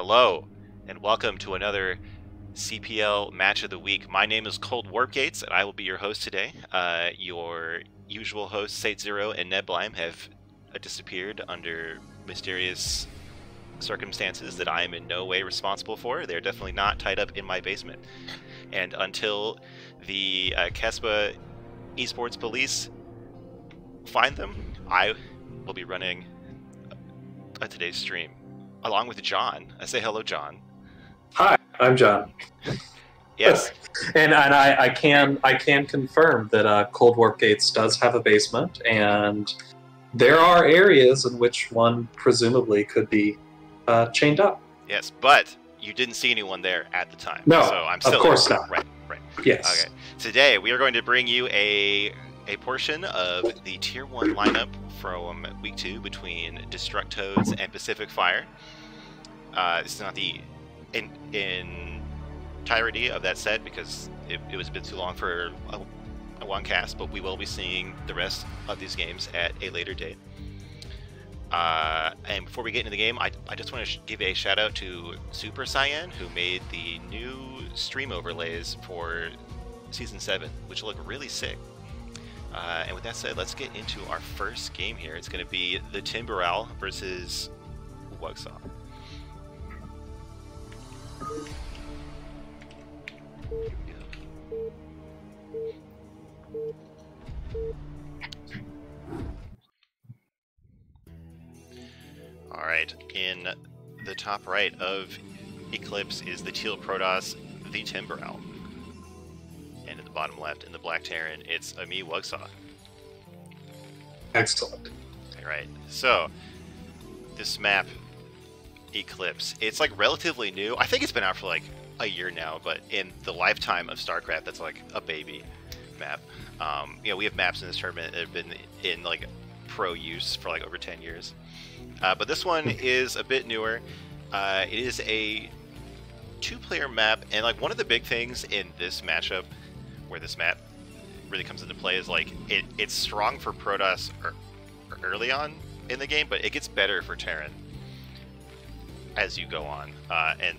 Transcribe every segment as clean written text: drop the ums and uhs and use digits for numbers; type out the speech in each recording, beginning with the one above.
Hello, and welcome to another CPL Match of the Week. My name is Cold Warpgates, and I will be your host today. Your usual hosts, Sate Zero and Ned Blime, have disappeared under mysterious circumstances that I am in no way responsible for. They're definitely not tied up in my basement. And until the Kespa Esports Police find them, I will be running today's stream along with John. I say hello, John. Hi, I'm John. Yes. And I can confirm that Cold Warp Gates does have a basement, and there are areas in which one presumably could be chained up. Yes, but you didn't see anyone there at the time. No, so I'm still of course there. not. Right. Yes. Okay. Today we are going to bring you a portion of the Tier 1 lineup from Week 2 between DestrucToads and Pacific Fire. This is not the entirety of that set because it was a bit too long for a one cast, but we will be seeing the rest of these games at a later date. And before we get into the game, I just want to give a shout out to Super Cyan, who made the new stream overlays for Season 7, which look really sick. And with that said, let's get into our first game here. It's going to be the Timberal versus Wugsaw. Alright, in the top right of Eclipse is the Teal Protoss, the Timberal. And at the bottom left, in the Black Terran, it's a me, Wugsaw. Excellent. Alright, so this map, Eclipse, it's like relatively new. I think it's been out for like a year now, but in the lifetime of StarCraft, that's like a baby map. We have maps in this tournament that have been in like pro use for like over 10 years. But this one is a bit newer. It is a two-player map, and like one of the big things in this matchup, where this map really comes into play, is like it's strong for Protoss early on in the game, but it gets better for Terran as you go on. And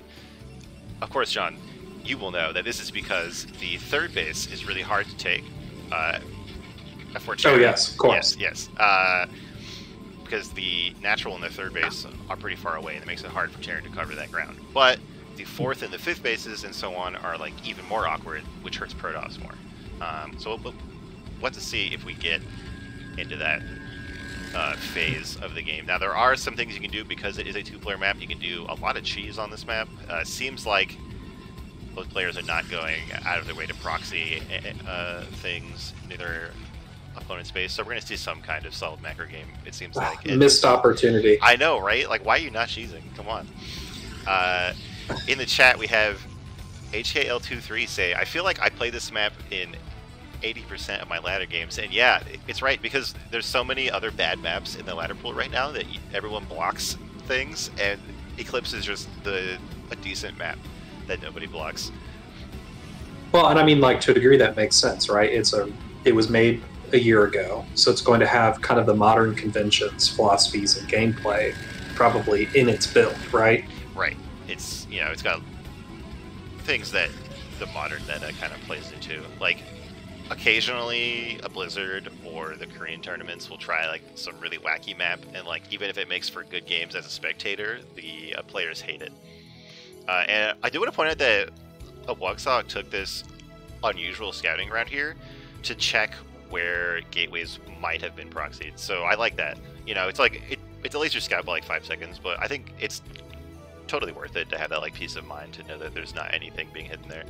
of course, John, you will know that this is because the third base is really hard to take. For Terran. Oh yes, of course. Yes. Because the natural and the third base are pretty far away, and it makes it hard for Terran to cover that ground. But the fourth and the fifth bases and so on are like even more awkward, which hurts Protoss more. So we'll have to see if we get into that phase of the game. Now, there are some things you can do because it is a two-player map. You can do a lot of cheese on this map. Seems like both players are not going out of their way to proxy things near their opponent's base, so we're going to see some kind of solid macro game, it seems like. Missed opportunity. I know, right? Like, why are you not cheesing? Come on. In the chat, we have HKL23 say, I feel like I play this map in 80% of my ladder games, and yeah, it's right, because there's so many other bad maps in the ladder pool right now that everyone blocks things, and Eclipse is just a decent map that nobody blocks. Well, and I mean, like, to a degree that makes sense, right? It was made a year ago, so it's going to have kind of the modern conventions, philosophies, and gameplay probably in its build, right? Right. It's, it's got things that the modern meta kind of plays into. Like, occasionally a Blizzard or the Korean tournaments will try like some really wacky map, and like even if it makes for good games as a spectator, the players hate it. And I do want to point out that Wugsaw took this unusual scouting route here to check where gateways might have been proxied. So I like that. It's like it delays your scout by like 5 seconds, but I think it's totally worth it to have that like peace of mind to know that there's not anything being hidden there.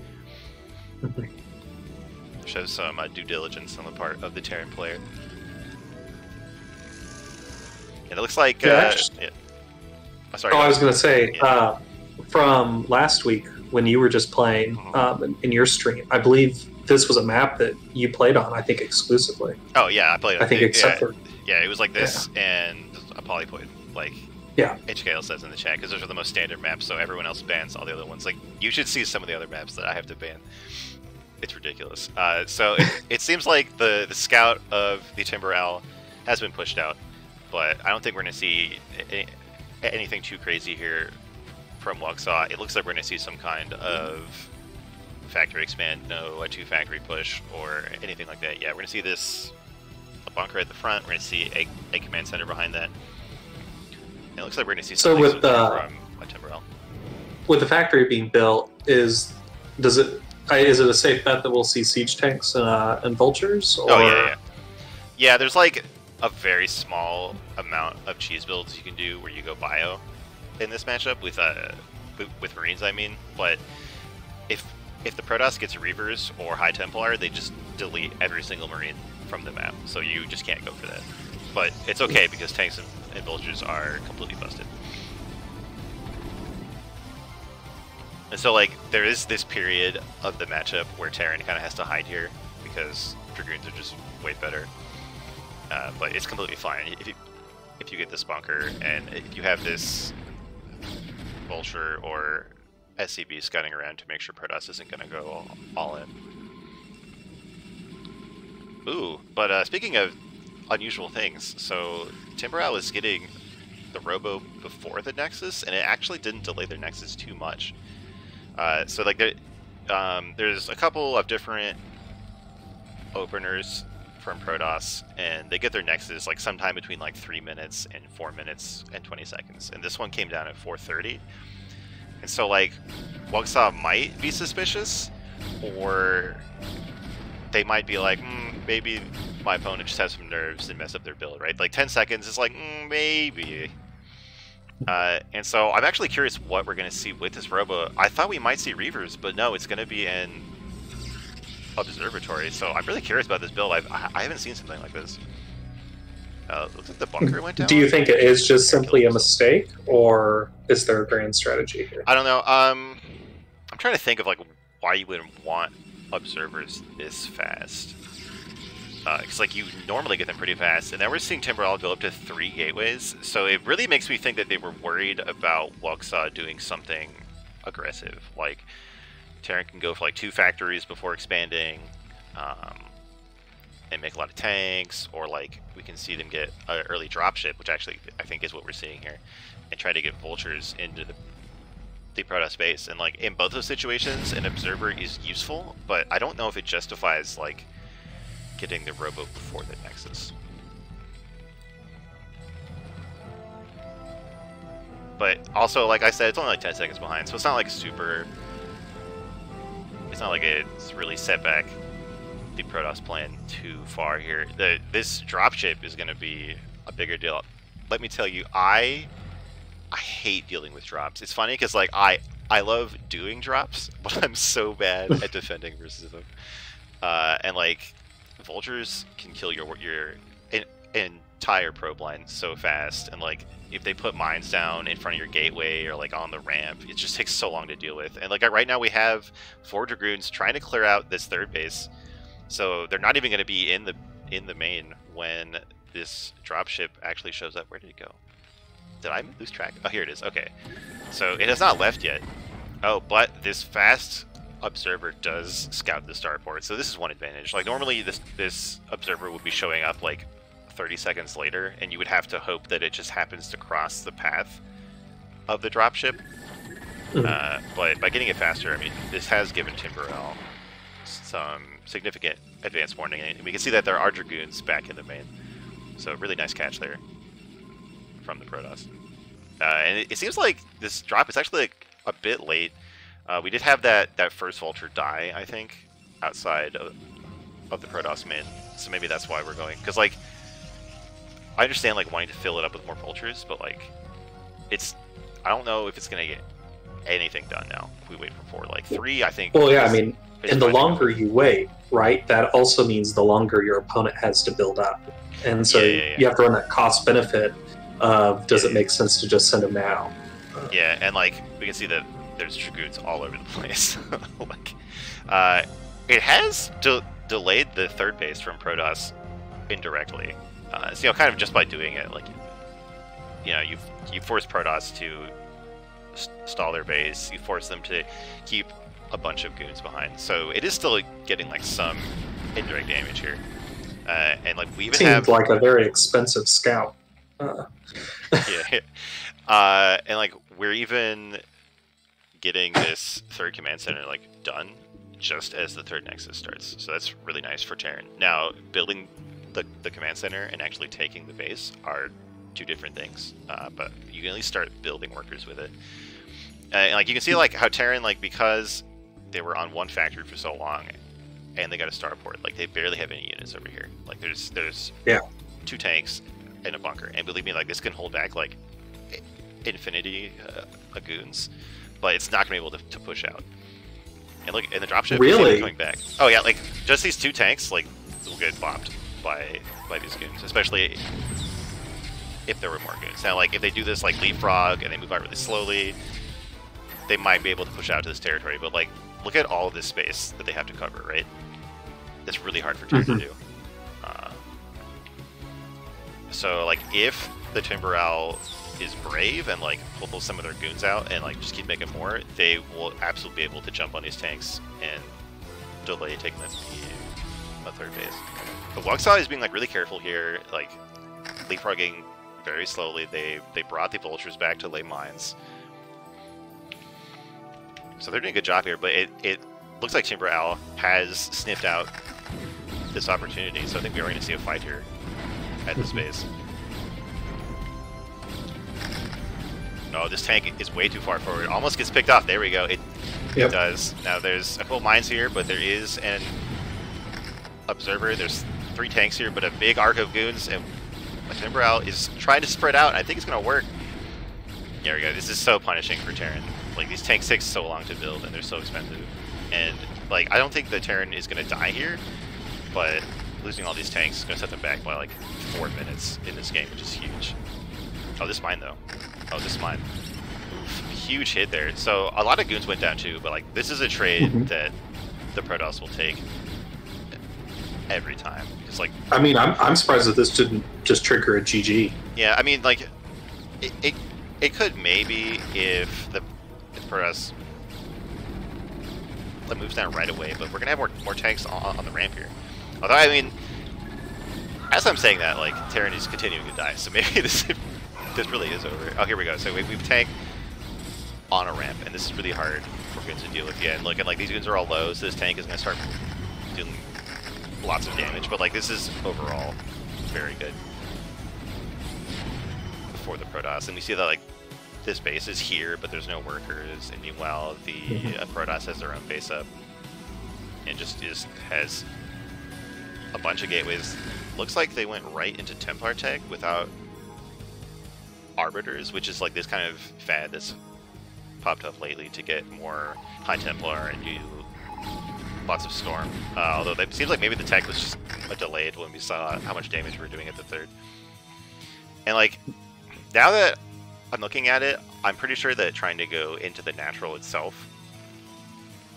Shows some due diligence on the part of the Terran player. And it looks like I was going to say, from last week when you were just playing in your stream, I believe this was a map that you played on, I think, exclusively. Oh, yeah, I played on. I think except for... Yeah, it was like this and a polyploid, like yeah. HKL says in the chat, because those are the most standard maps, so everyone else bans all the other ones. Like, you should see some of the other maps that I have to ban. It's ridiculous. So it seems like the scout of the Timberal has been pushed out, but I don't think we're going to see anything too crazy here from Luxaw, it looks like we're going to see some kind of factory expand, no a 2 factory push or anything like that. Yeah, we're going to see this, a bunker at the front, we're going to see a command center behind that. And it looks like we're going to see something with from Timberell. With the factory being built, is it a safe bet that we'll see siege tanks and vultures? Or... Oh yeah. Yeah, there's like a very small amount of cheese builds you can do where you go bio in this matchup with Marines, I mean. But if the Protoss gets Reavers or High Templar, they just delete every single Marine from the map, so you just can't go for that. But it's okay because tanks and vultures are completely busted. And so, like, there is this period of the matchup where Terran kind of has to hide here because Dragoons are just way better. But it's completely fine if you get this bunker and if you have this Vulture or SCB scouting around to make sure Protoss isn't going to go all in. Ooh, but speaking of unusual things, so Timberell is getting the Robo before the Nexus, and it actually didn't delay their Nexus too much. So like there's a couple of different openers from Protoss, and they get their Nexus like sometime between like 3 minutes and 4 minutes and 20 seconds, and this one came down at 4:30. And so like Luxaw might be suspicious, or they might be like, maybe my opponent just has some nerves and mess up their build, right? Like 10 seconds is like, maybe. And so I'm actually curious what we're going to see with this Robo. I thought we might see Reavers, but no, it's going to be an Observatory. So I'm really curious about this build. I haven't seen something like this. Looks like the bunker went down. Do you think it is just simply a mistake, or is there a grand strategy here? I don't know. I'm trying to think of like why you wouldn't want observers this fast. Because like you normally get them pretty fast, and then we're seeing Timberell go up to 3 gateways, so it really makes me think that they were worried about Luxaw doing something aggressive. Like Terran can go for like 2 factories before expanding, and make a lot of tanks, or like we can see them get an early dropship, which actually I think is what we're seeing here, and try to get vultures into the Protoss space. And like in both those situations, an observer is useful, but I don't know if it justifies like getting the Robo before the Nexus. But also, like I said, it's only like 10 seconds behind, so it's not like super... It's not like it's really set back the Protoss plan too far here. This dropship is going to be a bigger deal. Let me tell you, I hate dealing with drops. It's funny because like I love doing drops, but I'm so bad at defending versus them. And like vultures can kill your entire probe line so fast, and like if they put mines down in front of your gateway or like on the ramp, it just takes so long to deal with. And like right now we have 4 Dragoons trying to clear out this third base, so they're not even going to be in the main when this dropship actually shows up. Where did it go? Did I lose track? Oh, here it is. Okay, so it has not left yet. Oh, but this fast observer does scout the starport, so this is one advantage. Like normally this observer would be showing up like 30 seconds later, and you would have to hope that it just happens to cross the path of the dropship. But by getting it faster, I mean, this has given Timberell some significant advance warning, and we can see that there are Dragoons back in the main. So really nice catch there from the Protoss. And it seems like this drop is actually like a bit late. We did have that first Vulture die, I think, outside of the Protoss main. So maybe that's why we're going. Because, like, I understand, like, wanting to fill it up with more Vultures, but, like, I don't know if it's going to get anything done now if we wait for 4. Like, 3, I think... Well, yeah, I mean, and the longer you wait, right, that also means the longer your opponent has to build up. And so you have to run that cost-benefit of, does it make sense to just send them now? Yeah, and, like, we can see that there's Dragoons all over the place. Like, it has delayed the third base from Protoss indirectly. So, you know, kind of just by doing it, like, you know, you force Protoss to stall their base, you force them to keep a bunch of goons behind. So it is still getting like some indirect damage here. And like we even seemed like a very expensive scout. Yeah. And like we're even getting this third command center like done just as the third nexus starts. So that's really nice for Terran. Now, building the command center and actually taking the base are two different things, but you can at least start building workers with it. And like you can see like how Terran, like because they were on one factory for so long and they got a starport, like they barely have any units over here. Like there's 2 tanks and a bunker, and believe me, like this can hold back like infinity goons, but it's not gonna be able to push out. And look, in the dropship, really coming back. Oh yeah, like just these 2 tanks like will get bopped by these goons, especially if there were more goons. Now, like if they do this like leapfrog and they move out really slowly, they might be able to push out to this territory. But like, look at all of this space that they have to cover, right? It's really hard for Terran to do. So like, if the Timber Owl is brave and like pull some of their goons out and like just keep making more, they will absolutely be able to jump on these tanks and delay taking the third base. But Wuxia is being like really careful here, like leapfrogging very slowly. They brought the vultures back to lay mines, so they're doing a good job here. But it looks like Timber Owl has sniffed out this opportunity, so I think we are going to see a fight here at this base. No, this tank is way too far forward. Almost gets picked off. There we go. It does. Now there's a couple mines here, but there is an observer. There's 3 tanks here, but a big arc of goons, and Timber Owl is trying to spread out. I think it's going to work. There we go. This is so punishing for Terran. Like, these tanks take so long to build, and they're so expensive. And, like, I don't think the Terran is going to die here, but losing all these tanks is going to set them back by, like, 4 minutes in this game, which is huge. Oh, this mine, though. Oh, this mine. Huge hit there. So, a lot of goons went down, too, but, like, this is a trade that the Protoss will take every time. It's like, I mean, I'm surprised that this didn't just trigger a GG. Yeah, I mean, like, it could maybe if the Protoss moves down right away, but we're gonna have more tanks on the ramp here. Although, I mean, as I'm saying that, like, Terran is continuing to die, so maybe this really is over. Oh, here we go. So we've tanked on a ramp, and this is really hard for goons to deal with. Yeah, and look, and like these goons are all low, so this tank is gonna start doing lots of damage, but like this is overall very good for the Protoss. And we see that like this base is here, but there's no workers, and meanwhile the Protoss has their own base up and just has a bunch of gateways. Looks like they went right into Templar tech without arbiters, which is like this kind of fad that's popped up lately to get more High Templar and do lots of Storm. Although it seems like maybe the tech was just delayed when we saw how much damage we were doing at the third. And like, now that I'm looking at it, I'm pretty sure that trying to go into the natural itself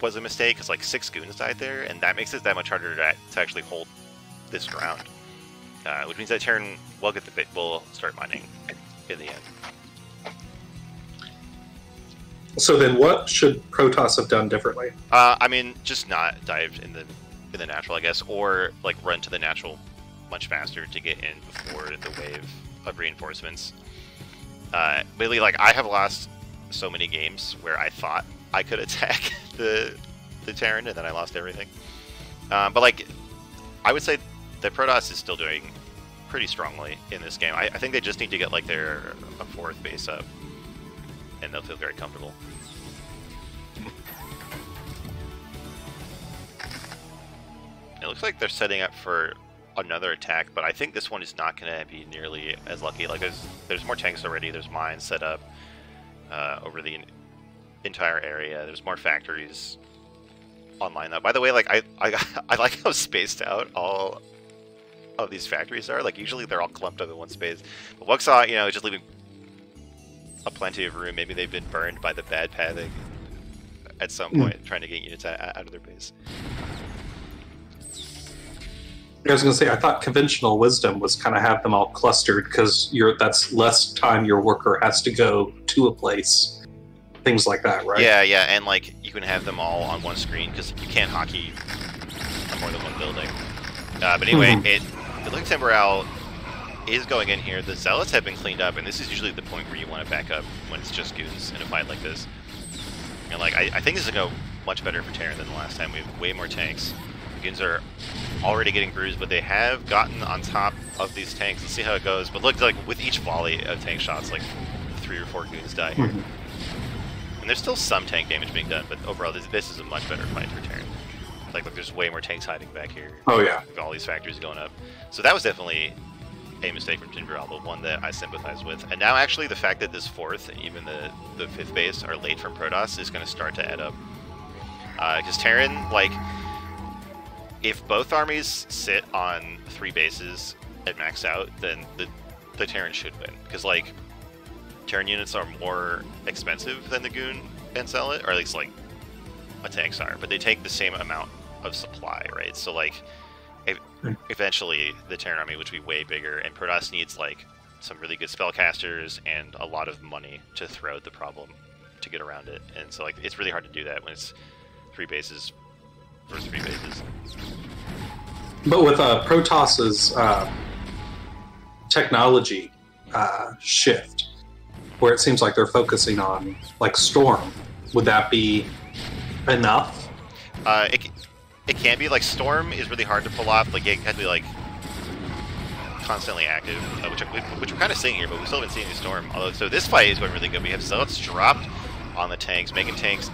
was a mistake, because like 6 goons died there, and that makes it that much harder to actually hold this ground. Which means that Terran will start mining in the end. So then, what should Protoss have done differently? I mean, just not dive in the natural, I guess, or like run to the natural much faster to get in before the wave of reinforcements. Really, like, I have lost so many games where I thought I could attack the Terran, and then I lost everything. But like, I would say the Protoss is still doing pretty strongly in this game. I think they just need to get like their 4th base up, and they'll feel very comfortable. It looks like they're setting up for another attack, but I think this one is not going to be nearly as lucky. Like, there's more tanks already. There's mines set up over the entire area. There's more factories online now. By the way, like I like how spaced out all of these factories are. Like, usually they're all clumped up in one space. But Wuxia, you know, just leaving a plenty of room. Maybe they've been burned by the bad pathing at some point, trying to get units out of their base. I was going to say, I thought conventional wisdom was kind of have them all clustered, because that's less time your worker has to go to a place. Things like that, right? Yeah, yeah, and like you can have them all on one screen, because you can't hockey on more than one building. But anyway, it looks like Timber Owl is going in here. The Zealots have been cleaned up, and this is usually the point where you want to back up when it's just goons in a fight like this. And like, I think this is going to go much better for Terran than the last time. We have way more tanks. The goons are already getting bruised, but they have gotten on top of these tanks. Let's see how it goes. But look, like with each volley of tank shots, like 3 or 4 goons die here. And there's still some tank damage being done, but overall, this is a much better fight for Terran. Like, look, there's way more tanks hiding back here. Oh yeah. With all these factors going up. So that was definitely a mistake from Timber, but one that I sympathize with. And now, actually, the fact that this 4th and even the 5th base are late from Protoss is going to start to add up. Because Terran, like, if both armies sit on 3 bases and max out, then the Terran should win. Because, like, Terran units are more expensive than the Goon and Zealot, or at least, like, a tanks are, but they take the same amount of supply, right? So, like, eventually the Terran army, which will be way bigger, and Protoss needs, like, some really good spellcasters and a lot of money to throw at the problem to get around it. And so, like, it's really hard to do that when it's 3 bases versus 3 bases. But with Protoss's technology shift, where it seems like they're focusing on, like, Storm, would that be enough? It can be. Like, Storm is really hard to pull off. Like, it can be, like, constantly active, which we're kind of seeing here, but we still haven't seen any Storm. Although, so this fight is going really good. We have Zealots dropped on the tanks, making tanks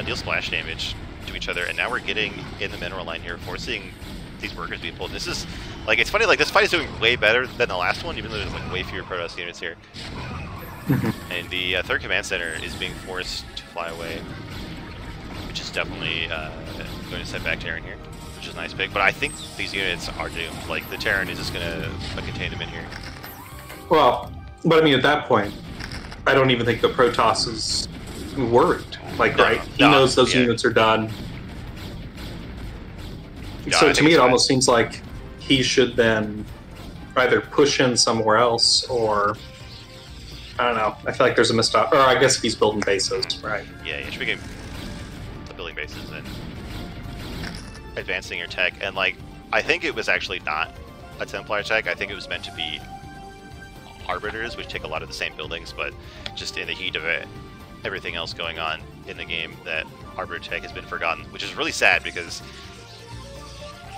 deal splash damage to each other, and now we're getting in the mineral line here, forcing these workers to be pulled. This is, like, it's funny, like, this fight is doing way better than the last one, even though there's, like, way fewer Protoss units here. And the 3rd Command Center is being forced to fly away, which is definitely going to set back Terran here, which is a nice pick. But I think these units are doomed. Like, the Terran is just going to contain them in here. Well, but I mean, at that point, I don't even think the Protoss is worried. Like, right? He knows those units are done. No, so to me, it almost seems like he should then either push in somewhere else or, I don't know. I feel like there's a missed op. Or I guess if he's building bases, right? Yeah, you should be building bases and advancing your tech. And, like, I think it was actually not a Templar tech. I think it was meant to be Arbiters, which take a lot of the same buildings, but just in the heat of it, everything else going on in the game, that Arbiter tech has been forgotten, which is really sad because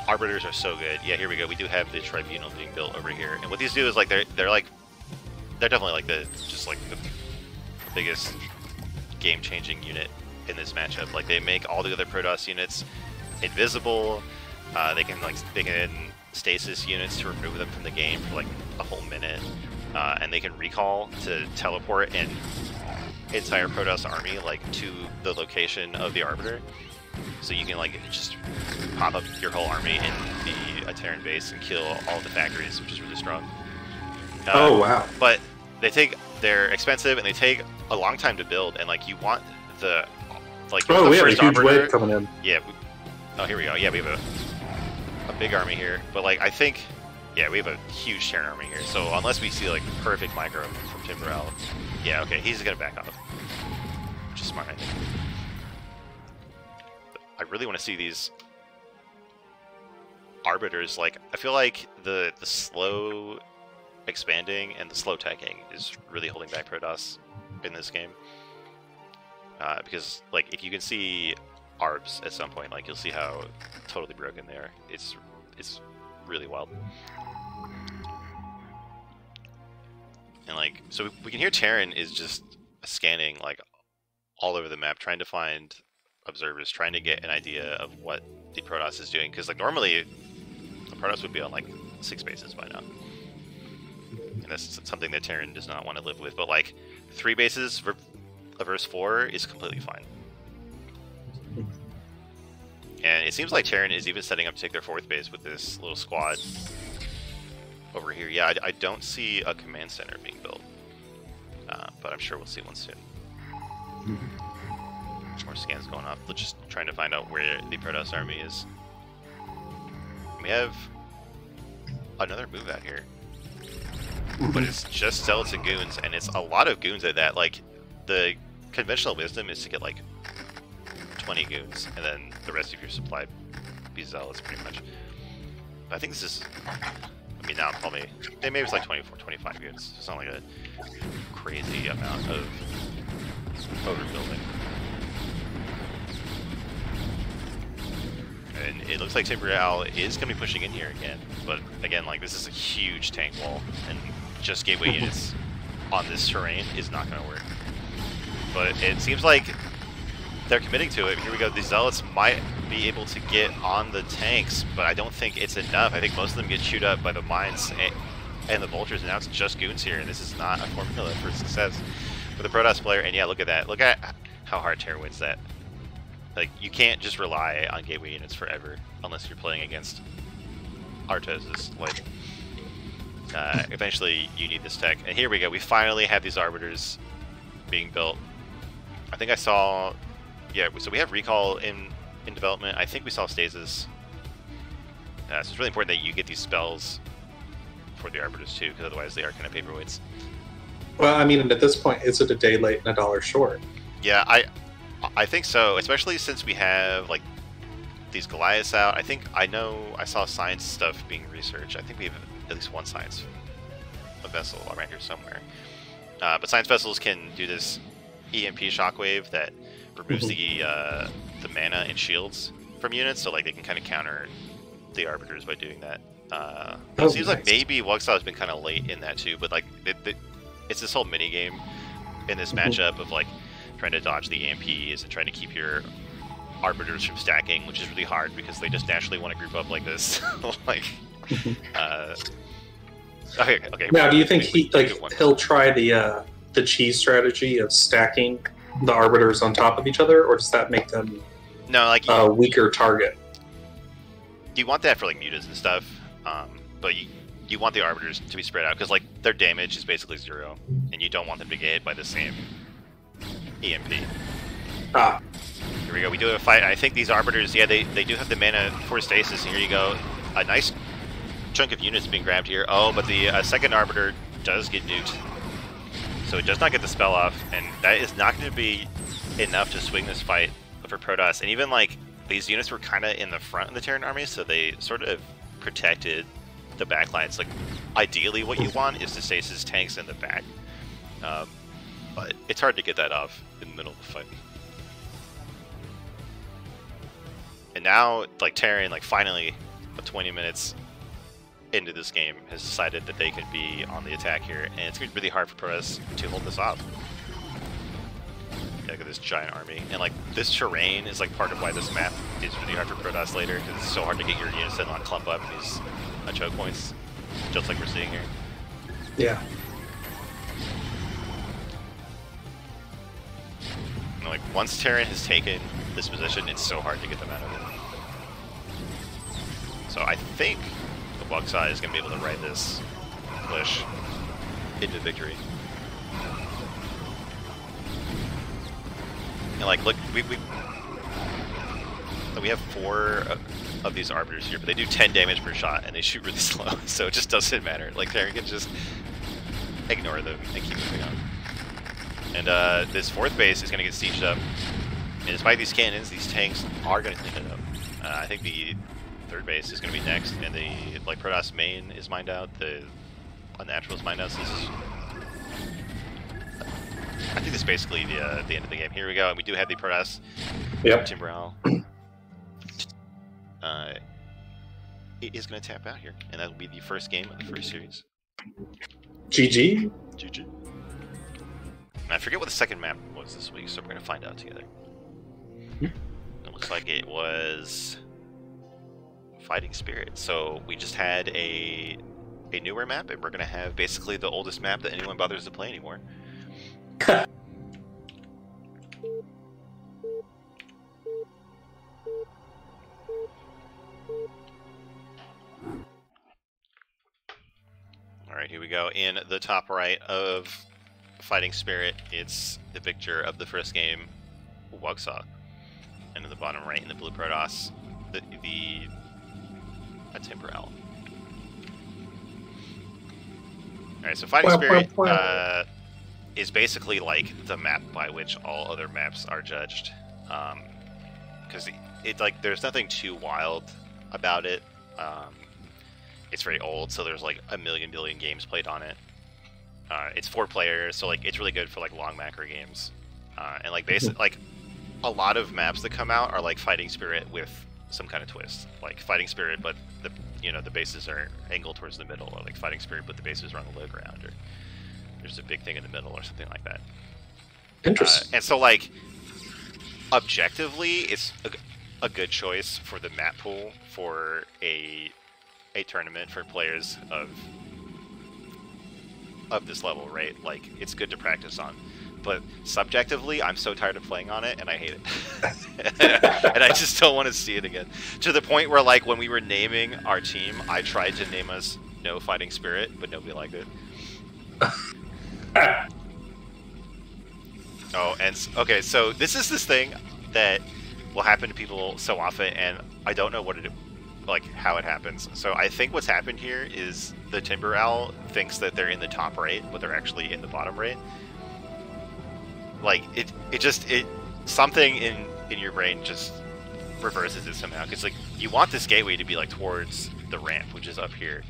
Arbiters are so good. Yeah, here we go. We do have the Tribunal being built over here, and what these do is, like, they're definitely, like, the biggest game-changing unit in this matchup. Like, they make all the other Protoss units invisible. They can stasis units to remove them from the game for, like, a whole minute, and they can recall to teleport an entire Protoss army, like, to the location of the Arbiter. So you can, like, just pop up your whole army in the Terran base and kill all the factories, which is really strong. Oh, wow. But they're expensive and they take a long time to build, and, like, you want the, like, oh, we have a huge Arbiter wave coming in. Yeah. Oh, here we go. Yeah, we have a big army here, but, like, I think, yeah, we have a huge Terran army here. So unless we see, like, perfect micro from Timber, yeah, okay, he's gonna back off, which is smart, I think. I really want to see these Arbiters. Like, I feel like the slow expanding and the slow teching is really holding back Protoss in this game. Because, like, if you can see Arbs at some point, like, you'll see how totally broken they are. It's really wild. And, like, so we can hear Terran is just scanning, like, all over the map, trying to find observers, trying to get an idea of what the Protoss is doing. Because, like, normally the Protoss would be on, like, 6 bases by now. And that's something that Terran does not want to live with. But, like, 3 bases versus 4 is completely fine. And it seems like Terran is even setting up to take their 4th base with this little squad over here. Yeah, I don't see a command center being built. But I'm sure we'll see one soon. More scans going off. Let's just trying to find out where the Protoss army is. We have another move out here. But it's just Zealots and Goons, and it's a lot of Goons at that. Like, the conventional wisdom is to get, like, 20 Goons, and then the rest of your supply be Zealots, pretty much. But I think this is, I mean, now probably, maybe it's like 24, 25 Goons. It's not like a crazy amount of overbuilding. it looks like Timberell is going to be pushing in here again. But again, like, this is a huge tank wall, and just gateway units on this terrain is not going to work. But it seems like they're committing to it. Here we go. The Zealots might be able to get on the tanks, but I don't think it's enough. I think most of them get chewed up by the mines and the vultures, and now it's just goons here, and this is not a formula for success for the Protoss player. And yeah, look at that. Look at how hard Terra wins that. Like, you can't just rely on gateway units forever unless you're playing against Artoses. Like, eventually you need this tech. And here we go. We finally have these Arbiters being built. I think I saw... Yeah, so we have Recall in development. I think we saw Stasis. So it's really important that you get these spells for the Arbiters too, because otherwise they are kind of paperweights. Well, I mean, at this point, is it a day late and $1 short? Yeah, I think so, especially since we have like these Goliaths out. I know I saw science stuff being researched. I think we have at least one science vessel around here somewhere. But science vessels can do this EMP shockwave that removes the mana and shields from units, so like they can kind of counter the Arbiters by doing that. It seems like maybe Wugsaw has been kind of late in that too, but like it's this whole mini game in this matchup of like trying to dodge the EMPs and trying to keep your Arbiters from stacking, which is really hard because they just naturally want to group up like this. Like, okay. Now, do you think he'll try the cheese strategy of stacking the Arbiters on top of each other, or does that make them a weaker target? You want that for like mutas and stuff, but you want the Arbiters to be spread out because like their damage is basically 0, and you don't want them to get hit by the same EMP. Here we go. We do have a fight. I think these Arbiters, yeah, they do have the mana for stasis. And here you go. A nice chunk of units being grabbed here. Oh, but the second Arbiter does get nuked. So it does not get the spell off, and that is not going to be enough to swing this fight for Protoss. And even like these units were kind of in the front of the Terran army, so they sort of protected the back lines. Like, ideally what you want is to stasis tanks in the back. But it's hard to get that off in the middle of the fight. And now, like, Terran, like, finally, 20 minutes into this game, has decided that they can be on the attack here, and it's going to be really hard for Protoss to hold this off. Yeah, look at this giant army. And, like, this terrain is, like, part of why this map is really hard for Protoss later, because it's so hard to get your units to not clump up in these choke points, just like we're seeing here. Yeah. And, like, once Terran has taken this position, it's so hard to get them out of it. So I think the Wugsaw is going to be able to ride this push into victory. And like, look, we have 4 of these Arbiters here, but they do 10 damage per shot, and they shoot really slow, so it just doesn't matter. Like, Terran can just ignore them and keep moving on. And this 4th base is going to get sieged up. And despite these cannons, these tanks are going to clean it up. I think the 3rd base is going to be next, and the like Protoss main is mined out. The Unnatural is mined out. So this is, I think this is basically the end of the game. Here we go, and we do have the Protoss Timberell. It is going to tap out here, and that will be the first game of the first series. GG. GG. And I forget what the second map was this week, so we're going to find out together. It looks like it was Fighting Spirit. So we just had a newer map, and we're going to have basically the oldest map that anyone bothers to play anymore. Alright, here we go. In the top right of Fighting Spirit, it's the victor of the first game, Wugsaw. And in the bottom right, in the blue Protoss, the Timberell. Alright, so Fighting Spirit is basically like the map by which all other maps are judged. Because it like, there's nothing too wild about it. It's very old, so there's like a million billion games played on it. It's 4 players, so like it's really good for like long macro games. And like basically, like a lot of maps that come out are like Fighting Spirit with some kind of twist, like Fighting Spirit, but the bases are angled towards the middle, or like Fighting Spirit, but the bases are on the low ground, or there's a big thing in the middle, or something like that. Interesting. And so, like, objectively, it's a good choice for the map pool for a tournament for players of this level, right? Like, it's good to practice on. But subjectively, I'm so tired of playing on it, and I hate it. And I just don't want to see it again. To the point where, like, when we were naming our team, I tried to name us No Fighting Spirit, but nobody liked it. Oh, and okay, so this is this thing that will happen to people so often, and I don't know how it happens. So I think what's happened here is the Timber Owl thinks that they're in the top right, but they're actually in the bottom right. Like, something in your brain just reverses it somehow, because, like, you want this gateway to be, like, towards the ramp, which is up here,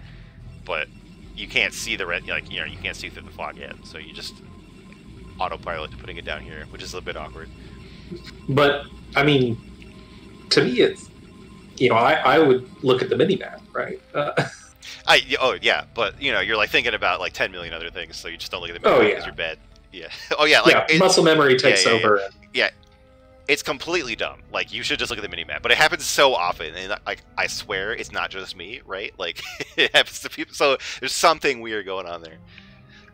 but you can't see the you can't see through the fog yet, so you just autopilot to putting it down here, which is a bit awkward. But I mean, to me, it's I would look at the mini map, right? Oh yeah, but you're like thinking about like 10 million other things, so you just don't look at the mini map because you're bad. Yeah. Oh yeah, like muscle memory takes over. Yeah, it's completely dumb. Like, you should just look at the mini map, but it happens so often, and like I swear it's not just me, right? Like, it happens to people. So there's something weird going on there.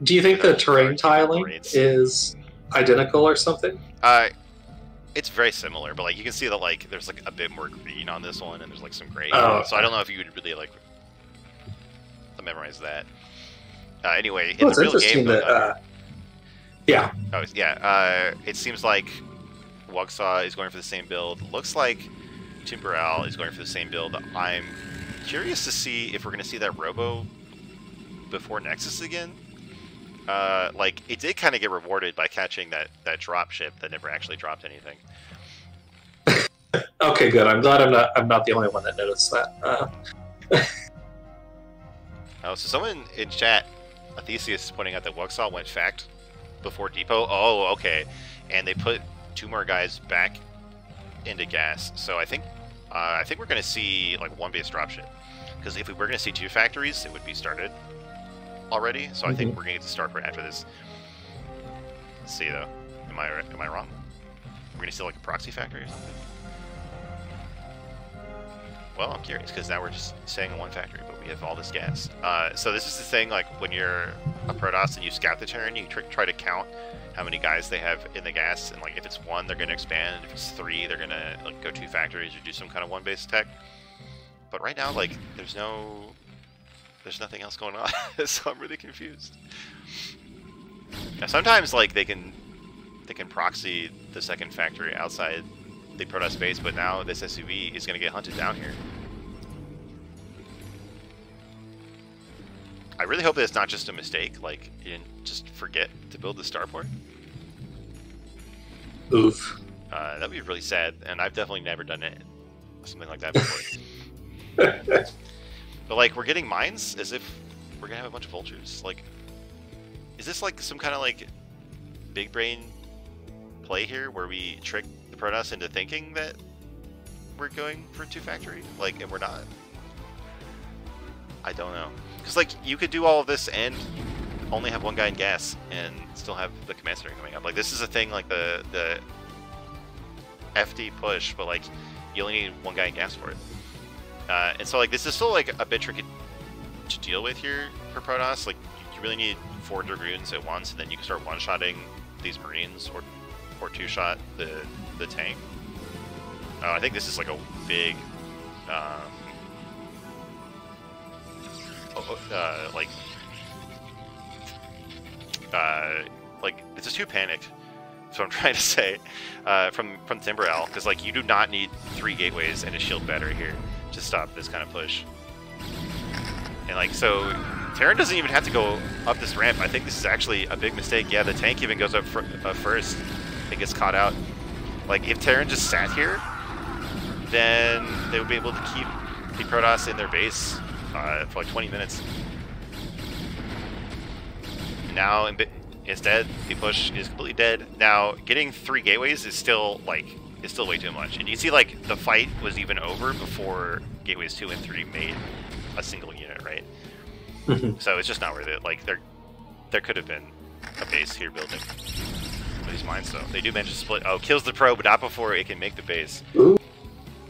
Do you think the terrain tiling is identical or something? It's very similar, but like you can see that like there's like a bit more green on this one, and there's like some gray. So I don't know if you would really like memorize that. Anyway, in the real game, yeah. Oh yeah. It seems like Wugsaw is going for the same build. Looks like Timber Owl is going for the same build. I'm curious to see if we're going to see that Robo before Nexus again. Like, it did kind of get rewarded by catching that drop ship that never actually dropped anything. Okay, good. I'm glad I'm not the only one that noticed that. Oh, so someone in chat, Theseus, is pointing out that Wugsaw went fact before Depot. Oh, okay. And they put 2 more guys back into gas. So I think we're going to see like one base dropship, because if we were going to see 2 factories, it would be started already. So I think we're going to get the starport after this. Let's see though. Am I wrong? We're going to see like a proxy factory or something. Well, I'm curious, because now we're just saying one factory, but we have all this gas. So this is the thing, like, when you're a Protoss and you scout the turn, you try to count how many guys they have in the gas, and like if it's 1, they're going to expand. If it's 3, they're going to like go 2 factories or do some kind of 1-base attack. But right now, like, there's nothing else going on, so I'm really confused. Now, sometimes like they can proxy the 2nd factory outside the Protoss base, but now this SUV is going to get hunted down here. I really hope that it's not just a mistake, like you didn't just forget to build the starport. Oof. That'd be really sad, and I've definitely never done something like that before. But like, we're getting mines as if we're going to have a bunch of vultures. Like, is this like some kind of like big brain play here where we trick the Protoss into thinking that we're going for 2 factory, like, and we're not? I don't know, because like you could do all of this and only have 1 guy in gas and still have the command center coming up. Like, this is a thing, like the FD push, but like you only need 1 guy in gas for it. And so like this is still like a bit tricky to deal with here for Protoss. Like, you really need 4 Dragoons at once, and then you can start one-shotting these Marines or 2-shot the tank. I think this is like a big like it's a 2 panicked. So I'm trying to say from Timber Owl, because like you do not need 3 gateways and a shield battery here to stop this kind of push. And like, so Terran doesn't even have to go up this ramp. I think this is actually a big mistake. Yeah, the tank even goes up first. It gets caught out. Like, if Terran just sat here, then they would be able to keep the Protoss in their base for like 20 minutes. Now, instead, the push is completely dead. Now, getting 3 gateways is still, like, is still way too much. And you see, like, the fight was even over before Gateways 2 and 3 made a single unit, right? So it's just not worth it. Like, there could have been a base here building. But these mines, though. They do manage to split. Oh, kills the pro, but not before it can make the base.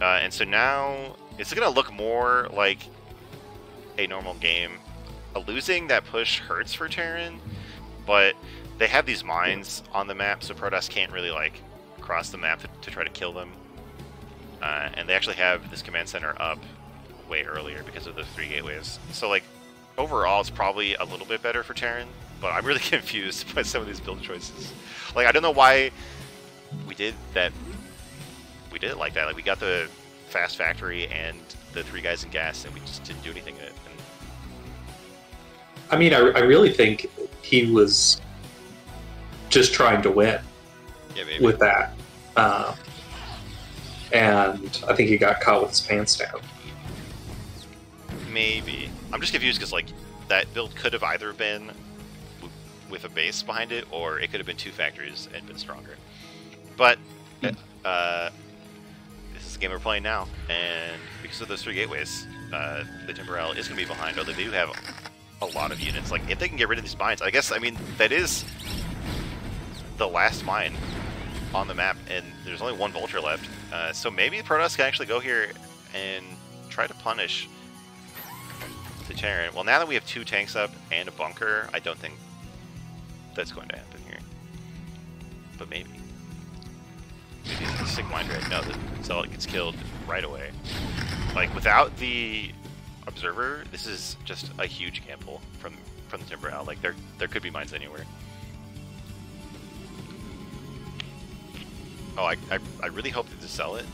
And so now it's going to look more like a normal game. Losing that push hurts for Terran, but they have these mines on the map, so Protoss can't really, like, cross the map to try to kill them. And they actually have this command center up way earlier because of the 3 gateways. So, like, overall, it's probably a little bit better for Terran, but I'm really confused by some of these build choices. Like, I don't know why we did that. We did it like that. Like, we got the fast factory and the 3 guys in gas, and we just didn't do anything in it. And I mean, I really think he was just trying to win with that. And I think he got caught with his pants down. Maybe. I'm just confused because, like, that build could have either been with a base behind it, or it could have been 2 factories and been stronger. But this is the game we're playing now, and because of those 3 gateways, the Timberell is going to be behind, although they do have a lot of units. Like, if they can get rid of these mines, I guess, I mean, that is the last mine on the map, and there's only 1 Vulture left. So maybe Protoss can actually go here and try to punish the Terran. Well, now that we have 2 tanks up and a bunker, I don't think that's going to happen here. But maybe. Maybe it's a sick mind red. No, the Zealot gets killed right away. Like, without the Observer, this is just a huge gamble from the Timberell. Like, there could be mines anywhere. Oh, I really hope that the Zealot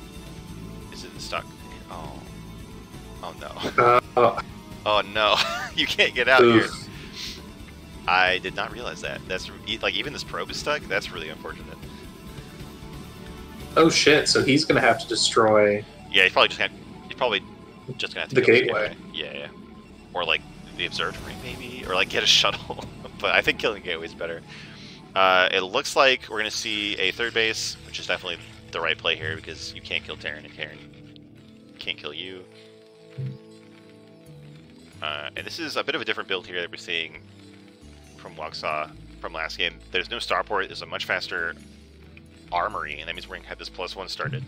isn't stuck. Oh no. Oh no, you can't get out here. I did not realize that. That's like, even this probe is stuck. That's really unfortunate. Oh shit! So he's gonna have to destroy. Yeah, he's probably just gonna have to the kill gateway. Yeah, or like the observatory maybe, or like get a shuttle. But I think killing the gateway is better. It looks like we're gonna see a 3rd base, which is definitely the right play here because you can't kill Terran and Terran can't kill you. And this is a bit of a different build here that we're seeing from Waxaw from last game. There's no starport. There's a much faster armory, and that means we're going to have this +1 started.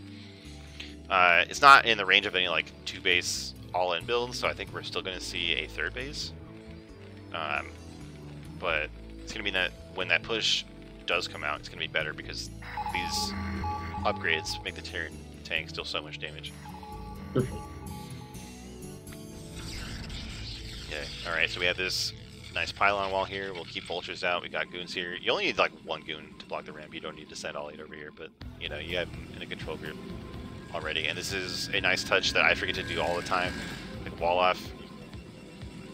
It's not in the range of any, like, 2 base all-in builds, so I think we're still going to see a 3rd base. But it's going to mean that when that push does come out, it's going to be better because these upgrades make the Terran tanks deal so much damage. Okay, alright, so we have this nice pylon wall here. We'll keep vultures out. We got goons here. You only need, like, 1 goon to block the ramp. You don't need to send all 8 over here, but, you know, you have them in a control group already. And this is a nice touch that I forget to do all the time. Like, wall off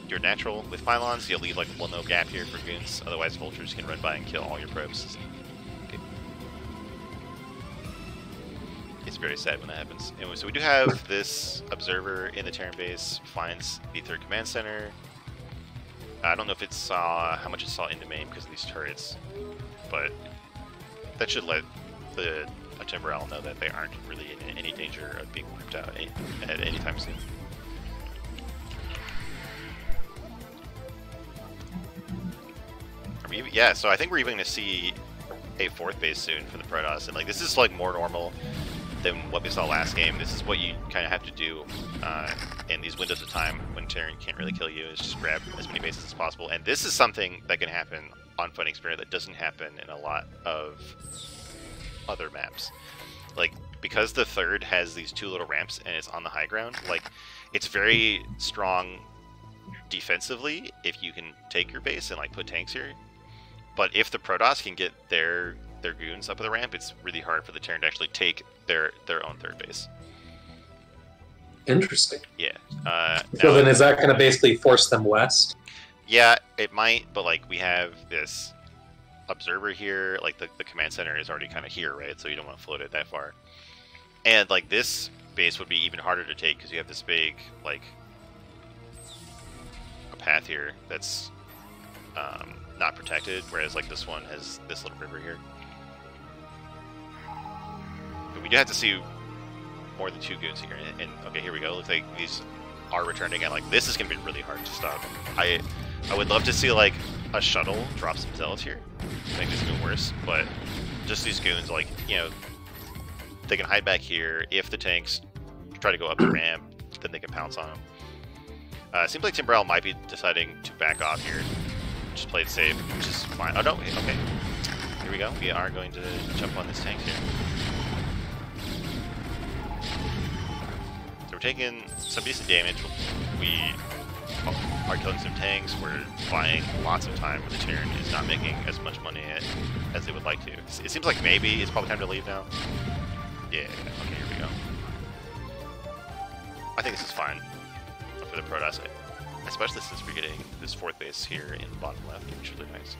your natural with pylons. You'll leave, like, 1 little gap here for goons. Otherwise, vultures can run by and kill all your probes. Okay. It's very sad when that happens. Anyway, so we do have this observer in the Terran base, finds the 3rd command center. I don't know if it saw how much it saw into main because of these turrets, but that should let the Timberell know that they aren't really in any danger of being wiped out at any time soon. Yeah, so I think we're even going to see a 4th base soon for the Protoss, and like, this is like more normal than what we saw last game. This is what you kind of have to do in these windows of time when Terran can't really kill you, is just grab as many bases as possible. And this is something that can happen on Fighting Spirit that doesn't happen in a lot of other maps. Like, because the 3rd has these 2 little ramps and it's on the high ground, like, it's very strong defensively if you can take your base and, like, put tanks here. But if the Protoss can get their goons up the ramp, it's really hard for the Terran to actually take their own 3rd base. Interesting. Yeah. So then is that going to basically force them west? Yeah, it might, but like, we have this observer here, like the command center is already kind of here, right? So you don't want to float it that far. And like, this base would be even harder to take because you have this big, like, a path here that's not protected, whereas like this one has this little river here. But we do have to see more than 2 goons here. And okay, here we go. Looks like these are returning, and like this is gonna be really hard to stop. I would love to see like a shuttle drop some zealots here, make this even worse. But just these goons, like, you know, they can hide back here. If the tanks try to go up the ramp, then they can pounce on them. Seems like Timberell might be deciding to back off here, just play it safe, which is fine. Oh no, okay. Here we go. We are going to jump on this tank here. So we're taking some decent damage. We are killing some tanks. We're buying lots of time. The Terran is not making as much money as they would like to. It seems like maybe it's probably time to leave now. Yeah, okay, here we go. I think this is fine for the Protoss, especially since we're getting this 4th base here in the bottom left, which is really nice.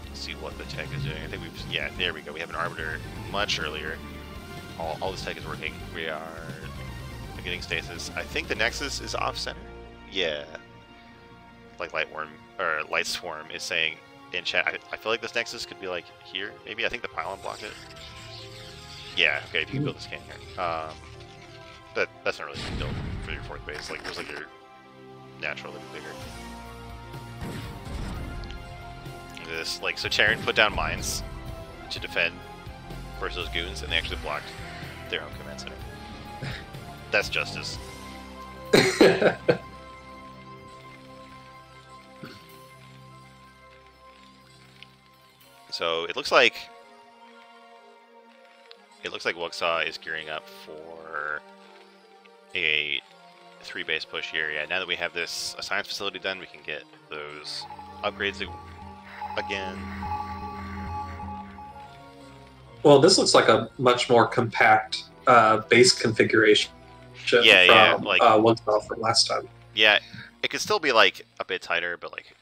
Let's see what the tech is doing. I think we've, yeah, there we go. We have an Arbiter much earlier. All this tech is working. We are getting stasis. I think the Nexus is off-center. Yeah. Like Light Swarm is saying in chat, I feel like this Nexus could be like here, maybe. I think the pylon blocked it. Yeah, okay, if you can build this can here. But that's not really a big deal for your 4th base. Like, it was like your natural living bigger. This, like, so Terran put down mines to defend versus those goons, and they actually blocked their own command center. That's justice. So it looks like Wuxaw is gearing up for a 3-base push here. Yeah, now that we have this science facility done, we can get those upgrades again. Well, this looks like a much more compact base configuration. From like Wuxaw from last time. Yeah, it could still be like a bit tighter, but like,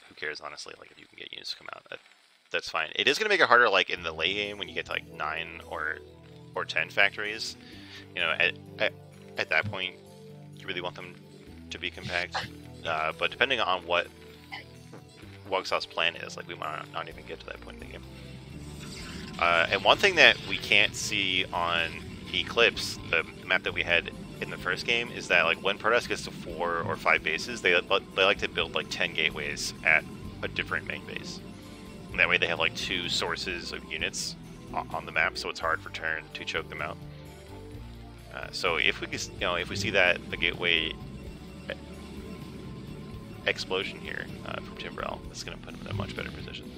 who cares honestly? Like, if you can get units to come out, that's fine. It is going to make it harder, like in the late game when you get to like 9 or 10 factories. You know, at that point, you really want them to be compact. But depending on what Wuxaw's plan is, like, we might not even get to that point in the game. And one thing that we can't see on Eclipse, the map that we had in the first game, is that like when Protoss gets to 4 or 5 bases, they like to build like 10 gateways at a different main base. And that way they have like 2 sources of units on the map, so it's hard for Terran to choke them out. So if we, if we see that the gateway explosion here from Timberell, it's going to put him in a much better position.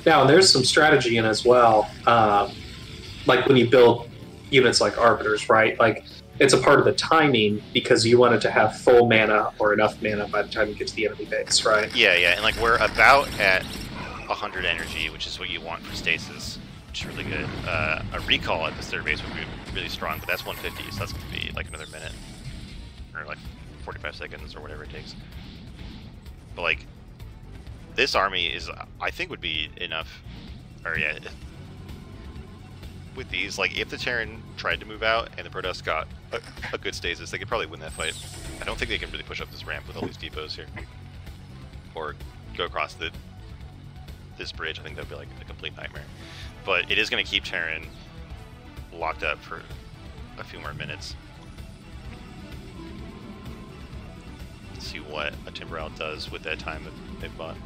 Now, there's some strategy in as well. Like when you build units like Arbiters, right? Like, it's a part of the timing because you want it to have full mana or enough mana by the time you get to the enemy base, right? Yeah, and like we're about at 100 energy, which is what you want for stasis, which is really good. A recall at this 3rd base would be really strong, but that's 150, so that's going to be like another minute. Or like 45 seconds or whatever it takes. But like, this army is, I think, would be enough. Or yeah, with these, like, if the Terran tried to move out and the Protoss got a good stasis, they could probably win that fight. I don't think they can really push up this ramp with all these depots here, or go across this bridge. I think that'd be like a complete nightmare. But it is going to keep Terran locked up for a few more minutes. Let's see what a Timberell does with that time that they've bought.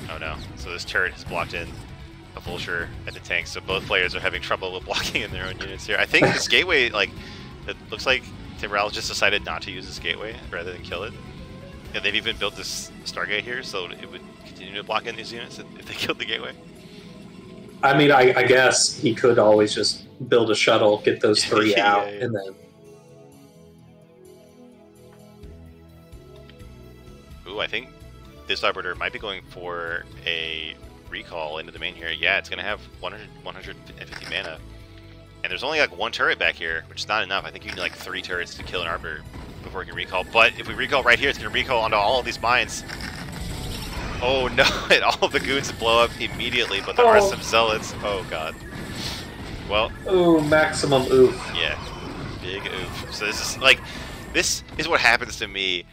Oh no, so this turret has blocked in a Vulture at the tank, so both players are having trouble with blocking in their own units here. I think this gateway, like, it looks like Timberell just decided not to use this gateway rather than kill it. And they've even built this Stargate here, so it would continue to block in these units if they killed the gateway. I mean, I guess he could always just build a shuttle, get those 3 out, and then... Ooh, I think this Arbiter might be going for a recall into the main here. Yeah, it's going to have 150 mana. And there's only like 1 turret back here, which is not enough. I think you need like 3 turrets to kill an Arbiter before you can recall. But if we recall right here, it's going to recall onto all of these mines. Oh no, and all of the goons blow up immediately, but there are some zealots. Oh god. Well, Oh, maximum oof. yeah, big oof. So this is what happens to me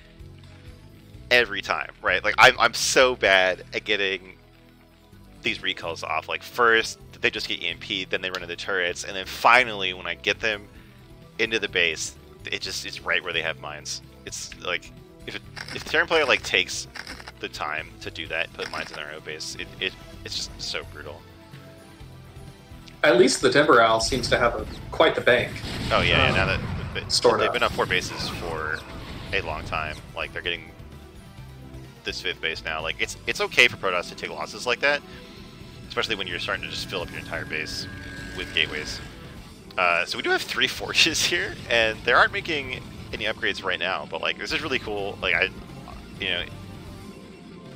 every time, right? Like I'm so bad at getting these recalls off. Like first they just get EMP'd, then they run into turrets, and then finally when I get them into the base, it's right where they have mines. It's like if the Terran player like takes the time to do that, put mines in their own base, it's just so brutal. At least the Timber Owl seems to have quite the bank. Oh yeah, now that they've up. been on 4 bases for a long time. Like they're getting this 5th base now. Like it's okay for Protoss to take losses like that, especially when you're starting to just fill up your entire base with gateways. So we do have 3 forges here, and they aren't making any upgrades right now. But like this is really cool. Like you know,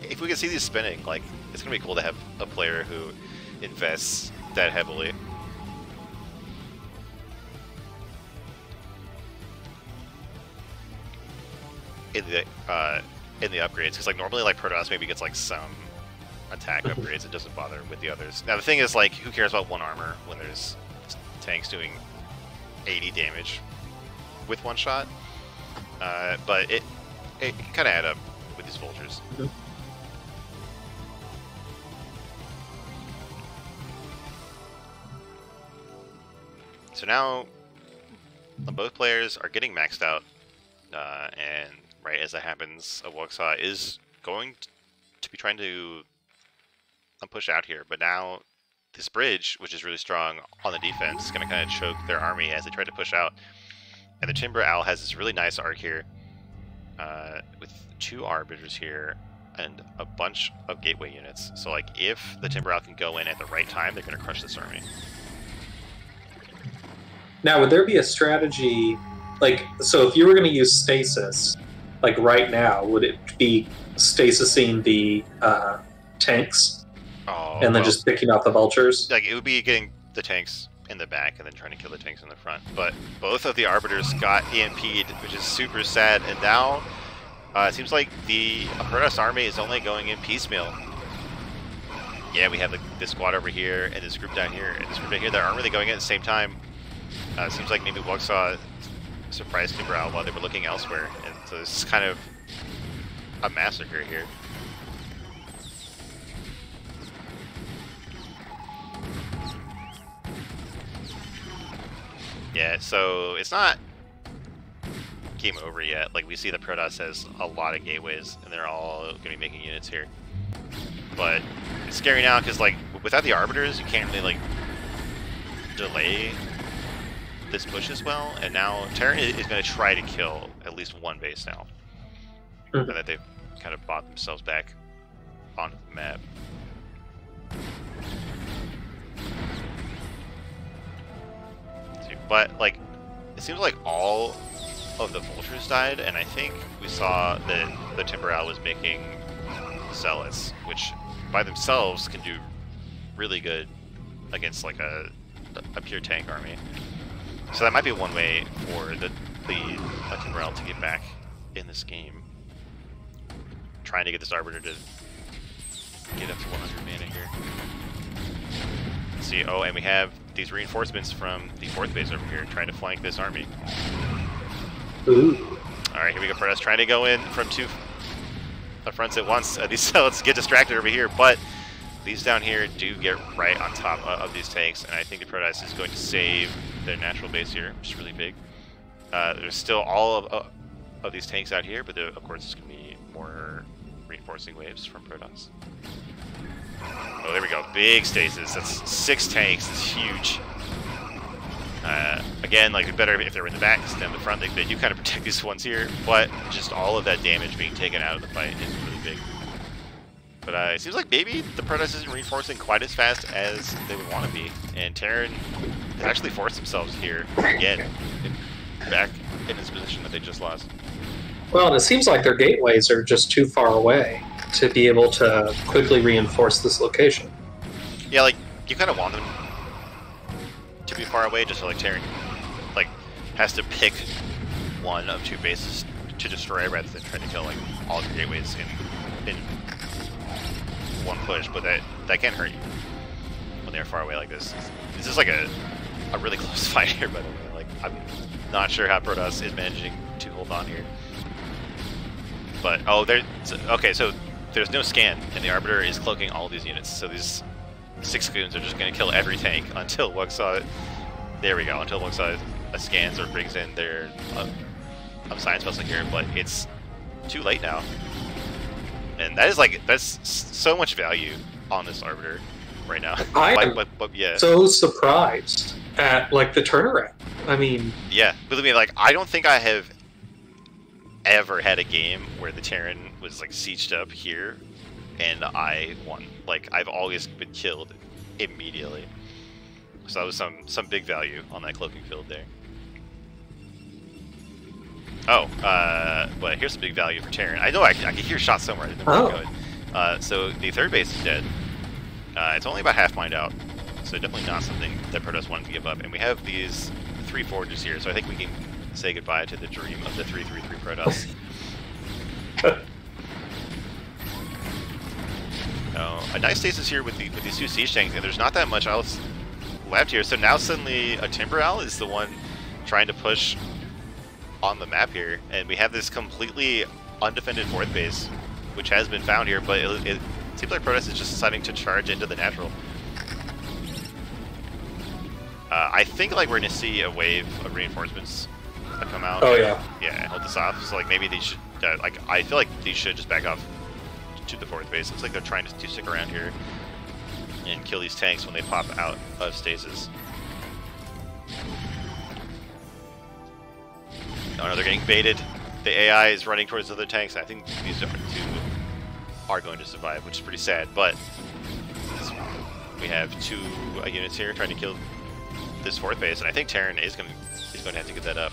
if we can see these spinning, like it's gonna be cool to have a player who invests that heavily. In the upgrades, because like normally like Protoss maybe gets like some attack upgrades, it doesn't bother with the others. Now the thing is, like, who cares about 1 armor when there's tanks doing 80 damage with 1 shot? But it can kind of add up with these vultures. Mm-hmm. So now both players are getting maxed out, and right as that happens, Wuxia is going to be trying to push out here, but now this bridge, which is really strong on the defense, is going to kind of choke their army as they try to push out. And the Timber Owl has this really nice arc here, with 2 arbiters here and a bunch of gateway units. So like if the Timber Owl can go in at the right time, they're going to crush this army. Now, would there be a strategy, like, so if you were going to use stasis, like right now, would it be stasising the tanks and then just picking out the vultures? Like, it would be getting the tanks in the back and then trying to kill the tanks in the front. But both of the arbiters got EMP'd, which is super sad. And now it seems like the Protoss army is only going in piecemeal. Yeah, we have this squad over here and this group down here and this group down here that aren't really going in at the same time. It seems like maybe Wuxia surprised Timber Owl while they were looking elsewhere, and so this is kind of a massacre here. Yeah, so it's not game over yet. Like, we see the Protoss has a lot of gateways, and they're all going to be making units here. But it's scary now, because, like, without the Arbiters, you can't really, like, delay this push as well, and now Terran is going to try to kill at least 1 base now. And that they've kind of bought themselves back onto the map. But, like, it seems like all of the vultures died, and I think we saw that the Timber Owl was making zealots, which by themselves can do really good against, like, a pure tank army. So that might be one way for the Timber Owl to get back in this game. Trying to get this Arbiter to get up to 100 mana here. Let's see, oh, and we have these reinforcements from the 4th base over here trying to flank this army. Ooh. Alright, here we go, Protoss trying to go in from 2 fronts at once. These zealots get distracted over here, but these down here do get right on top of these tanks, and I think the Protoss is going to save their natural base here, which is really big. There's still all of these tanks out here, but there, of course, there's going to be more reinforcing waves from Protoss. Oh, there we go. Big stasis. That's 6 tanks. It's huge. Again, like, better if they're in the back instead of the front. They do kind of protect these ones here, but just all of that damage being taken out of the fight is really big. But it seems like maybe the Protoss isn't reinforcing quite as fast as they would want to be. And Terran has actually forced themselves here again, back in this position that they just lost. Well, and it seems like their gateways are just too far away to be able to quickly reinforce this location. Yeah, like, you kind of want them to be far away, just so, like, Terran, like, has to pick one of 2 bases to destroy rather than trying to kill, like, all the gateways in one push. But that can hurt you when they're far away like this. This is like a a really close fight here, by the way. Like, I'm not sure how Protoss is managing to hold on here. But, oh, okay, so there's no scan, and the Arbiter is cloaking all these units. So these 6 goons are just going to kill every tank until Wuxaw, there we go, until Wuxaw scans or brings in their science vessel here, but it's too late now. And that is like, that's so much value on this Arbiter right now. Yeah. So surprised at like the turnaround. I mean, yeah, believe me, like I don't think I have ever had a game where the Terran was like sieged up here and I won. Like I've always been killed immediately. So that was some big value on that cloaking field there. Oh, but here's some big value for Terran. I know I can hear shots somewhere. I didn't know where they're going. So the third base is dead. It's only about half mined out, so definitely not something that Protoss wanted to give up. And we have these 3 forges here, so I think we can say goodbye to the dream of the 3-3-3 Protoss. A nice stasis here with these 2 siege tanks, and there's not that much else left here. So now suddenly a Timber Owl is the one trying to push on the map here, and we have this completely undefended 4th base, which has been found here, but it seems like Protoss is just deciding to charge into the natural. I think like we're going to see a wave of reinforcements come out. Oh yeah. Yeah, and hold this off. So like maybe they should, like I feel like they should just back off to the 4th base. Looks like they're trying to stick around here and kill these tanks when they pop out of stasis. Oh no, they're getting baited. The AI is running towards other tanks. I think these 2 are going to survive, which is pretty sad. But we have 2 units here trying to kill this 4th base, and I think Terran is going to have to get that up.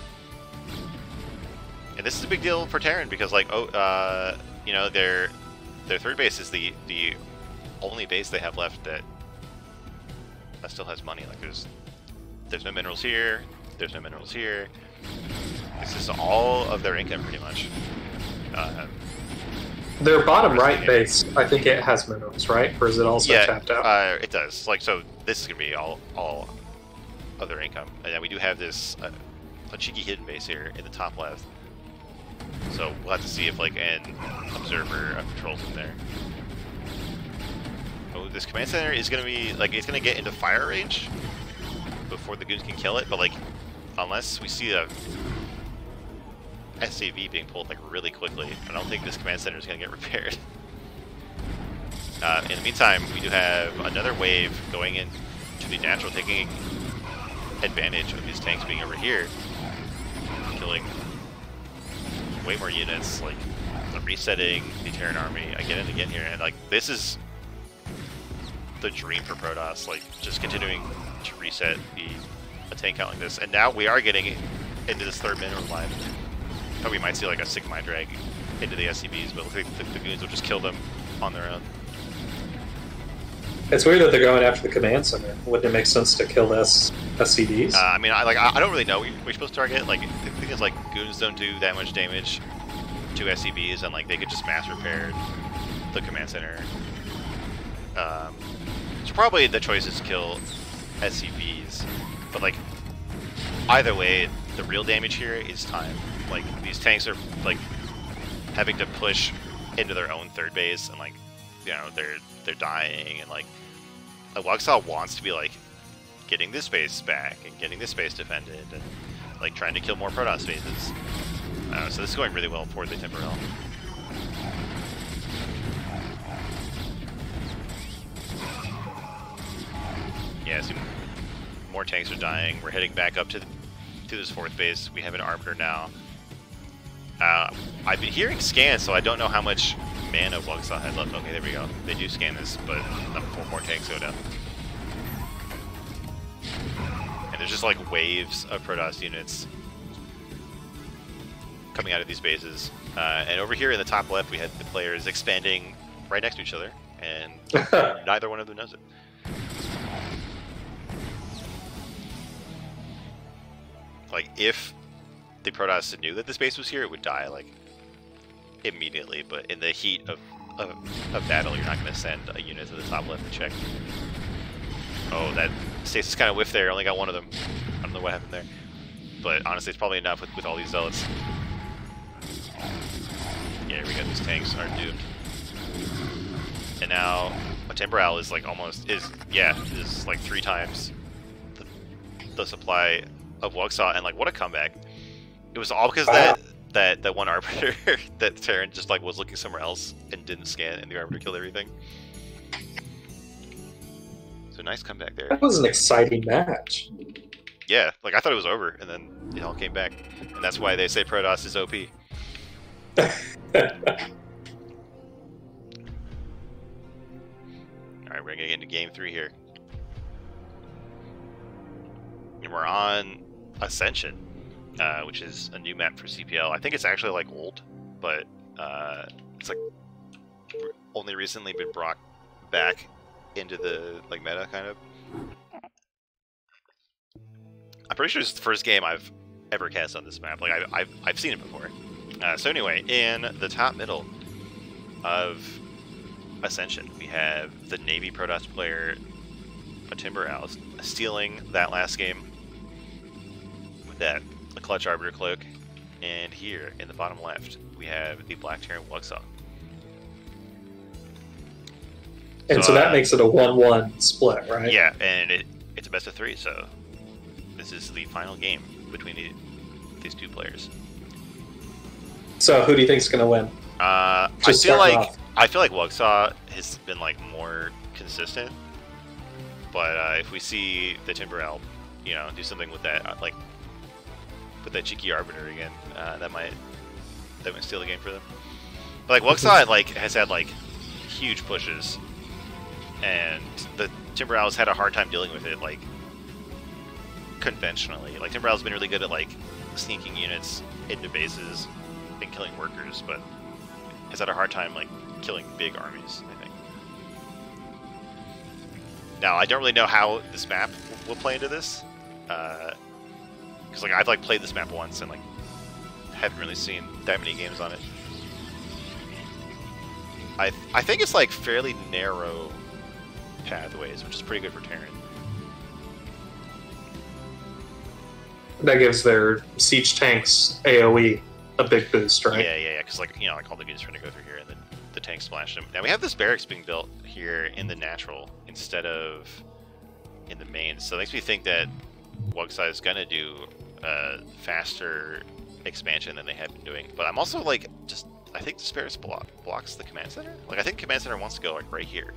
And this is a big deal for Terran because, like, you know, their 3rd base is the only base they have left that still has money. Like, there's no minerals here. There's no minerals here. This is all of their income, pretty much. Their bottom right base, I think it has minerals, right? Or is it also tapped out? It does. Like, so this is going to be all of their income. And then we do have this a cheeky hidden base here in the top left. So we'll have to see if, like, an observer patrols in there. Oh, this command center is going to be, like, it's going to get into fire range before the goons can kill it, but, like, unless we see a SAV being pulled like really quickly, I don't think this command center is going to get repaired. In the meantime, we do have another wave going into the natural, taking advantage of these tanks being over here, killing way more units, like resetting the Terran army again and again here. And like this is the dream for Protoss, like just continuing to reset a tank count like this. And now we are getting into this 3rd mineral line. I thought we might see like a sick mine drag into the SCBs, but looks like the goons will just kill them on their own. It's weird that they're going after the command center. Wouldn't it make sense to kill SCBs? I mean, I don't really know what we're supposed to target. Like, the thing is, like, goons don't do that much damage to SCBs, and like they could just mass repair the command center. So probably the choice is to kill SCBs, but like either way, the real damage here is time. Like these tanks are like having to push into their own 3rd base, and like, you know, they're dying, and like Wuxaw wants to be like getting this base back and getting this base defended and like trying to kill more Protoss bases. So this is going really well for the Timber Owl. Yeah, so more tanks are dying. We're heading back up to this 4th base. We have an Arbiter now. I've been hearing scans, so I don't know how much mana Wuxaw had left. Okay, there we go. They do scan this, but 4 more tanks go down. And there's just like waves of Protoss units coming out of these bases. And over here in the top left, we had the players expanding right next to each other, and neither one of them knows it. Like, if the Protoss knew that this base was here, it would die, like, immediately. But in the heat of battle, you're not going to send a unit to the top left to check. Oh, that stasis kind of whiffed there. Only got one of them. I don't know what happened there. But honestly, it's probably enough with all these zealots. Yeah, here we go. These tanks are doomed. And now a Timber Owl is like almost is like 3 times the supply of Wuxaw, and like what a comeback! It was all because that one Arbiter that Terran just like was looking somewhere else and didn't scan, and the Arbiter killed everything. So nice comeback there. That was an exciting match. Yeah, like I thought it was over, and then it all came back, and that's why they say Protoss is OP. Alright, we're gonna get into game 3 here. And we're on Ascension, which is a new map for CPL. I think it's actually like old, but it's like only recently been brought back into the like meta kind of. I'm pretty sure it's the first game I've ever cast on this map. Like I've seen it before. So anyway, in the top middle of Ascension, we have the Navy Protoss player, a Timber Owl, stealing that last game with that a Clutch Arbiter Cloak. And here in the bottom left, we have the Black Terran Wuxaw. And so that makes it a 1-1 split, right? Yeah, and it's a best of 3, so this is the final game between these two players. So who do you think is going to win? I feel like Wuxaw has been like more consistent, but if we see the Timber Owl, you know, do something with that, like with that cheeky Arbiter again, that might steal the game for them. But like Wuxaw like has had like huge pushes, and the Timber Owl's had a hard time dealing with it like conventionally. Like Timber Owl's been really good at like sneaking units into bases and killing workers, but has had a hard time like killing big armies, I think. Now I don't really know how this map will play into this, because like I've like played this map once and like haven't really seen that many games on it. I think it's like fairly narrow pathways, which is pretty good for Terran. That gives their siege tanks AoE a big boost, right? Yeah, because like, you know, like all the units trying to go through here and then the tanks splash them. Now we have this barracks being built here in the natural instead of in the main, so it makes me think that Wuxaw is gonna do a faster expansion than they have been doing. But I'm also like, I think the Barracks blocks the command center. Like I think command center wants to go like right here.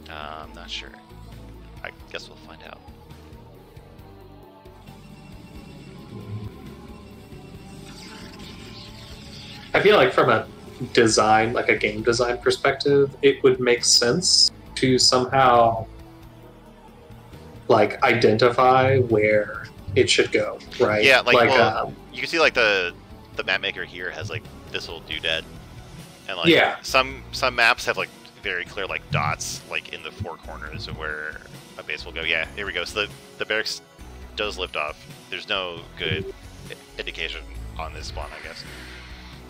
I'm not sure. I guess we'll find out. I feel like from a design, like a game design perspective, it would make sense to somehow like identify where it should go, right? Yeah, like well, you can see like the map maker here has like this little doodad, and like some maps have like very clear like dots like in the 4 corners of where a base will go. Yeah, here we go. So the barracks does lift off. There's no good indication on this spawn, I guess.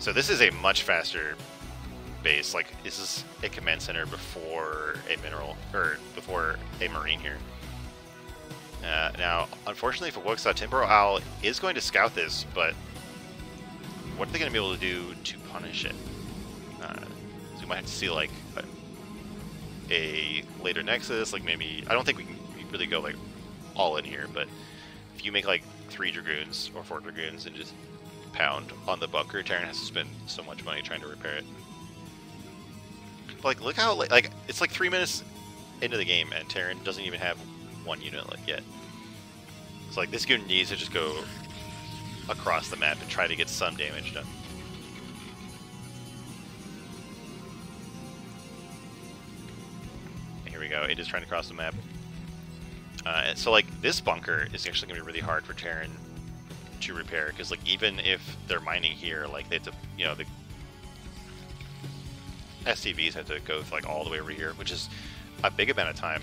So this is a much faster base. Like this is a command center before a mineral or before a marine here. Now, unfortunately for Wuxaw, Timber Owl is going to scout this, but what are they going to be able to do to punish it? So we might have to see like a later Nexus. Like maybe I don't think we can really go like all in here, but if you make like 3 Dragoons or 4 Dragoons and just pound on the bunker, Terran has to spend so much money trying to repair it. But like, look how like it's like 3 minutes into the game and Terran doesn't even have 1 unit yet. It's like this goon needs to just go across the map and try to get some damage done. And here we go. It is trying to cross the map. So like this bunker is actually gonna be really hard for Terran to repair, because like even if they're mining here, like they have to, you know, the SCVs have to go like all the way over here, which is a big amount of time.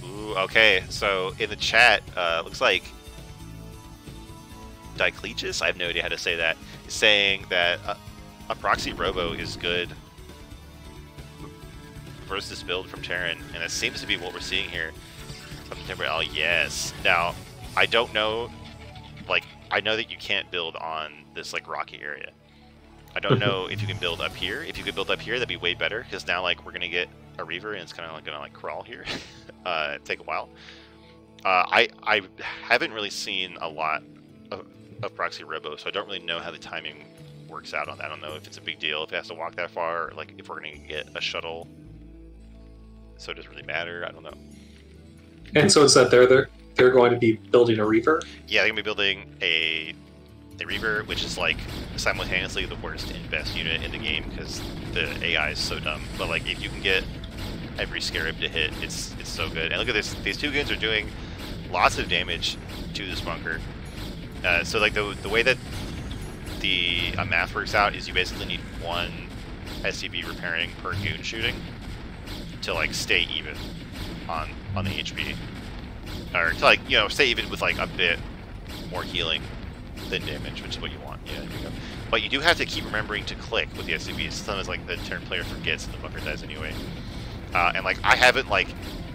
Ooh, okay, so in the chat, looks like Diocletius, I have no idea how to say that, is saying that a proxy robo is good versus build from Terran, and that seems to be what we're seeing here from Timberell. Yes. Now, I don't know, like, I know that you can't build on this, like, rocky area. I don't know if you can build up here. If you could build up here, that'd be way better, because now, like, we're going to get a Reaver, and it's kind of like going to, like, crawl here. Take a while. I haven't really seen a lot of Proxy Robo, so I don't really know how the timing works out on that. I don't know if it's a big deal, if it has to walk that far, or, like, if we're going to get a shuttle, so it doesn't really matter. I don't know. And so it's that they're going to be building a Reaver? Yeah, they're going to be building a Reaver, which is, like, simultaneously the worst and best unit in the game, because the AI is so dumb. But, like, if you can get every Scarab to hit, it's so good. And look at this, these two goons are doing lots of damage to this bunker. So, like, the way that the math works out is you basically need one SCV repairing per goon shooting to, like, stay even on the HP, or to, like, you know, stay even with, like, a bit more healing than damage, which is what you want. Yeah, there you go. But you do have to keep remembering to click with the SCVs. Sometimes, like, the turn player forgets and the bunker dies anyway. And, like, I haven't, like,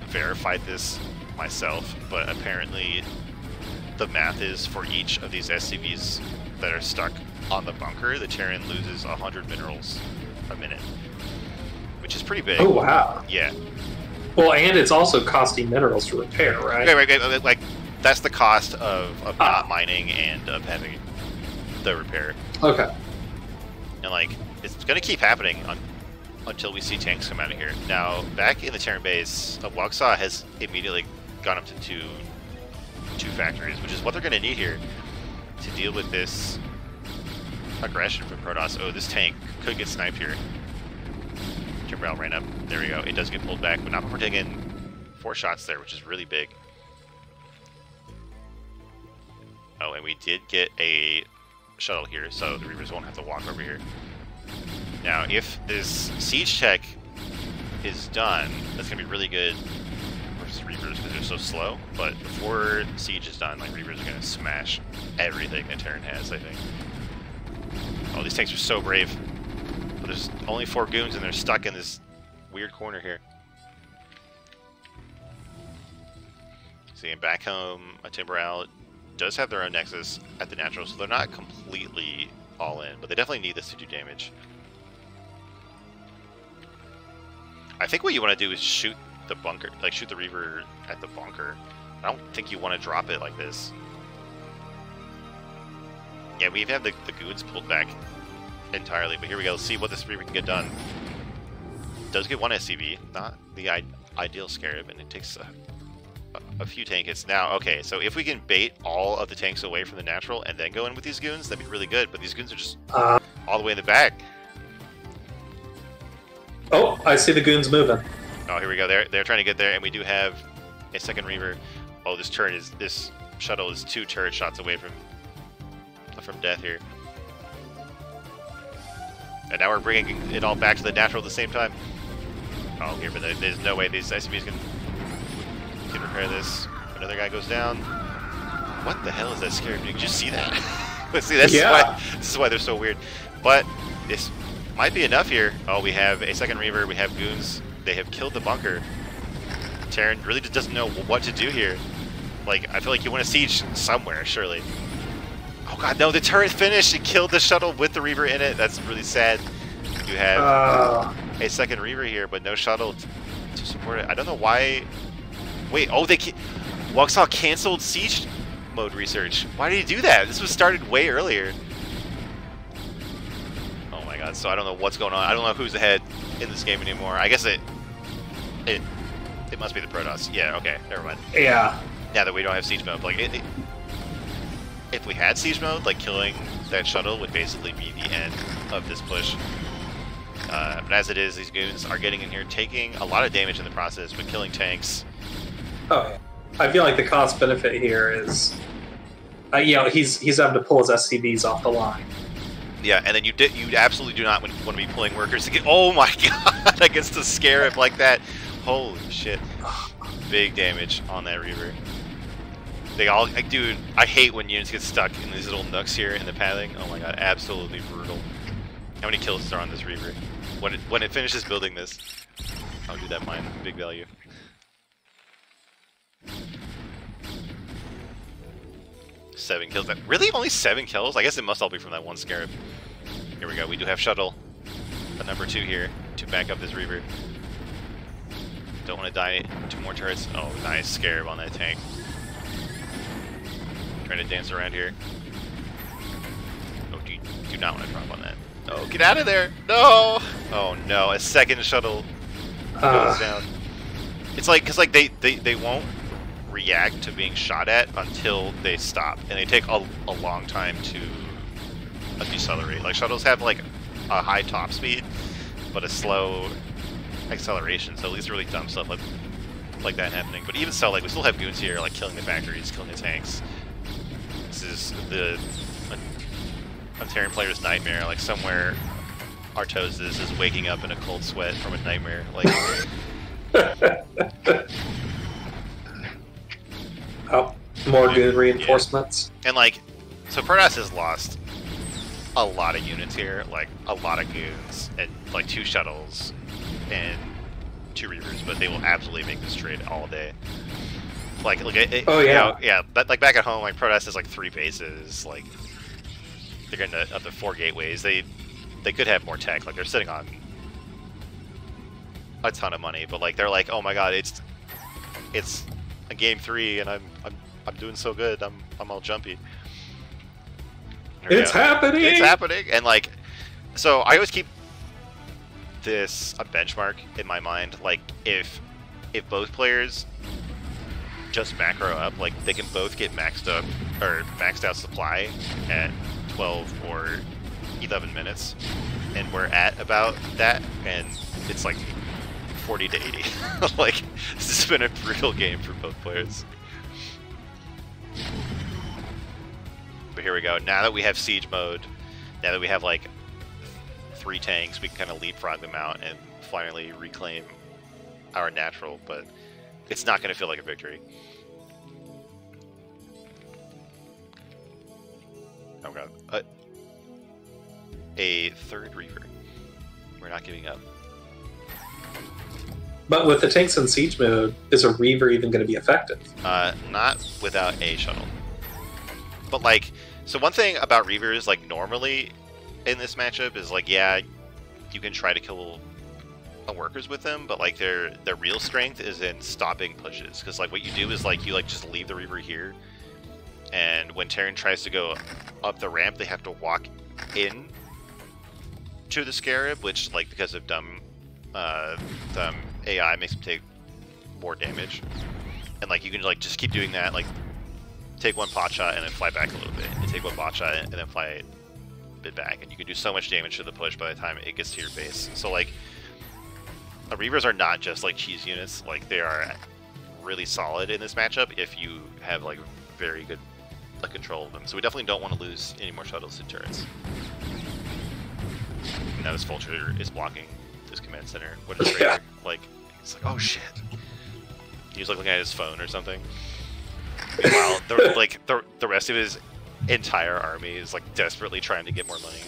verified this myself, but apparently the math is for each of these SCVs that are stuck on the bunker, the Terran loses 100 minerals a minute, which is pretty big. Oh, wow. Yeah. Well, and it's also costing minerals to repair, right? Right. Like, that's the cost of not mining and of having the repair. Okay. And, like, it's going to keep happening until we see tanks come out of here. Now, back in the Terran base, Waxaw has immediately gone up to two factories, which is what they're going to need here to deal with this aggression from Protoss. Oh, this tank could get sniped here. Timberell ran up. There we go. It does get pulled back, but not before taking 4 shots there, which is really big. Oh, and we did get a shuttle here, so the Reavers won't have to walk over here. Now, if this siege tech is done, that's going to be really good versus Reavers because they're so slow. But before siege is done, like, Reavers are going to smash everything that Terran has, I think. Oh, these tanks are so brave. But there's only 4 goons and they're stuck in this weird corner here. See, and back home, Timberell does have their own Nexus at the natural, so they're not completely all in, but they definitely need this to do damage. I think what you want to do is shoot the bunker, like shoot the Reaver at the bunker. I don't think you want to drop it like this. Yeah, we even have the goons pulled back entirely, but here we go. Let's see what this Reaver can get done. Does get 1 SCV, not the ideal Scarab, and it takes a few tank hits. Now, okay, so if we can bait all of the tanks away from the natural and then go in with these goons, that'd be really good, but these goons are just all the way in the back. Oh, I see the goons moving. Oh, here we go. They're trying to get there, and we do have a second Reaver. Oh, this shuttle is 2 turret shots away from death here. And now we're bringing it all back to the natural at the same time. Oh, here, but there's no way these SCVs can repair this. Another guy goes down. What the hell is that Scarab? Did you just see that? See, this is why they're so weird. But this might be enough here. Oh, we have a second Reaver. We have goons. They have killed the bunker. Terran really just doesn't know what to do here. Like, I feel like you want to siege somewhere, surely. Oh god, no, the turret finished! It killed the shuttle with the Reaver in it. That's really sad. You have a second Reaver here, but no shuttle to support it. I don't know why... Wait, oh, Waxaw canceled siege mode research. Why did he do that? This was started way earlier. Oh my god, so I don't know what's going on. I don't know who's ahead in this game anymore. I guess it must be the Protoss. Yeah, okay, never mind. Yeah. Now that we don't have siege mode, like, if we had siege mode, like, killing that shuttle would basically be the end of this push. But as it is, these goons are getting in here, taking a lot of damage in the process, but killing tanks. Oh, yeah. I feel like the cost benefit here is, you know, he's having to pull his SCVs off the line. Yeah, and then you absolutely do not want to be pulling workers to get. Oh my god, against the Scarab like that. Holy shit. Big damage on that Reaver. They all, like, dude, I hate when units get stuck in these little nooks here in the pathing. Oh my god, absolutely brutal. How many kills are on this Reaver? When it finishes building this. Oh, do that mine. Big value. Seven kills. Really? Only 7 kills? I guess it must all be from that one Scarab. Here we go. We do have Shuttle. A number 2 here to back up this Reaver. Don't want to die. 2 more turrets. Oh, nice Scarab on that tank. Trying to dance around here. Oh, do not want to drop on that. No, get out of there! No! Oh no, a second shuttle goes down. It's like, because like they won't react to being shot at until they stop, and they take a long time to decelerate. Like shuttles have like a high top speed, but a slow acceleration. So at least really dumb stuff like that happening. But even so, like we still have goons here, like killing the factories, killing the tanks. This is a Terran player's nightmare. Like somewhere, Artosis is waking up in a cold sweat from a nightmare. Like. Oh, more goon reinforcements. Yeah. And like, so Protoss has lost a lot of units here, like a lot of goons and like 2 shuttles and 2 Reavers, but they will absolutely make this trade all day. Like oh yeah, you know, yeah. But like back at home, like Protoss has like 3 bases, like they're getting up to 4 gateways. They could have more tech. Like they're sitting on a ton of money, but like they're like, oh my god, it's a game 3 and I'm doing so good. I'm all jumpy. It's happening. It's happening, and like, so I always keep this a benchmark in my mind. Like if both players just macro up, like they can both get maxed up or maxed out supply at 12 or 11 minutes, and we're at about that, and it's like 40 to 80. Like this has been a brutal game for both players. But here we go. Now that we have siege mode, now that we have like 3 tanks, we can kind of leapfrog them out and finally reclaim our natural, but it's not going to feel like a victory. Oh god. A 3rd Reaver. We're not giving up. But with the tanks in siege mode, is a Reaver even going to be effective? Not without a shuttle. But like, so one thing about Reavers, like normally in this matchup is like, yeah, you can try to kill workers with them, but like their real strength is in stopping pushes. Because like what you do is like you like just leave the Reaver here, and when Terran tries to go up the ramp, they have to walk in to the Scarab, which like because of dumb AI makes them take more damage. And like you can like just keep doing that, like take 1 pot shot and then fly back a little bit, and take 1 pot shot and then fly a bit back, and you can do so much damage to the push by the time it gets to your base. So like, the Reavers are not just like cheese units, like they are really solid in this matchup if you have like very good control of them. So we definitely don't want to lose any more shuttles to turrets. Now this Vulture is blocking this command center. What is Raider? Like, it's like, oh shit. He's like looking at his phone or something. Meanwhile, the rest of his entire army is like desperately trying to get more money.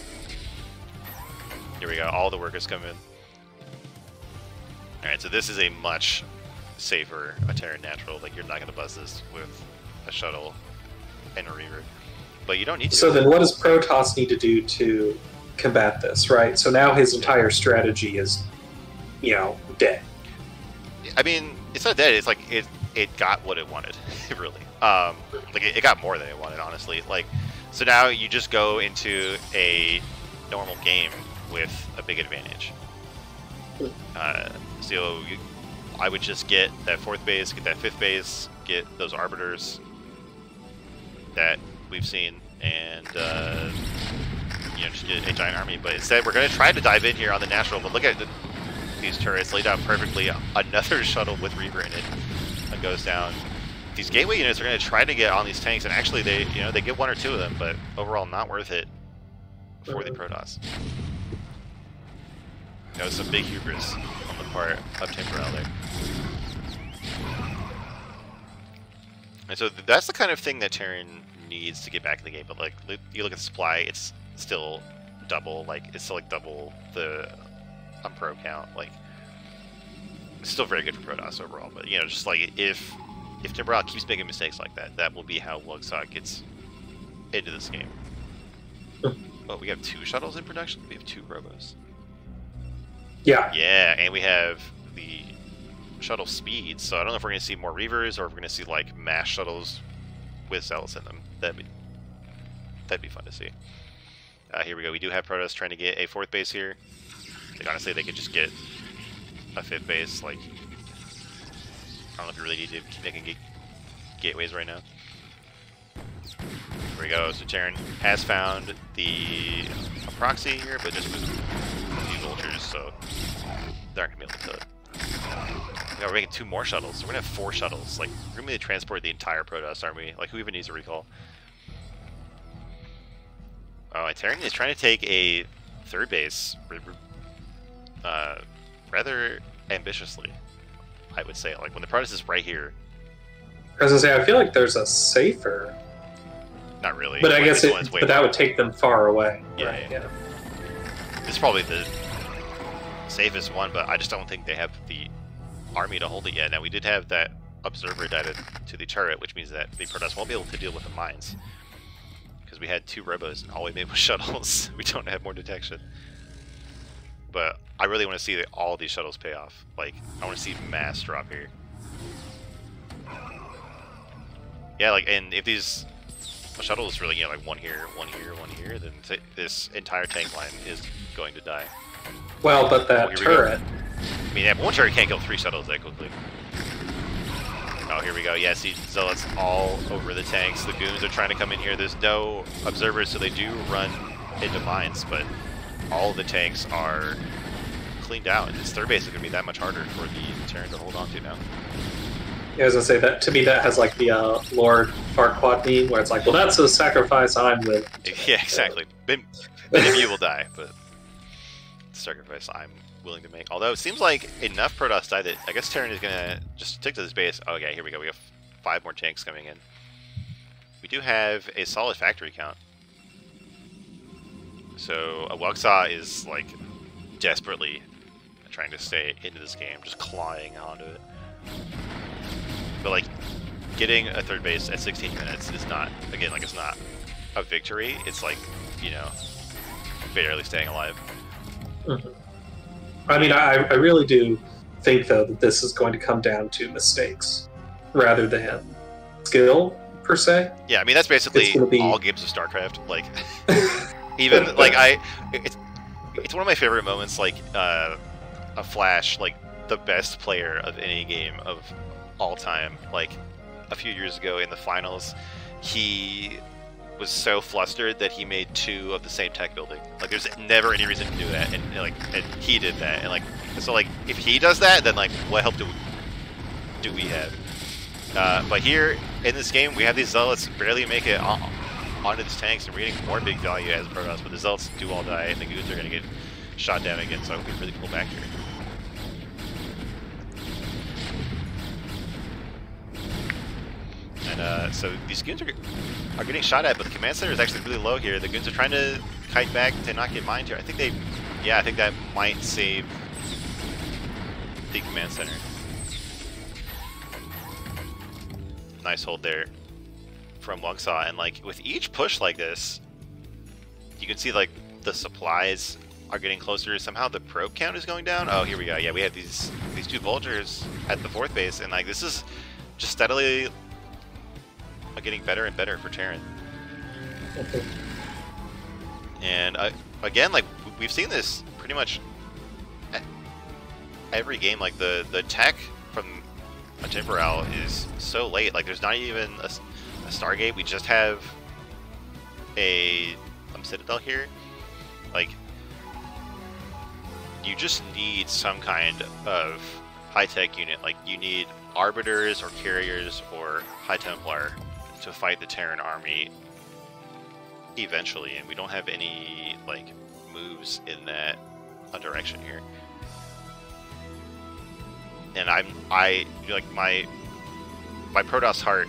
Here we go. All the workers come in. All right, so this is a much safer Terran natural. Like you're not going to buzz this with a shuttle and a Reaver, but you don't need to. So then, what does Protoss need to do to combat this? Right. So now his entire strategy is, dead. I mean, it's not dead. It's like it got what it wanted, really. Like it got more than it wanted, honestly. Like, so now you just go into a normal game with a big advantage. So I would just get that 4th base, get that 5th base, get those arbiters that we've seen, and just get a giant army. But instead, we're going to try to dive in here on the natural. But look at these turrets laid out perfectly. Another shuttle with Reaver in it goes down. These gateway units are going to try to get on these tanks, and actually they get 1 or 2 of them, but overall not worth it for the Protoss. Some big hubris on the part of Temporal there. And so that's the kind of thing that Terran needs to get back in the game. But like, you look at the supply, it's still double. Like, it's still like double the pro count. Like, It's still very good for Protoss overall, but you know, just like if Timberhawk keeps making mistakes like that, that will be how Wuxia gets into this game. Oh, we have 2 shuttles in production? We have 2 robos. Yeah. Yeah, and we have the shuttle speed, so I don't know if we're going to see more Reavers or if we're going to see like mass shuttles with Zealots in them. That'd be fun to see. Here we go. We do have Protoss trying to get a 4th base here. Like, honestly, they could just get a 5th base. Like, I don't know if you really need to keep making gateways right now. Here we go. So Terran has found a proxy here, but just with these vultures, so they aren't going to be able to kill it. Yeah, we're making 2 more shuttles, so we're going to have 4 shuttles. Like, we're going to transport the entire Protoss army. Like, who even needs a recall? Oh, Terran is trying to take a 3rd base rather ambitiously, I would say. Like, when the Protoss is right here. I was gonna say, I feel like there's a safer. Not really. But I guess that would take them far away. Yeah, right? yeah. This is probably the safest one, but I just don't think they have the army to hold it yet. Now, we did have that observer died to the turret, which means that the Protoss won't be able to deal with the mines. Because we had 2 robos and all we made was shuttles. We don't have more detection. But I really want to see all these shuttles pay off. Like, I want to see mass drop here. Yeah, like, and if these shuttles really, you know, like one here, then this entire tank line is going to die. Well, but that turret. I mean, yeah, one turret can't kill 3 shuttles that quickly. Oh, here we go. Yeah, see, Zealots all over the tanks. The goons are trying to come in here. There's no observers, so they do run into mines, but all the tanks are cleaned out. And this 3rd base is going to be that much harder for the Terran to hold on to now. Yeah, I was going to say, that to me, that has like the Lord Farquaad meme, where it's like, well, that's a sacrifice I'm willing to make. Yeah, exactly. Many of you will die, but sacrifice I'm willing to make. Although it seems like enough Protoss died that I guess Terran is gonna just stick to this base. Oh yeah, here we go. We have 5 more tanks coming in. We do have a solid factory count. So Wuxia is like desperately trying to stay into this game, just clawing onto it. But like getting a 3rd base at 16 minutes is not, again, like it's not a victory. It's like, you know, barely staying alive. Mm-hmm. I mean, I really do think, though, that this is going to come down to mistakes rather than skill, per se. Yeah, I mean, that's basically all games of StarCraft. Like, even, like, it's one of my favorite moments, like, a Flash, like, the best player of any game of all time, like, a few years ago in the finals, he was so flustered that he made 2 of the same tech building. Like, there's never any reason to do that, and he did that, and like, so like, if he does that, then like, what help do we have? But here in this game, we have these Zealots barely make it onto these tanks, and we're getting more big value as Protoss, but the Zealots do all die, and the goons are gonna get shot down again. So I hope we really pull back here. And so these goons are getting shot at, but the command center is actually really low here. The goons are trying to kite back to not get mined here. I think I think that might save the command center. Nice hold there from Wuxia, and like with each push like this, you can see like the supplies are getting closer. Somehow the probe count is going down. Oh, here we go. Yeah, we have these 2 vultures at the 4th base, and like this is just steadily getting better and better for Terran. Okay. And again, like we've seen this pretty much every game. Like the tech from a Timberhawk is so late. Like there's not even a Stargate. We just have a Citadel here. Like you just need some kind of high-tech unit. Like you need arbiters or carriers or High Templar to fight the Terran army eventually, and we don't have any like moves in that direction here. And I like my Protoss heart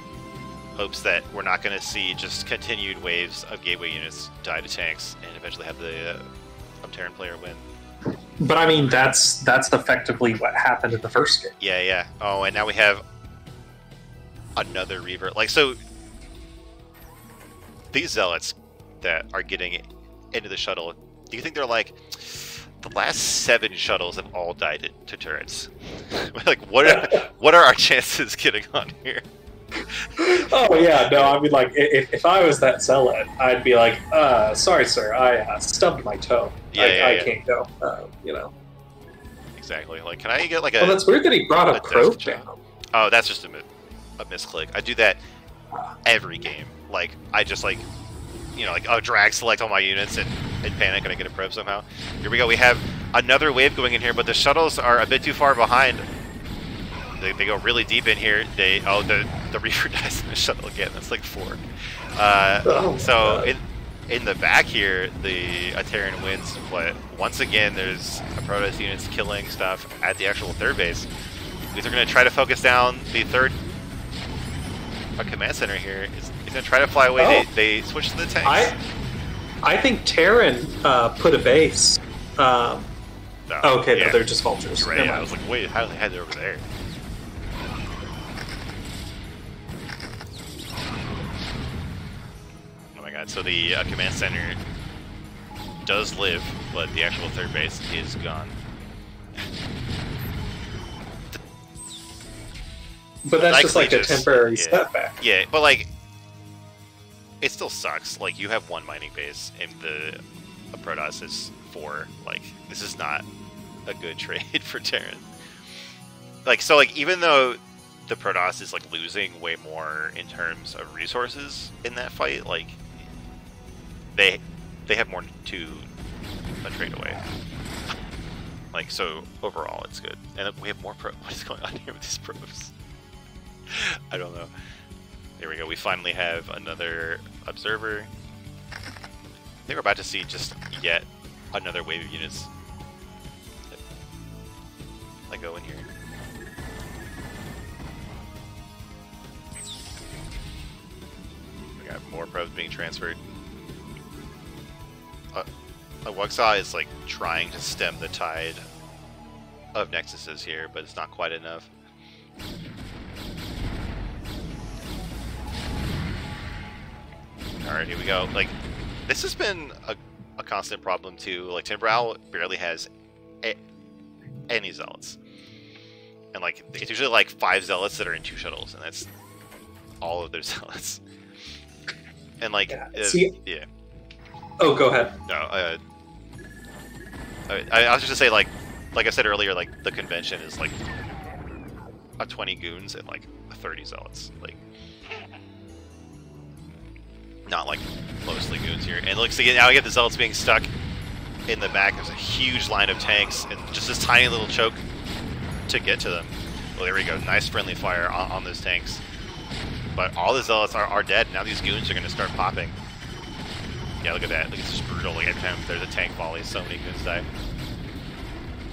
hopes that we're not going to see just continued waves of gateway units die to tanks and eventually have the Terran player win. But I mean, that's effectively what happened in the first game. Yeah, yeah. Oh, and now we have another Reaver. Like, so these Zealots that are getting into the shuttle, do you think they're like, the last 7 shuttles have all died to turrets? Like, what are our chances getting on here? Oh yeah, no, I mean, like, if I was that Zealot, I'd be like, sorry sir, I stubbed my toe. I can't go, you know. Exactly. Like, can I get like a... Well, that's weird that he brought a probe down. Oh, that's just a misclick. I do that every game. Like, I just, like, you know, like, drag select all my units and panic and I get a probe somehow. Here we go. We have another wave going in here, but the shuttles are a bit too far behind. They go really deep in here. The Reaver dies in the shuttle again. That's like 4. So in the back here, the Terran wins, but once again, there's a Protoss units killing stuff at the actual third base. These are going to try to focus down the third command center here. He's going to try to fly away. They switch to the tanks. I think Terran put a base. No, okay, no, they're just vultures. Right, yeah, I was like, wait, how did they head over there? Oh my god, so the command center does live, but the actual third base is gone. But that's just like a temporary setback. Yeah, but like, it still sucks. Like, you have 1 mining base, and the Protoss is 4. Like, this is not a good trade for Terran. Like, so, like, even though the Protoss is, like, losing way more in terms of resources in that fight, like, they have more to trade away. Like, so, overall, it's good. And we have more what is going on here with these probes? I don't know. There we go. We finally have another observer. I think we're about to see just yet another wave of units that go in here. We got more probes being transferred. Wuxia is like trying to stem the tide of Nexuses here, but it's not quite enough. Alright, here we go. Like, this has been a constant problem too. Like, Timberal barely has any Zealots. And like, it's usually like 5 Zealots that are in 2 shuttles, and that's all of their Zealots. And like, yeah. Oh, go ahead. No, I was just gonna say, like I said earlier, like, the convention is like a 20 goons and like 30 Zealots. Like, not like mostly goons here. And look, so now we get the Zealots being stuck in the back. There's a huge line of tanks and just this tiny little choke to get to them. Well, there we go. Nice friendly fire on those tanks. But all the Zealots are dead. Now these goons are going to start popping. Yeah, look at that. Look, it's just brutal. Like, every time there's a tank volley, so many goons die.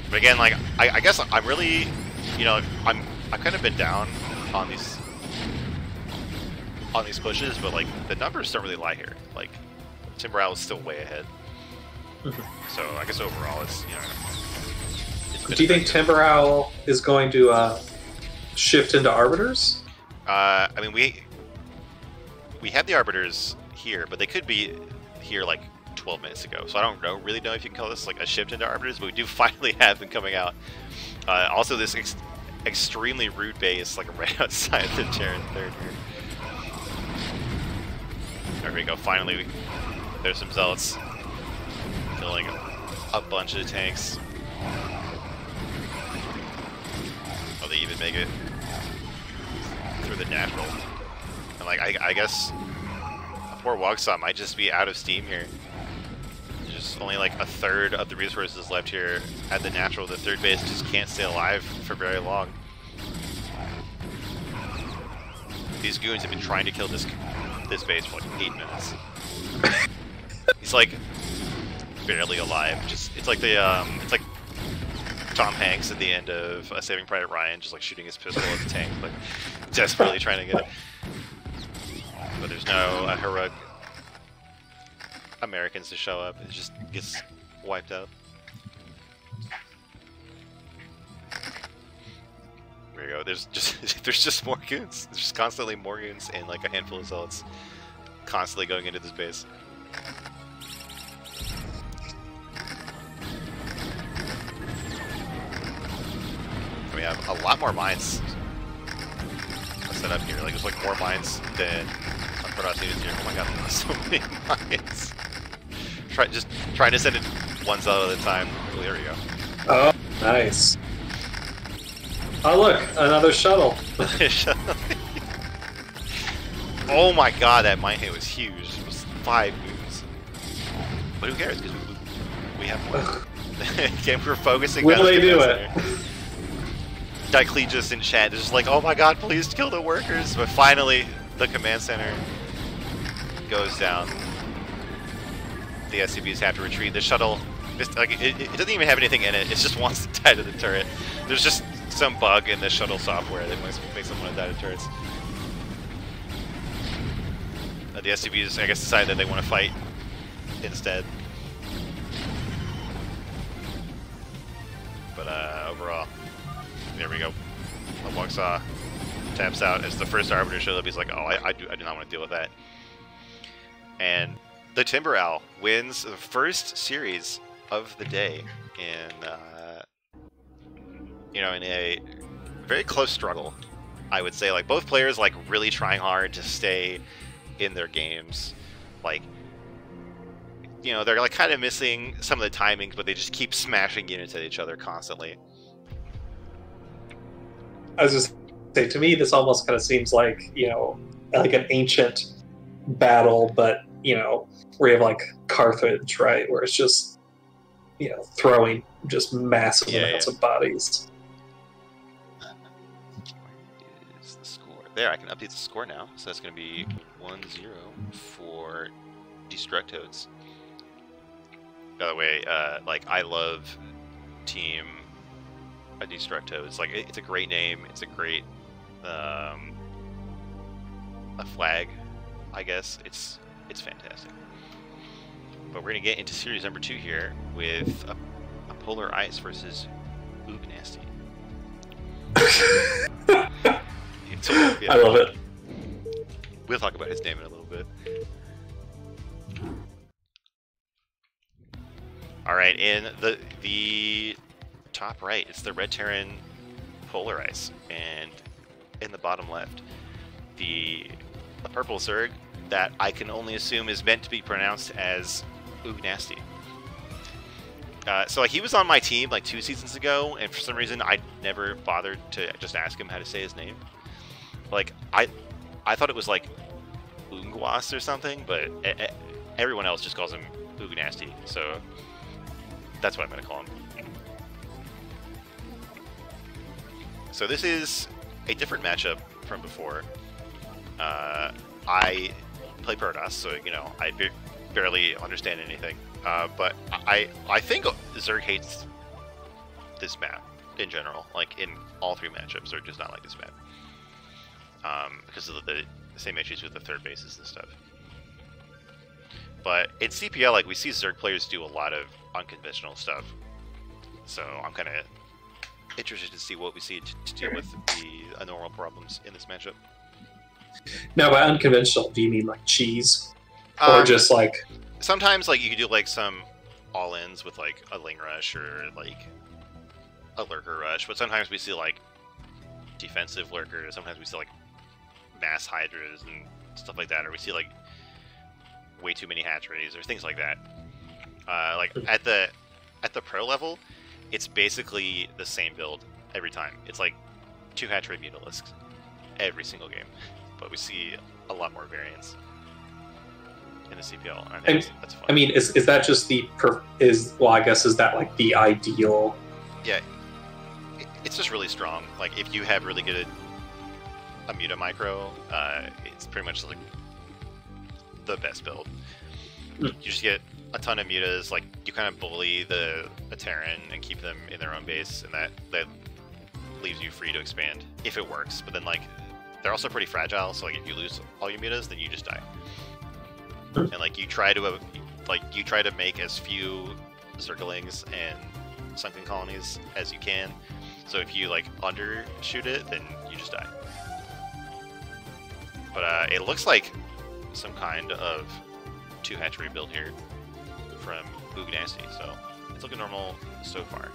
But again, like, I guess I'm really, you know, I've kind of been down on these pushes, but like, the numbers don't really lie here. Like, Timberal is still way ahead. So I guess overall, it's, you know. Do you think Timberal is going to shift into Arbiters? I mean, we have the Arbiters here, but they could be here like 12 minutes ago. So I don't really know if you can call this like a shift into Arbiters, but we do finally have them coming out. Also, this extremely rude base, like right outside the Terran third here. There we go. Finally, there's some Zealots killing a bunch of tanks. Oh, they even make it through the natural. And like, I guess poor Wuxia might just be out of steam here. There's just only like a third of the resources left here at the natural. The third base just can't stay alive for very long. These goons have been trying to kill this base for like 8 minutes. He's like barely alive. Just it's like it's like Tom Hanks at the end of Saving Private Ryan, just like shooting his pistol at the tank, like desperately trying to get it. But there's no heroic Americans to show up. It just gets wiped out. There you go. There's just more goons. There's just constantly more goons and like a handful of zealots constantly going into this base. We have a lot more mines set up here. Like there's like more mines than Protoss units here. Oh my god, there's so many mines. Just trying to send it one zealot at a time. Oh, there we go. Oh, nice. Oh look, another shuttle. Oh my god, that mine hit was huge. It was 5 moves. But who cares? Because we have one. Again, we're focusing. Will they do it? Diocletius in chat is just like, oh my god, please kill the workers. But finally, the command center goes down. The SCVs have to retreat. The shuttle, just, like, it doesn't even have anything in it. It just wants to die to the turret. There's just some bug in the shuttle software that makes them want to die to turrets. The SCVs, I guess, decide that they want to fight instead. But overall, there we go. Walksaw taps out as the first Arbiter shows up. He's like, oh, I do not want to deal with that. And the Timber Owl wins the first series of the day in, you know, in a very close struggle. I would say, like, both players like really trying hard to stay in their games. Like, you know, they're like kind of missing some of the timings, but they just keep smashing units at each other constantly. I was just say, to me, this almost kind of seems like, you know, like an ancient battle, but, you know, where you have like Carthage, right, where it's just, you know, throwing just massive amounts of bodies. Where is the score? There, I can update the score now. So that's going to be 1-0 for DestrucToads. By the way, like, I love Team DestrucToads. Like, it's a great name. It's a great a flag, I guess. It's fantastic. But we're gonna get into series number 2 here with a Polar Ice versus Oog Nasty. I love it. We'll talk about his name in a little bit. All right, in the top right, it's the Red Terran Polar Ice, and in the bottom left, the purple Zerg that I can only assume is meant to be pronounced as Oog Nasty. So like, he was on my team like 2 seasons ago, and for some reason I never bothered to just ask him how to say his name. Like, I thought it was like Oongwas or something, but everyone else just calls him Oog Nasty, so that's what I'm gonna call him. So this is a different matchup from before. I play Protoss, so, you know, I barely understand anything. But I think Zerg hates this map in general. Like, in all 3 matchups, Zerg does not like this map. Because of the same issues with the third bases and stuff. But in CPL, like, we see Zerg players do a lot of unconventional stuff. So I'm kind of interested to see what we see to deal with the normal problems in this matchup. Now, by unconventional, do you mean like cheese? Or just like... Sometimes, like, you could do like some all-ins with like a Ling Rush or like a Lurker Rush, but sometimes we see like defensive Lurkers, sometimes we see like mass Hydras and stuff like that, or we see like way too many hatcheries or things like that. Like at the pro level, it's basically the same build every time. It's like 2 hatchery Mutalisks every single game, but we see a lot more variance in the CPL, and I think that's fun. I mean, is that just well, I guess, is that like the ideal? Yeah, it's just really strong. Like, if you have really good a Muta micro, it's pretty much like the best build. You just get a ton of mutas, like, you kind of bully the Terran and keep them in their own base, and that leaves you free to expand if it works. But then, like, they're also pretty fragile, so like, if you lose all your mutas, then you just die. And like, you try to make as few circlings and sunken colonies as you can, So if you like undershoot it, then you just die. But it looks like some kind of 2 hatchery build here from Ugnasty, so it's looking normal so far.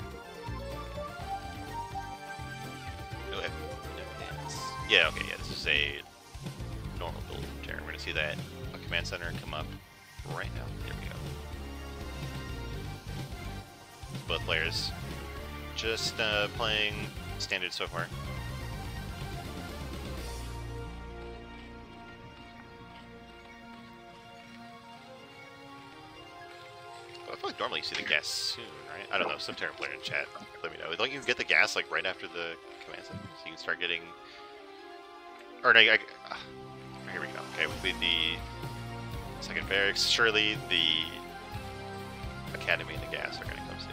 Oh, yeah, okay, yeah, this is a normal build from Terran. We're gonna see that a command center come up right now. There we go. Both players just playing standard so far. I feel like normally you see the gas soon, right? I don't know. Some Terran player in chat, let me know. Don't you get the gas like right after the command center, so you can start getting? Or no, here we go. Okay, with the second barracks, surely the academy and the gas are going to come soon.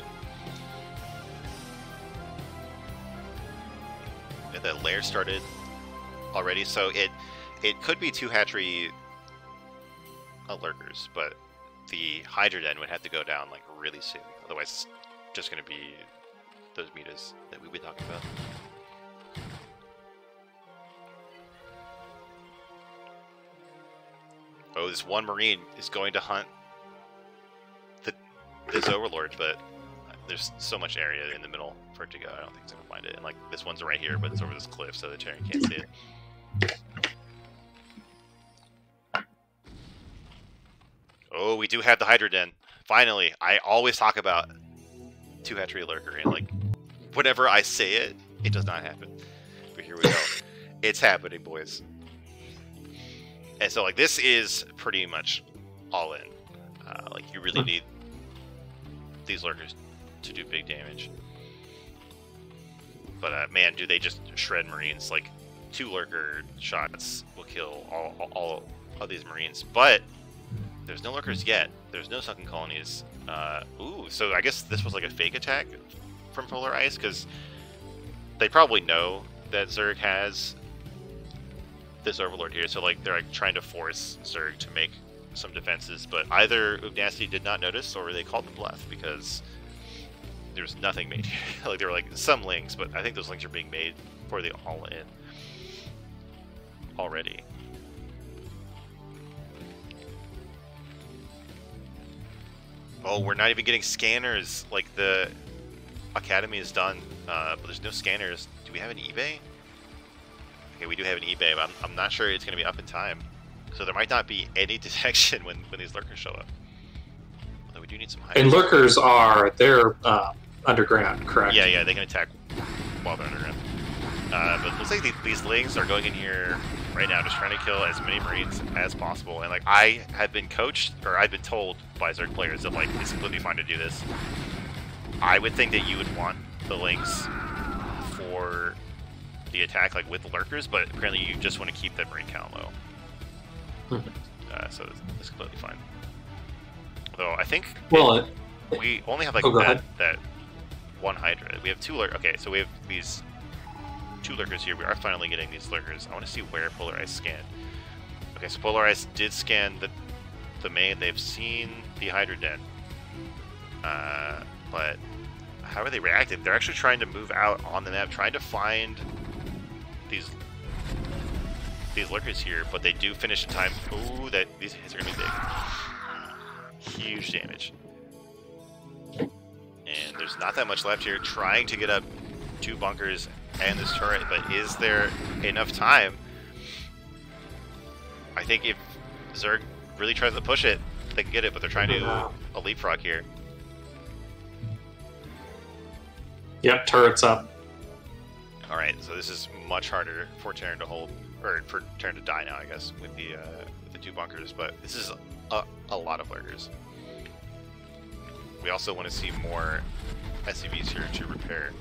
Yeah, the lair started already, so it could be 2 hatchery lurkers, but the Hydra Den would have to go down like really soon. Otherwise, it's just going to be those metas that we've been talking about. Oh, this one Marine is going to hunt this Overlord, but there's so much area in the middle for it to go. I don't think it's going to find it. And like this one's right here, but it's over this cliff, so the Terran can't see it. Oh, we do have the Hydra Den. Finally, I always talk about 2 hatchery lurker, and like whenever I say it, it does not happen. But here we go. It's happening, boys. And so like this is pretty much all in. Like you really need these lurkers to do big damage. But man, do they just shred Marines. Like 2 lurker shots will kill all of these Marines. But there's no lurkers yet. There's no sunken colonies. Ooh, so I guess this was like a fake attack from Polar Ice, because they probably know that Zerg has this Overlord here, so like they're like trying to force Zerg to make some defenses, but either Ugnasty did not notice or they called the bluff, because there's nothing made here. Like there were like some links, but I think those links are being made for the all-in already. Oh, we're not even getting scanners. Like the academy is done, but there's no scanners. Do we have an eBay? Okay, we do have an eBay, but I'm not sure it's going to be up in time. So there might not be any detection when these lurkers show up. Although we do need some high. And lurkers they're underground, correct? Yeah, they can attack while they're underground. But it looks like these lings are going in here right now, just trying to kill as many Marines as possible. And like I have been coached, or I've been told by Zerg players that like it's completely fine to do this. I would think that you would want the lings for the attack, like with the lurkers, but apparently you just want to keep that Marine count low. So it's completely fine. Though I think we only have like that one Hydra. We have 2 lurkers. Okay, so we have these 2 lurkers here. We are finally getting these lurkers. I want to see where Polar Ice scanned. Okay, so Polar Ice did scan the main. They've seen the Hydra Den. But how are they reacting? They're actually trying to move out on the map, trying to find these lurkers here, but they do finish in time. Ooh, these hits are gonna be big. Huge damage. And there's not that much left here. Trying to get up 2 bunkers and this turret, but is there enough time? I think if Zerg really tries to push it, they can get it, but they're trying to a leapfrog here. Yep, turret's up. Alright, so this is much harder for Terran to hold, or for Terran to die now, I guess, with the 2 bunkers, but this is a lot of lurkers. We also want to see more SCVs here to repair,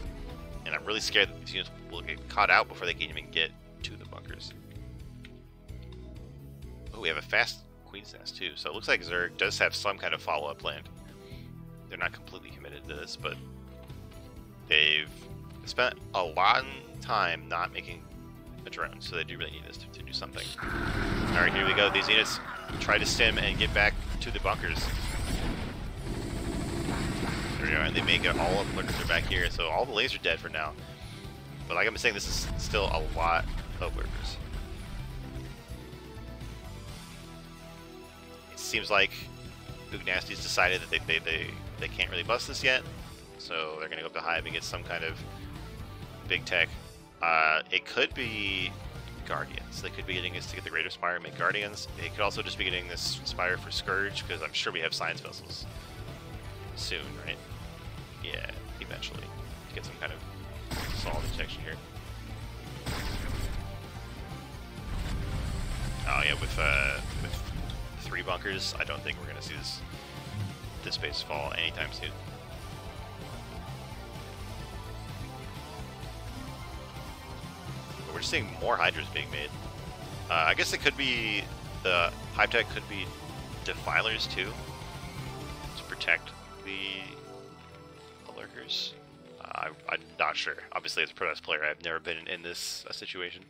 and I'm really scared that these units will get caught out before they can even get to the bunkers. Oh, we have a fast Queen's Nest too, so it looks like Zerg does have some kind of follow-up planned. They're not completely committed to this, but they've spent a lot of time not making a drone, so they do really need this to do something. Alright, here we go. These units try to stem and get back to the bunkers. There we go, and they make it all of the lurkers are back here, so all the lasers are dead for now. But like I'm saying, this is still a lot of lurkers. It seems like Ugnasty's decided that they can't really bust this yet, so they're gonna go up to Hive and get some kind of big tech. It could be Guardians. They could be getting this to get the Greater Spire and make Guardians. They could also just be getting this Spire for Scourge, because I'm sure we have Science Vessels soon, right? Yeah, eventually. To get some kind of solid detection here. Oh yeah, with 3 bunkers, I don't think we're gonna see this base fall anytime soon. But we're just seeing more Hydras being made. I guess it could be the Hive Tech could be Defilers too, to protect the lurkers. I'm not sure. Obviously, as a Protoss player, I've never been in this situation.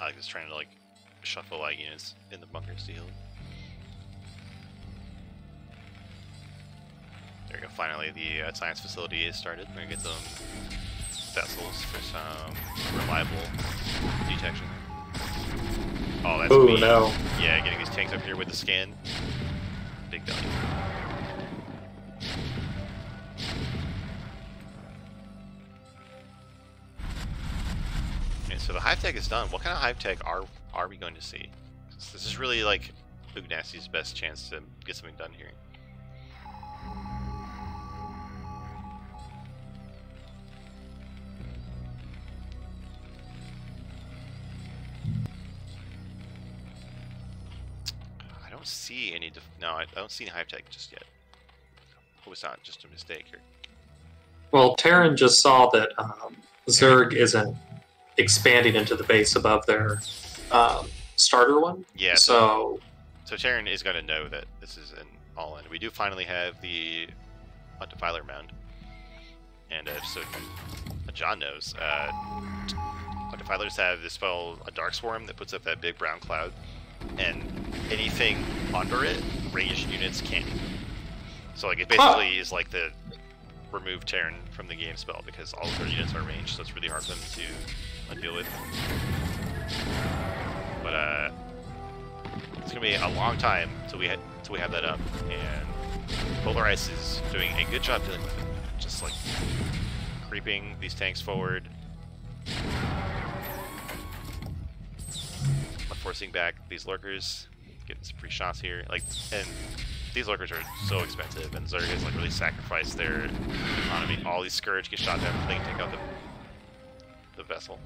I like just trying to like shuffle light units in the bunkers to heal. There we go. Finally, the science facility is started. We're gonna get them vessels for some reliable detection. Oh, that's me. No. Yeah, getting these tanks up here with the scan. Big value. Okay, so the Hive Tech is done. What kind of Hive Tech are we going to see? This is really like Ugnasty's best chance to get something done here. I don't see any. No, I don't see any Hive Tech just yet. Hope it's not just a mistake here. Well, Terran just saw that Zerg isn't expanding into the base above their starter one. Yeah. So Terran is going to know that this is an all-in. We do finally have the Defiler mound, and so John knows. Defilers have this spell, a Dark Swarm, that puts up that big brown cloud, and anything under it, ranged units can't. So like it basically is like the remove Terran from the game spell, because all of their units are ranged, so it's really hard for them to deal with. But it's gonna be a long time till we have that up, and Polar Ice is doing a good job dealing with it. Just like creeping these tanks forward, forcing back these lurkers, getting some free shots here. Like, and these lurkers are so expensive, and Zerg has like really sacrificed their economy. All these Scourge get shot down before they can take out the vessel.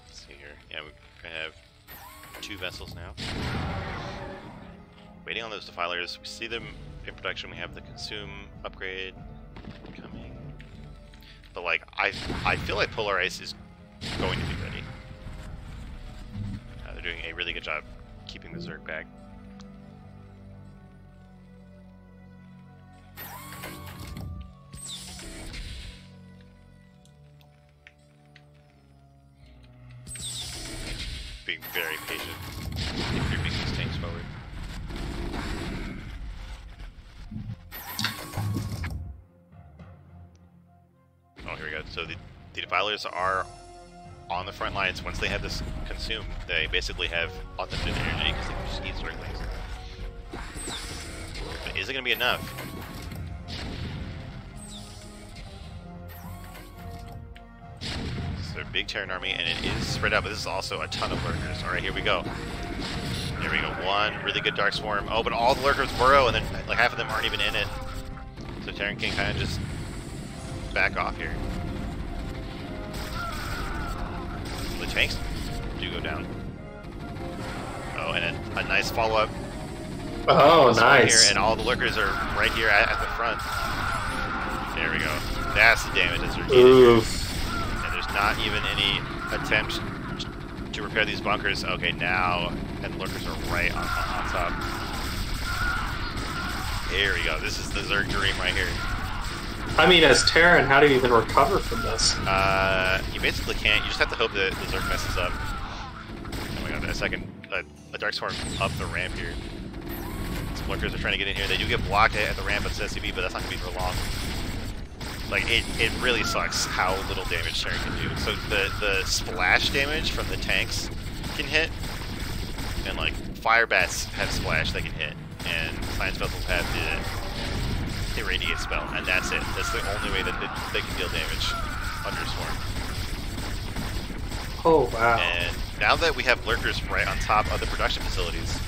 Let's see here. Yeah, we're gonna have 2 vessels now. Waiting on those Defilers. We see them in production. We have the Consume upgrade coming. But like, I feel like Polar Ice is going to be ready. They're doing a really good job keeping the Zerg back. Being very patient in creeping these tanks forward. Oh, here we go. So the Defilers are on the front lines. Once they have this consumed, they basically have unlimited energy because they can just eat Zerglings. But is it going to be enough? It's their big Terran army, and it is spread out, but this is also a ton of lurkers. Alright, here we go. There we go. One really good Dark Swarm. Oh, but all the lurkers burrow, and then like half of them aren't even in it. So Terran can kind of just back off here. The tanks do go down. Oh, and a nice follow-up. Oh, nice. Here, and all the lurkers are right here at the front. There we go. That's the damage that they're getting. And there's not even any attempt to repair these bunkers. Okay, now, and the lurkers are right on top. Here we go. This is the Zerg dream right here. I mean, as Terran, how do you even recover from this? You basically can't. You just have to hope that the Zerg messes up. Oh my god, a second. A Darkstorm up the ramp here. Some lurkers are trying to get in here. They do get blocked at the ramp at SCB, but that's not going to be for long. Like, it really sucks how little damage Terran can do. So the splash damage from the tanks can hit, and like fire bats have splash they can hit, and science vessels have the irradiate spell, and that's it. That's the only way that they can deal damage under Swarm. Oh wow! And now that we have lurkers right on top of the production facilities,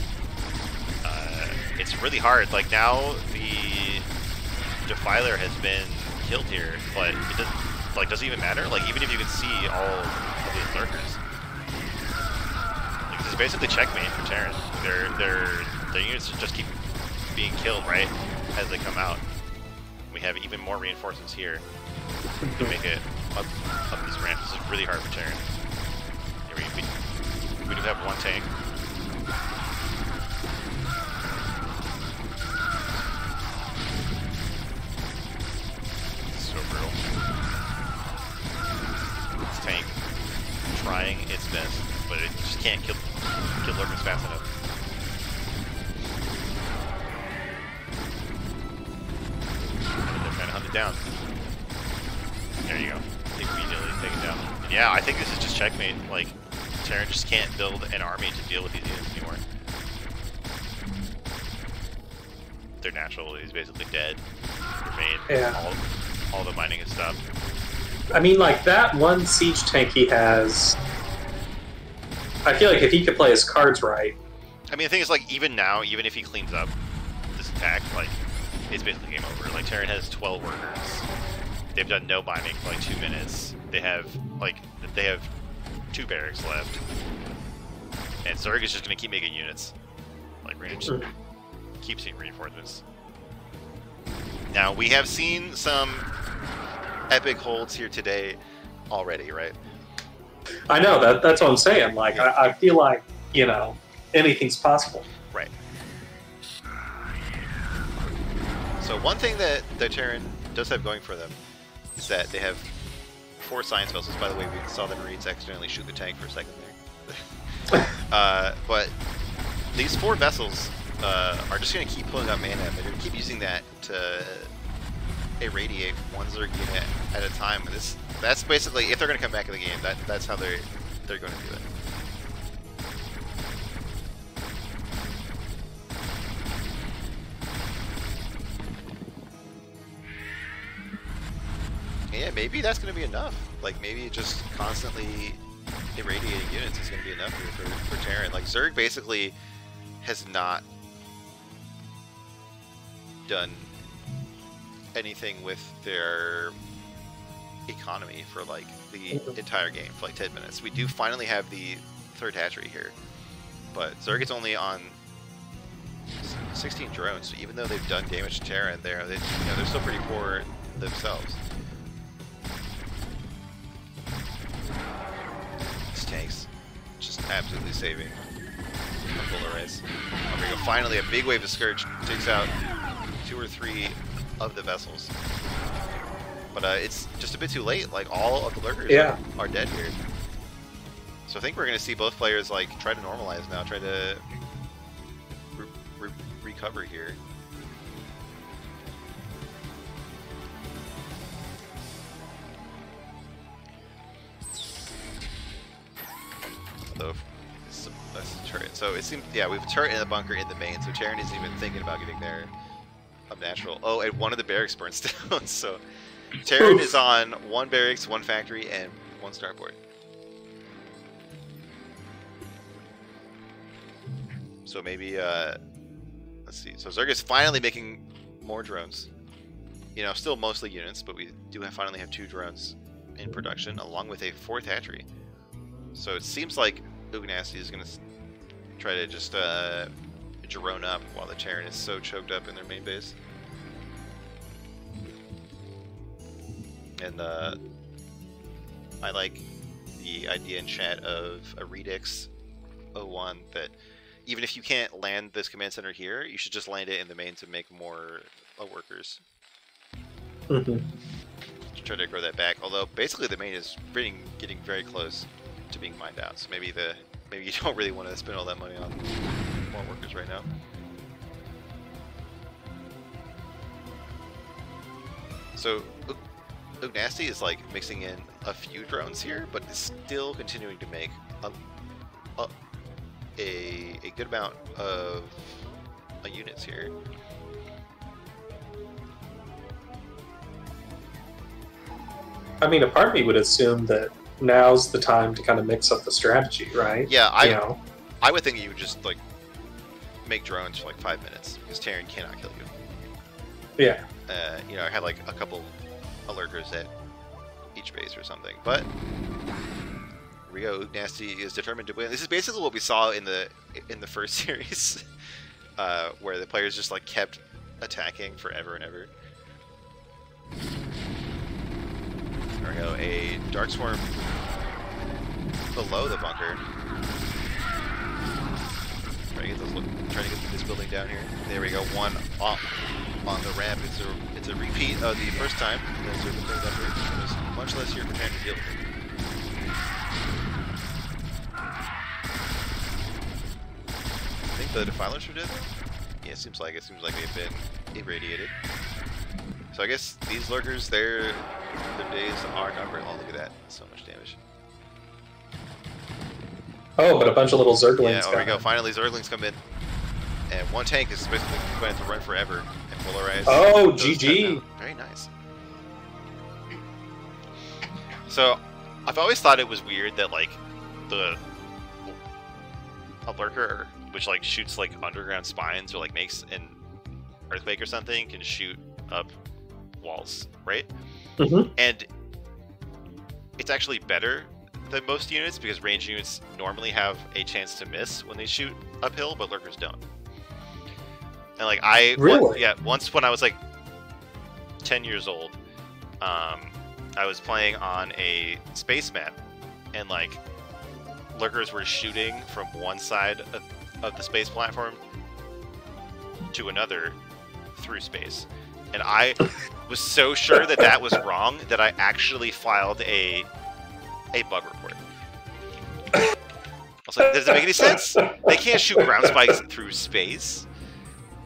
it's really hard. Like now the Defiler has been killed here, but it doesn't even matter. Like even if you can see all of these lurkers, like, this is basically checkmate for Terran. Their units just keep being killed right as they come out. We have even more reinforcements here to make it up this ramp. This is really hard for Terran. Here we do have one tank. So brutal. This tank trying its best, but it just can't kill lurkers fast enough. They're trying to hunt it down. There you go. Immediately taken down. And yeah, I think this is just checkmate. Like, Terran just can't build an army to deal with these units anymore. Their natural is basically dead. Yeah. All the mining is stopped. I mean, like, that one siege tank he has, I feel like if he could play his cards right. I mean, the thing is, like, even now, even if he cleans up this attack, like, it's basically game over. Like, Terran has 12 workers. They've done no mining for like 2 minutes. They have 2 barracks left. And Zerg is just going to keep making units. Like, we're going to just keep seeing reinforcements. Now, we have seen some epic holds here today already, right? I know, that's what I'm saying. Like, yeah. I feel like, you know, anything's possible. Right. So one thing that Terran does have going for them is that they have 4 science vessels. By the way, we saw the Marines accidentally shoot the tank for a second there. But these 4 vessels are just going to keep pulling up mana. They're going to keep using that to irradiate one Zerg unit at a time. And that's basically, if they're going to come back in the game, that's how they're going to do it. Yeah, maybe that's going to be enough. Like, maybe just constantly irradiating units is going to be enough here for Terran. Like, Zerg basically has not done anything with their economy for, like, the entire game, for, like, 10 minutes. We do finally have the 3rd hatchery here, but Zerg is only on 16 drones, so even though they've done damage to Terran, they're still pretty poor themselves. Tanks just absolutely saving a full arrays. There we go. Finally, a big wave of Scourge takes out 2 or 3 of the vessels. But it's just a bit too late. Like, all of the lurkers are dead here. So I think we're going to see both players like try to normalize now, try to recover here. That's a turret. So it seems, yeah, we have a turret in the bunker in the main, so Terran isn't even thinking about getting there up natural. Oh, and one of the barracks burns down, so Terran is on 1 barracks, 1 factory, and 1 starport. So maybe, let's see. So Zerg is finally making more drones. You know, still mostly units, but we do finally have 2 drones in production, along with a 4th hatchery. So it seems like Ugnasty is going to try to just drone up while the Terran is so choked up in their main base. And I like the idea in chat of a Redix 01 that even if you can't land this command center here, you should just land it in the main to make more workers. Mm-hmm. Try to grow that back. Although basically the main is getting very close to being mined out. So maybe you don't really want to spend all that money on more workers right now. So Ugnasty is like mixing in a few drones here, but is still continuing to make a good amount of units here. I mean, a part of me would assume that now's the time to kind of mix up the strategy, right? Yeah, I would think you would just like make drones for like 5 minutes because Terran cannot kill you. Yeah. You know, I had like a couple of lurkers at each base or something, but here we go. Ugnasty is determined to win. This is basically what we saw in the first series, where the players just like kept attacking forever and ever. There we go. A Dark Swarm below the bunker. Trying to get this building down here. There we go. One on the ramp. It's a repeat of the first time. There's much less here for time to deal with it. I think the defilers are dead. Yeah, it seems like they've been irradiated. So I guess these lurkers, their days are numbered. Oh, look at that! So much damage. Oh, but a bunch of little Zerglings. Yeah, there we go. Finally, Zerglings come in, and one tank is basically going to run forever and polarize. Oh, GG! Very nice. So, I've always thought it was weird that like a lurker which like shoots like underground spines or like makes an earthquake or something can shoot up walls, right? Mm-hmm. And it's actually better than most units because range units normally have a chance to miss when they shoot uphill, but lurkers don't. And like Really? once when I was like 10 years old, I was playing on a space map, and like lurkers were shooting from one side of the space platform to another through space, and I was so sure that that was wrong that I actually filed a bug report. I was like, does it make any sense? They can't shoot ground spikes through space.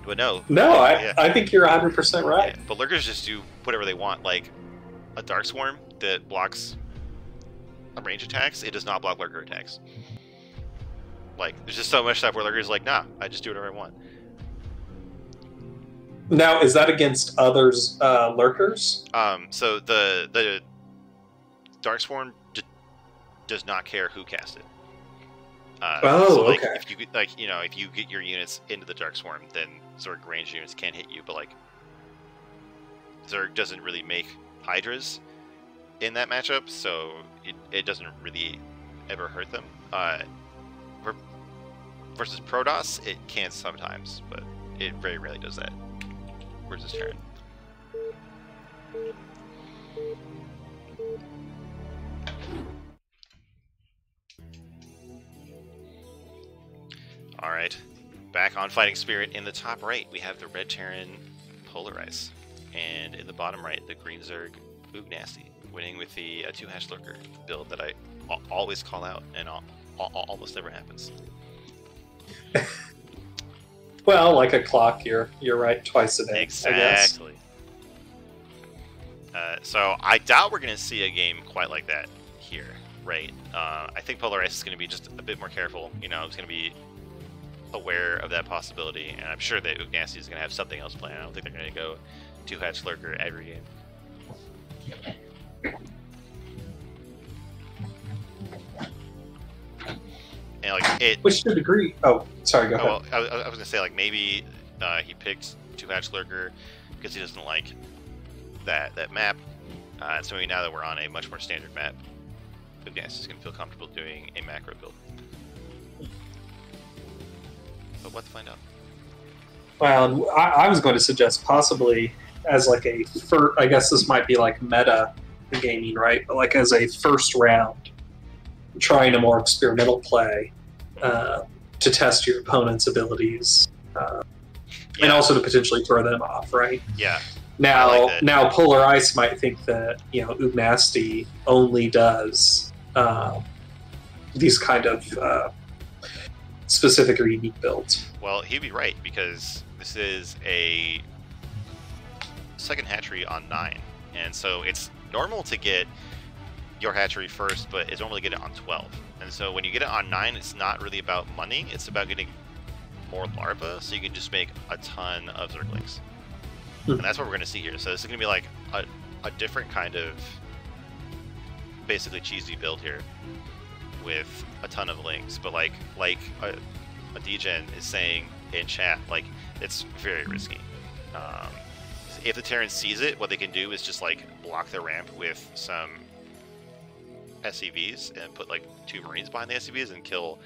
But no. No, I think you're 100% right. Yeah, but lurkers just do whatever they want. Like a Dark Swarm that blocks range attacks, it does not block lurker attacks. Like, there's just so much stuff where lurkers like, nah, I just do whatever I want. Now, is that against others lurkers? So the Dark Swarm does not care who cast it. So like, okay. If you get your units into the Dark Swarm, then Zerg range units can't hit you. But like, Zerg doesn't really make Hydras in that matchup, so it doesn't really ever hurt them. Versus Protoss, it can sometimes, but it very rarely does that. Versus Terran. Alright, back on Fighting Spirit. In the top right, we have the Red Terran Polarize. And in the bottom right, the Green Zerg Ugnasty, winning with the 2-hatch lurker build that I always call out and almost never happens. Well, like a clock, you're right twice a day. Exactly. So I doubt we're going to see a game quite like that here, right? I think Polarize is going to be just a bit more careful. You know, it's going to be aware of that possibility, and I'm sure that Ugnasty is going to have something else planned. I don't think they're going to go 2-hatch lurker every game. And like it, which to a degree. Oh, sorry. Go ahead. Well, I was going to say like maybe he picked 2-hatch lurker because he doesn't like that map. So maybe now that we're on a much more standard map, Ugnasty is going to feel comfortable doing a macro build. But what to find out? Well, I was going to suggest possibly as like I guess this might be like meta gaming, right? But like as a first round, trying a more experimental play, to test your opponent's abilities, and Yeah. also to potentially throw them off, right? Yeah. Now, like that. now Polar Ice might think that Ugnasty only does these kind of specific or unique builds. Well, he'd be right, because this is a second hatchery on 9, and so it's normal to get your hatchery first, but it's normally get it on 12. And so when you get it on 9, it's not really about money, it's about getting more larvae, so you can just make a ton of Zerglings. And that's what we're going to see here. So this is going to be like a different kind of basically cheesy build here with a ton of links, but like a DGen is saying in chat, like, it's very risky. If the Terran sees it, what they can do is just like block the ramp with some SCVs and put like 2 Marines behind the SCVs and kill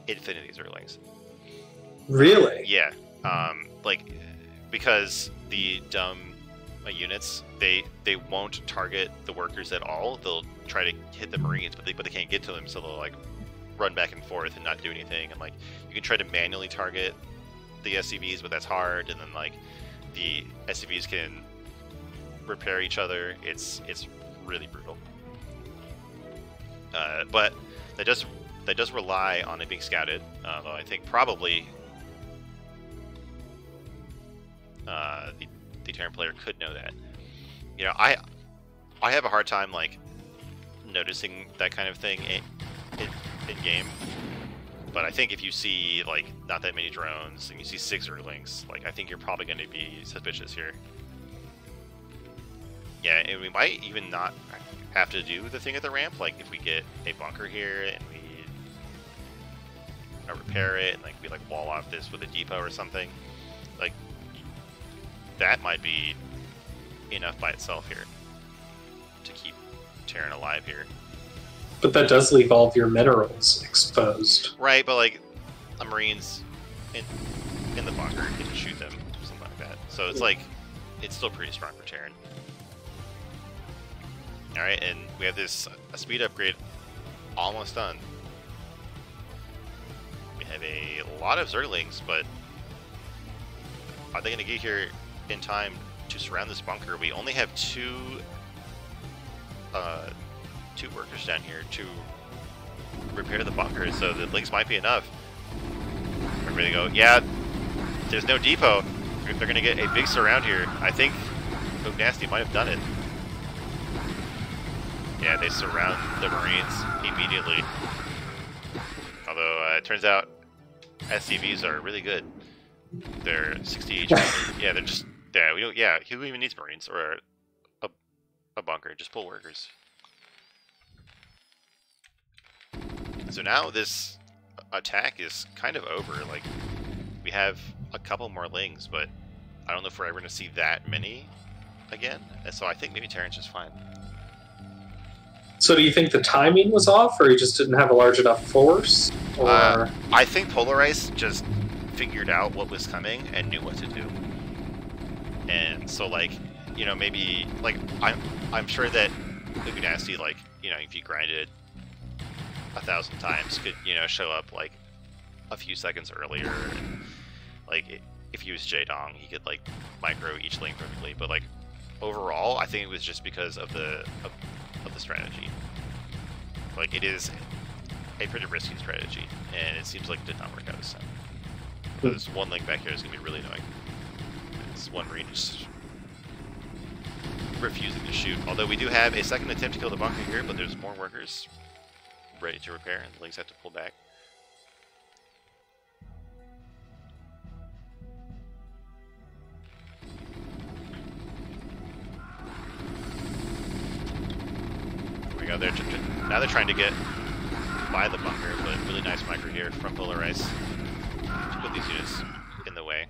infinity Zerglings. Really? Yeah. Like, because the dumb units, they won't target the workers at all. They'll try to hit the Marines, but they can't get to them, so they'll like run back and forth and not do anything. And like, you can try to manually target the SCVs, but that's hard. And then like the SCVs can repair each other. It's really brutal. But that does rely on it being scouted. Though I think probably the Terran player could know that. You know, I have a hard time like noticing that kind of thing in game. But I think if you see like not that many drones and you see 6 Zerglings, like, I think you're probably going to be suspicious here. Yeah, and we might even not have to do the thing at the ramp. Like, if we get a bunker here and we repair it and like we like wall off this with a depot or something, like, that might be enough by itself here to keep Terran alive here. But that does leave all of your minerals exposed. Right, but like a Marines in the bunker, you can shoot them, something like that. So it's like, it's still pretty strong for Terran. Alright, and we have this a speed upgrade almost done. We have a lot of Zerglings, but are they going to get here in time to surround this bunker? We only have two workers down here to repair the bunker, so the links might be enough. Where they go? Yeah, there's no depot. If they're going to get a big surround here, I think Ugnasty might have done it. Yeah, they surround the Marines immediately. Although it turns out SCVs are really good. They're 60 HP. Yeah, they're just who even needs Marines or a bunker? Just pull workers. So now this attack is kind of over. Like, we have a couple more lings, but I don't know if we're ever going to see that many again. And so I think maybe Terran's just fine. So do you think the timing was off, or you just didn't have a large enough force? Or... I think Polarize just figured out what was coming and knew what to do. And so, like, you know, maybe, like, I'm sure that Ugnasty, like, you know, if you grinded 1,000 times, could, you know, show up like a few seconds earlier. And, like, if you use Jaedong, he could like micro each lane perfectly. But like, overall, I think it was just because of the strategy. Like, it is a pretty risky strategy, and it seems like it did not work out this time. There's one link back here is going to be really annoying. It's one Marine just refusing to shoot. Although we do have a second attempt to kill the bunker here, but there's more workers ready to repair, and the links have to pull back. There we go. Now they're trying to get by the bunker, but really nice micro here from Polarize to put these units in the way.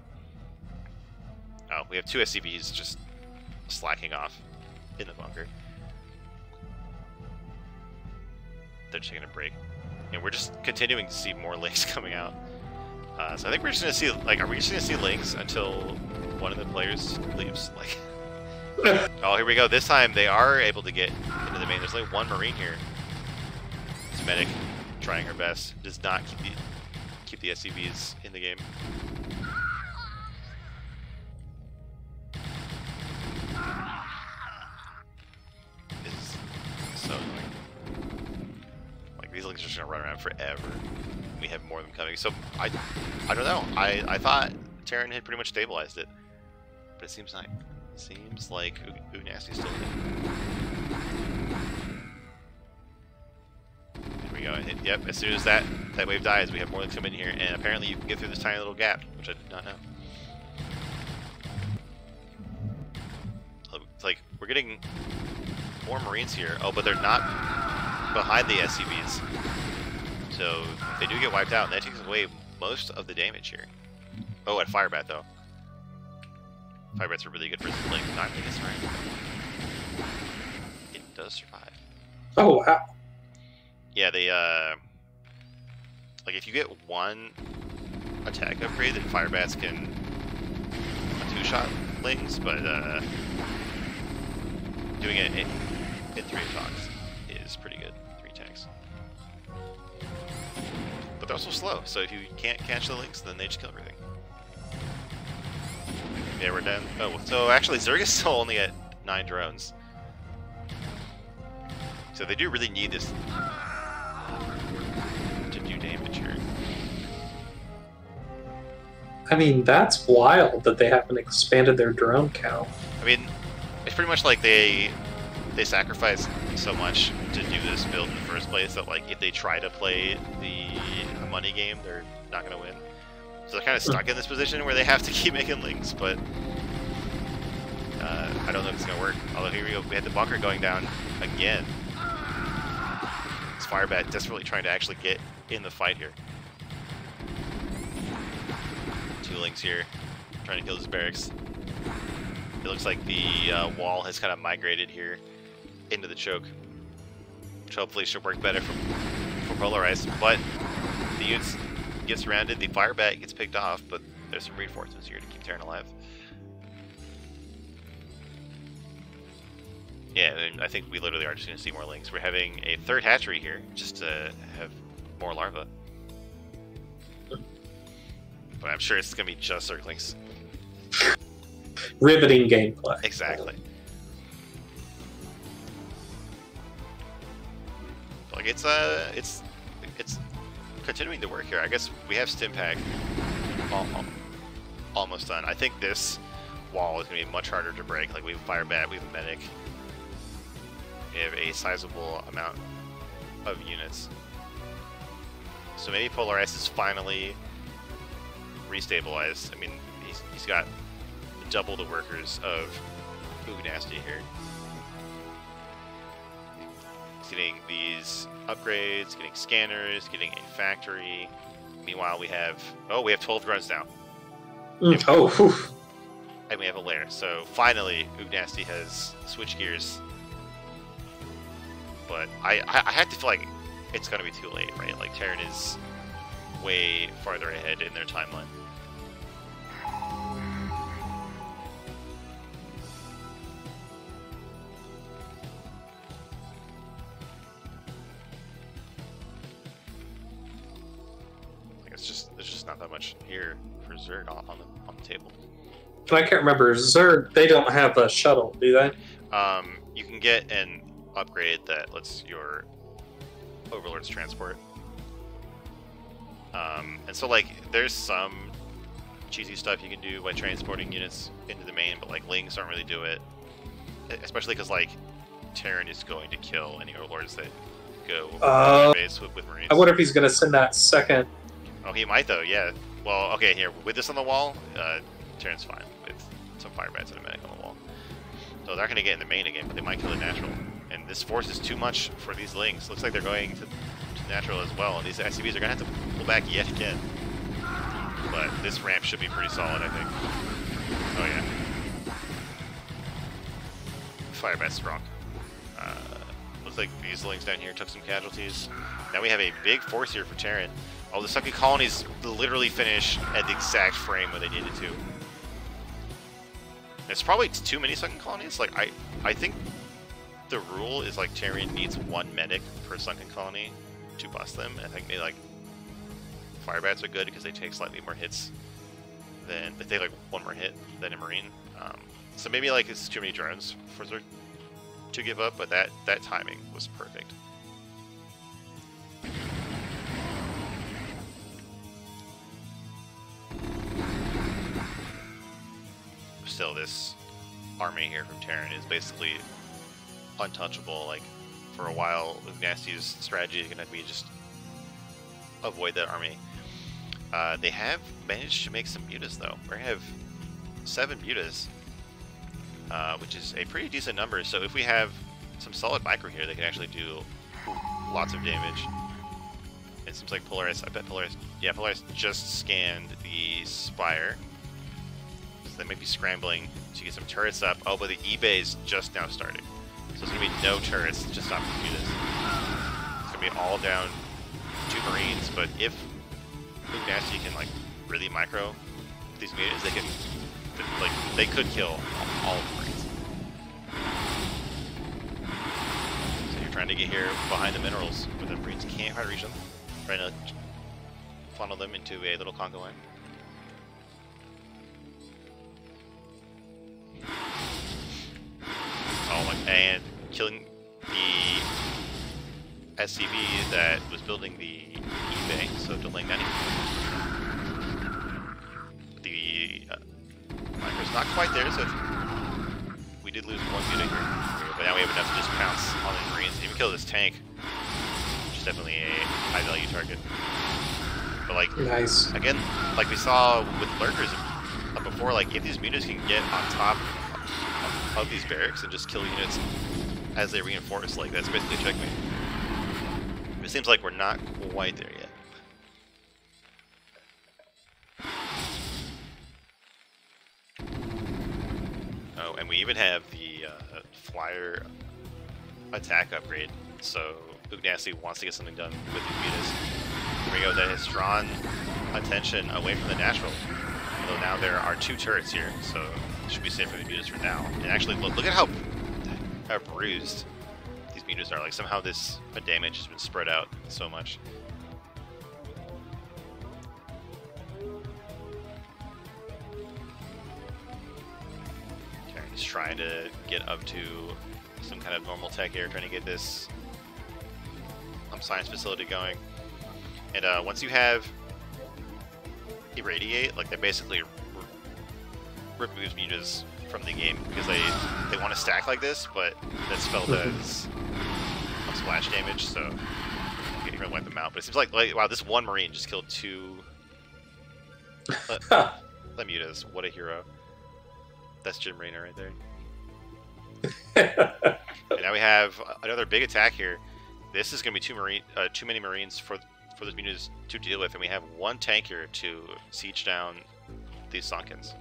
Oh, we have 2 SCVs just slacking off in the bunker. They're just taking a break. And we're just continuing to see more links coming out. So I think we're just going to see, like, are we just going to see links until one of the players leaves? Like, oh, here we go. This time they are able to get into the main. There's only one Marine here. This medic trying her best. Does not keep the SCVs in the game. It's so annoying. Like, these lings are just gonna run around forever. We have more of them coming. So I don't know. I thought Terran had pretty much stabilized it, but it seems not. Seems like Ooh Nasty's still in. Here we go. Yep. As soon as that wave dies, we have more lings come in here, and apparently you can get through this tiny little gap, which I did not know. It's like we're getting more Marines here. Oh, but they're not behind the SCVs. So if they do get wiped out, that takes away most of the damage here. Oh, at Firebat though. Firebats are really good for Link. Not I think it's right. It does survive. Oh wow. Yeah, they like if you get one attack upgrade, then Firebats can two-shot Lings, but doing it in 3 attacks is pretty good. 3 attacks. But they're also slow, so if you can't catch the Lings, then they just kill everything. Yeah, we're done. Oh, so actually Zerg is still only at 9 drones. So they do really need this to do damage here. I mean, that's wild that they haven't expanded their drone count. I mean, it's pretty much like they sacrificed so much to do this build in the first place that, like, if they try to play the money game, they're not going to win. So they're kind of stuck in this position where they have to keep making links, but I don't know if it's going to work. Although here we go, we had the bunker going down again. This Firebat desperately trying to actually get in the fight here. 2 links here, trying to kill his barracks. It looks like the wall has kind of migrated here into the choke, which hopefully should work better for Polarized. But the units get surrounded, the Firebat gets picked off, but there's some reinforcements here to keep Terran alive. Yeah, and I think we literally are just going to see more links. We're having a 3rd hatchery here, just to have more larvae. But I'm sure it's going to be just Zerglings. Riveting gameplay. Exactly. Like it's continuing to work here. I guess we have Stimpack almost done. I think this wall is going to be much harder to break. Like, we have Firebat, we have a Medic. We have a sizable amount of units. So maybe Polaris is finally restabilized. I mean, he's got double the workers of Ooh Nasty here. He's getting these upgrades, getting scanners, getting a factory. Meanwhile, we have 12 drones now. And we have a lair. So finally, Ooh Nasty has switched gears. But I have to feel like it's going to be too late, right? Like, Terran is way farther ahead in their timeline. There's just not that much here for Zerg on the table. I can't remember. Zerg, they don't have a shuttle, do they? You can get an upgrade that lets your overlords transport. And so, like, there's some cheesy stuff you can do by transporting units into the main, but, like, Lings don't really do it. Especially because, like, Terran is going to kill any overlords that go base with Marines. I wonder if he's going to send that second. Oh, he might, though, yeah. Well, okay, here, with this on the wall, Terran's fine with some Firebats and a Medic on the wall. So they're not going to get in the main again, but they might kill it natural. And this force is too much for these Lings. Looks like they're going to natural as well, and these SCVs are going to have to pull back yet again. But this ramp should be pretty solid, I think. Oh, yeah. Firebat's strong. Looks like these Lings down here took some casualties. Now we have a big force here for Terran. Oh, the sunken colonies literally finish at the exact frame where they needed to. It's probably too many sunken colonies. Like, I think the rule is, like, Terran needs 1 medic per sunken colony to bust them. I think they, like, Fire bats are good because they take slightly more hits than they take like one more hit than a marine. So maybe like it's too many drones for Zerg to give up, but that timing was perfect. Still, this army here from Terran is basically untouchable. Like for a while, Nasty's strategy is going to be just avoid that army. They have managed to make some mutas though. We're gonna have 7 mutas, which is a pretty decent number. So if we have some solid micro here, they can actually do lots of damage. It seems like Polaris, I bet Polaris, yeah, Polaris just scanned the Spire. So they might be scrambling to get some turrets up. Oh, but the eBay's just now started. So it's gonna be no turrets, just stop the mutas. It's gonna be all down 2 Marines, but if Nasty can like really micro these mutas, they can like they could kill all of the Marines. So you're trying to get here behind the minerals, but the Marines can't quite reach them. Trying to funnel them into a little Congo line. Oh my! And killing the SCV that was building the eBay, so delaying that. The micro's not quite there, so we did lose 1 muta here, but now we have enough to just pounce on the Marines, even kill this tank, which is definitely a high value target. But like, nice. Again, like we saw with lurkers before, like if these mutas can get on top of these barracks and just kill units as they reinforce, like that's basically checkmate. It seems like we're not quite there yet. Oh, and we even have the flyer attack upgrade, so Ugnasty wants to get something done with these mutas. Here we go, that has drawn attention away from the natural. Although now there are 2 turrets here, so it should be safe for the mutas for now. And actually, look at how bruised these mutas are. Like somehow this damage has been spread out so much. Okay, he's trying to get up to some kind of normal tech here, trying to get this science facility going. And once you have Irradiate, like that basically removes mutas from the game because they want to stack like this, but that spell does splash damage, so you can wipe them out. But it seems like wow, this 1 Marine just killed 2 mutas. What a hero! That's Jim Raynor right there. And now we have another big attack here. This is going to be too many Marines for those mutas to deal with, and we have 1 tank here to siege down these Sunkens.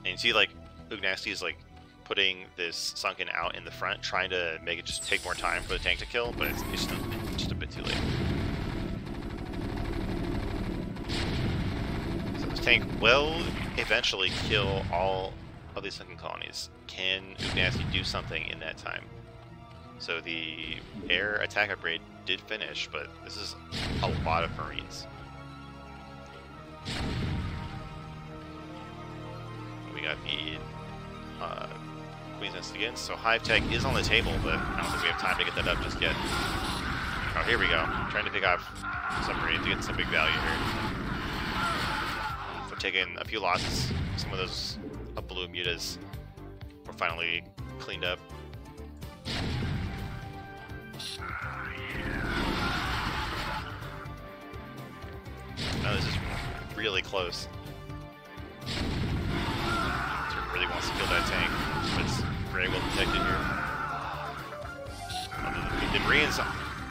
And you see, like, Ugnasty is like putting this Sunken out in the front, trying to make it just take more time for the tank to kill, but it's just a bit too late. So this tank will eventually kill all of these Sunken colonies. Can Ugnasty do something in that time? So the air attack upgrade did finish, but this is a lot of Marines. We got the Queen's Nest again, so Hive Tech is on the table, but I don't think we have time to get that up just yet. Oh, here we go. Trying to pick off some Marines to get some big value here. So taking a few losses, some of those blue mutas were finally cleaned up. No, this is really close. Really wants to kill that tank, but it's very well protected here. The Marines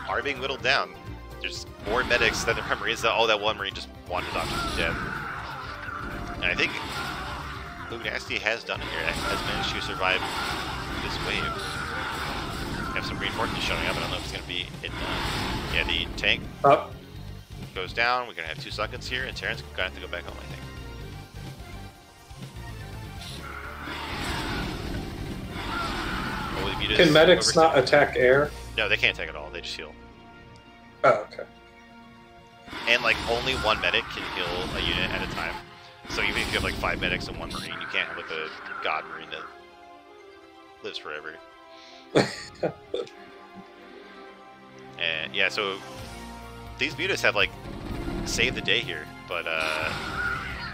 are being whittled down. There's more medics than there are Marines. Oh, that 1 Marine just wandered off to his death. And I think Ugnasty has done it here. Has managed to survive this wave. We have some reinforcements showing up. I don't know if it's going to be enough. Yeah, the tank goes down. We're going to have 2 Sunkens here, and Terran's going to have to go back home, I think. Can medics not attack air? No, they can't attack at all. They just heal. Oh, okay. And like only one medic can heal a unit at a time. So even if you have like 5 medics and 1 marine, you can't have like a god marine that lives forever. And yeah, so these mutas have like saved the day here, but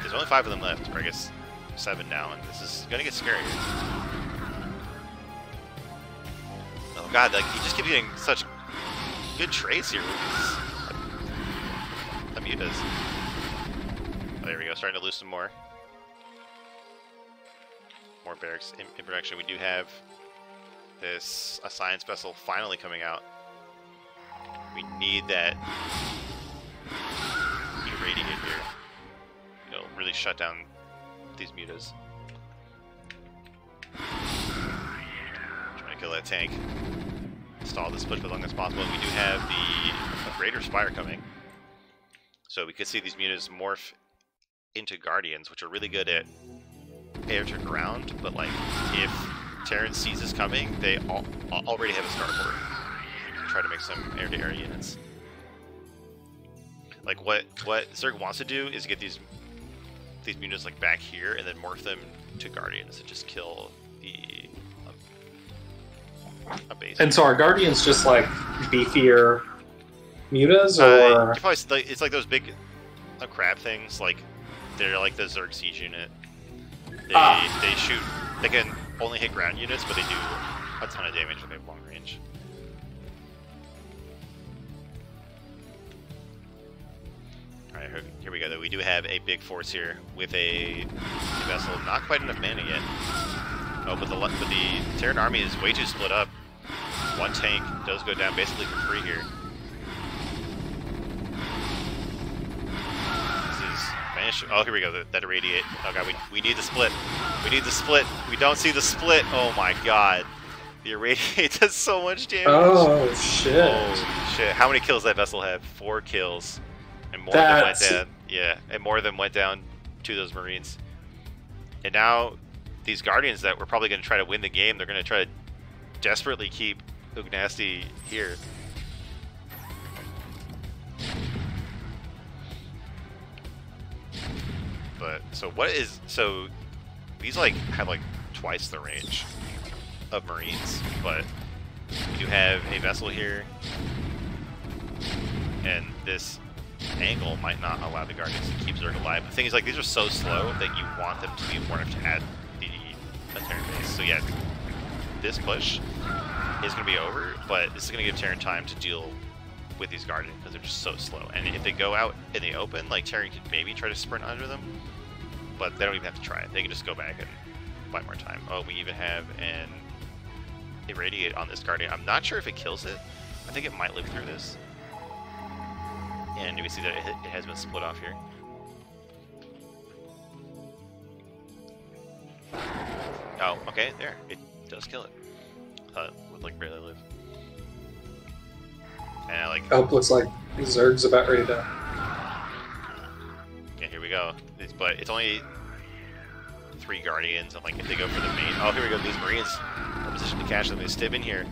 there's only 5 of them left, or I guess 7 now, and this is gonna get scary. Oh god, like he just keeps getting such good trades here with these mutas. Oh, there we go, starting to lose some more. More barracks in production. We do have a science vessel finally coming out. We need that irradiate here. It'll really shut down these mutas. Trying to kill that tank. Stall this push as long as possible. And we do have a greater spire coming. So we could see these mutas morph into guardians, which are really good at air to ground, but like if Terran sees us coming, they already have a starboard. Try to make some air-to-air units. Like what Zerg wants to do is get these mutas like back here and then morph them to guardians and just kill a base. And so are guardians just like beefier mutas, or it's like those big crab things. Like they're like the Zerg siege unit. They shoot. They can only hit ground units, but they do a ton of damage when they have long range. Alright, here we go. Though we do have a big force here with a vessel. Not quite enough mana yet. Oh, but the Terran army is way too split up. One tank does go down basically for free here. Oh, here we go. That irradiate. Oh god, we need the split. We need the split. We don't see the split. Oh my god. The irradiate does so much damage. Oh shit. Holy shit. How many kills that vessel had? 4 kills. And more than went down. Yeah, and more than went down to those marines. And now these guardians that we're probably going to try to win the game, they're going to try to desperately keep Ugnasty here. But so these like have like twice the range of marines, but we do have a vessel here, and this angle might not allow the guardians to keep Zerg alive. The thing is, like, these are so slow that you want them to be morphed at the Terran base. So yeah, this push is going to be over, but this is going to give Terran time to deal with these guardians because they're just so slow. And if they go out in the open, like, Terran could maybe try to sprint under them, but they don't even have to try it. They can just go back and buy more time. Oh, we even have an irradiate on this guardian. I'm not sure if it kills it. I think it might live through this. And we see that it has been split off here. Oh, okay, there. It does kill it. It would like barely live. And like, oh, looks like Zerg's about ready to. Yeah, here we go. But it's only 3 guardians, and like if they go for the main, oh, here we go. These marines are positioned to catch them. They stim in here.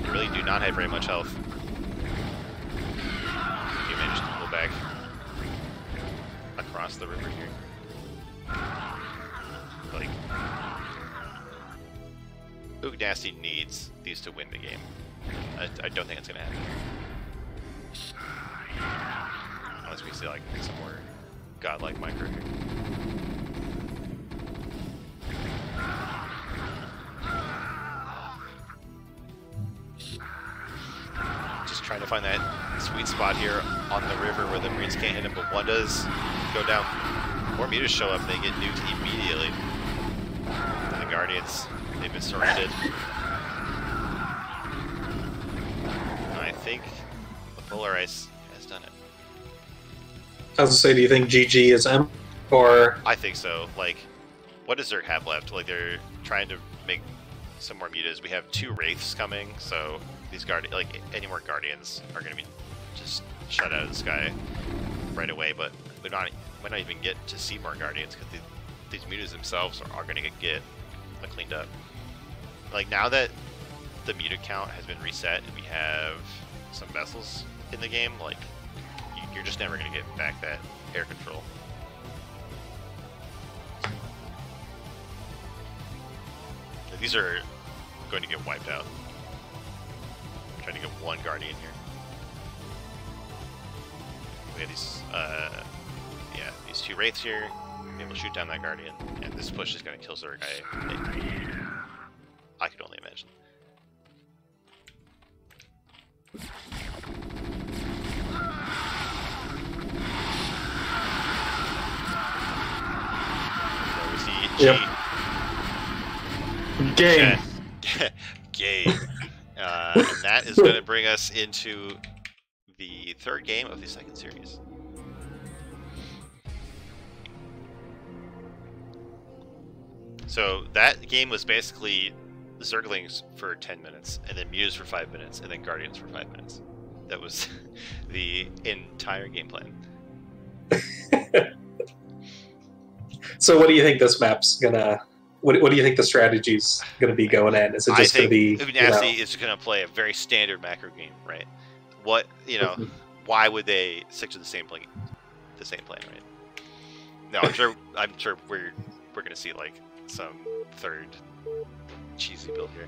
They really do not have very much health. You managed to pull back across the river here. Like, Ugnasty needs these to win the game. I don't think it's gonna happen here. Unless we see like some more godlike micro here. Just trying to find that sweet spot here on the river where the Marines can't hit him, but one does go down. More mutas show up, they get nuked immediately. And the Guardians, they've been surrounded. And I think the Polar Ice has done it. I was gonna say, do you think GG is M, or? I think so. Like, what does Zerg have left? Like, they're trying to make some more mutas. We have 2 Wraiths coming, so these any more Guardians are going to be just shut out of the sky right away. But we might not even get to see more Guardians because these mutas themselves are going to get cleaned up. Like, now that the muta count has been reset and we have some vessels in the game, like you're just never gonna get back that air control. These are going to get wiped out. I'm trying to get one Guardian here. We have these, yeah, these two Wraiths here. Be able to shoot down that Guardian, and this push is going to kill Zerg. I could only imagine. So we see G. Yep. Game. Game. And that is going to bring us into the third game of the second series. So that game was basically Zerglings for 10 minutes, and then Muse for 5 minutes, and then Guardians for 5 minutes. That was the entire game plan. So what do you think this map's gonna... What do you think the strategy's going to be going in? Is it just going to be... Ugnasty is going to play a very standard macro game, right? What, why would they stick to the same plan, right? No, I'm sure we're going to see like some third cheesy build here.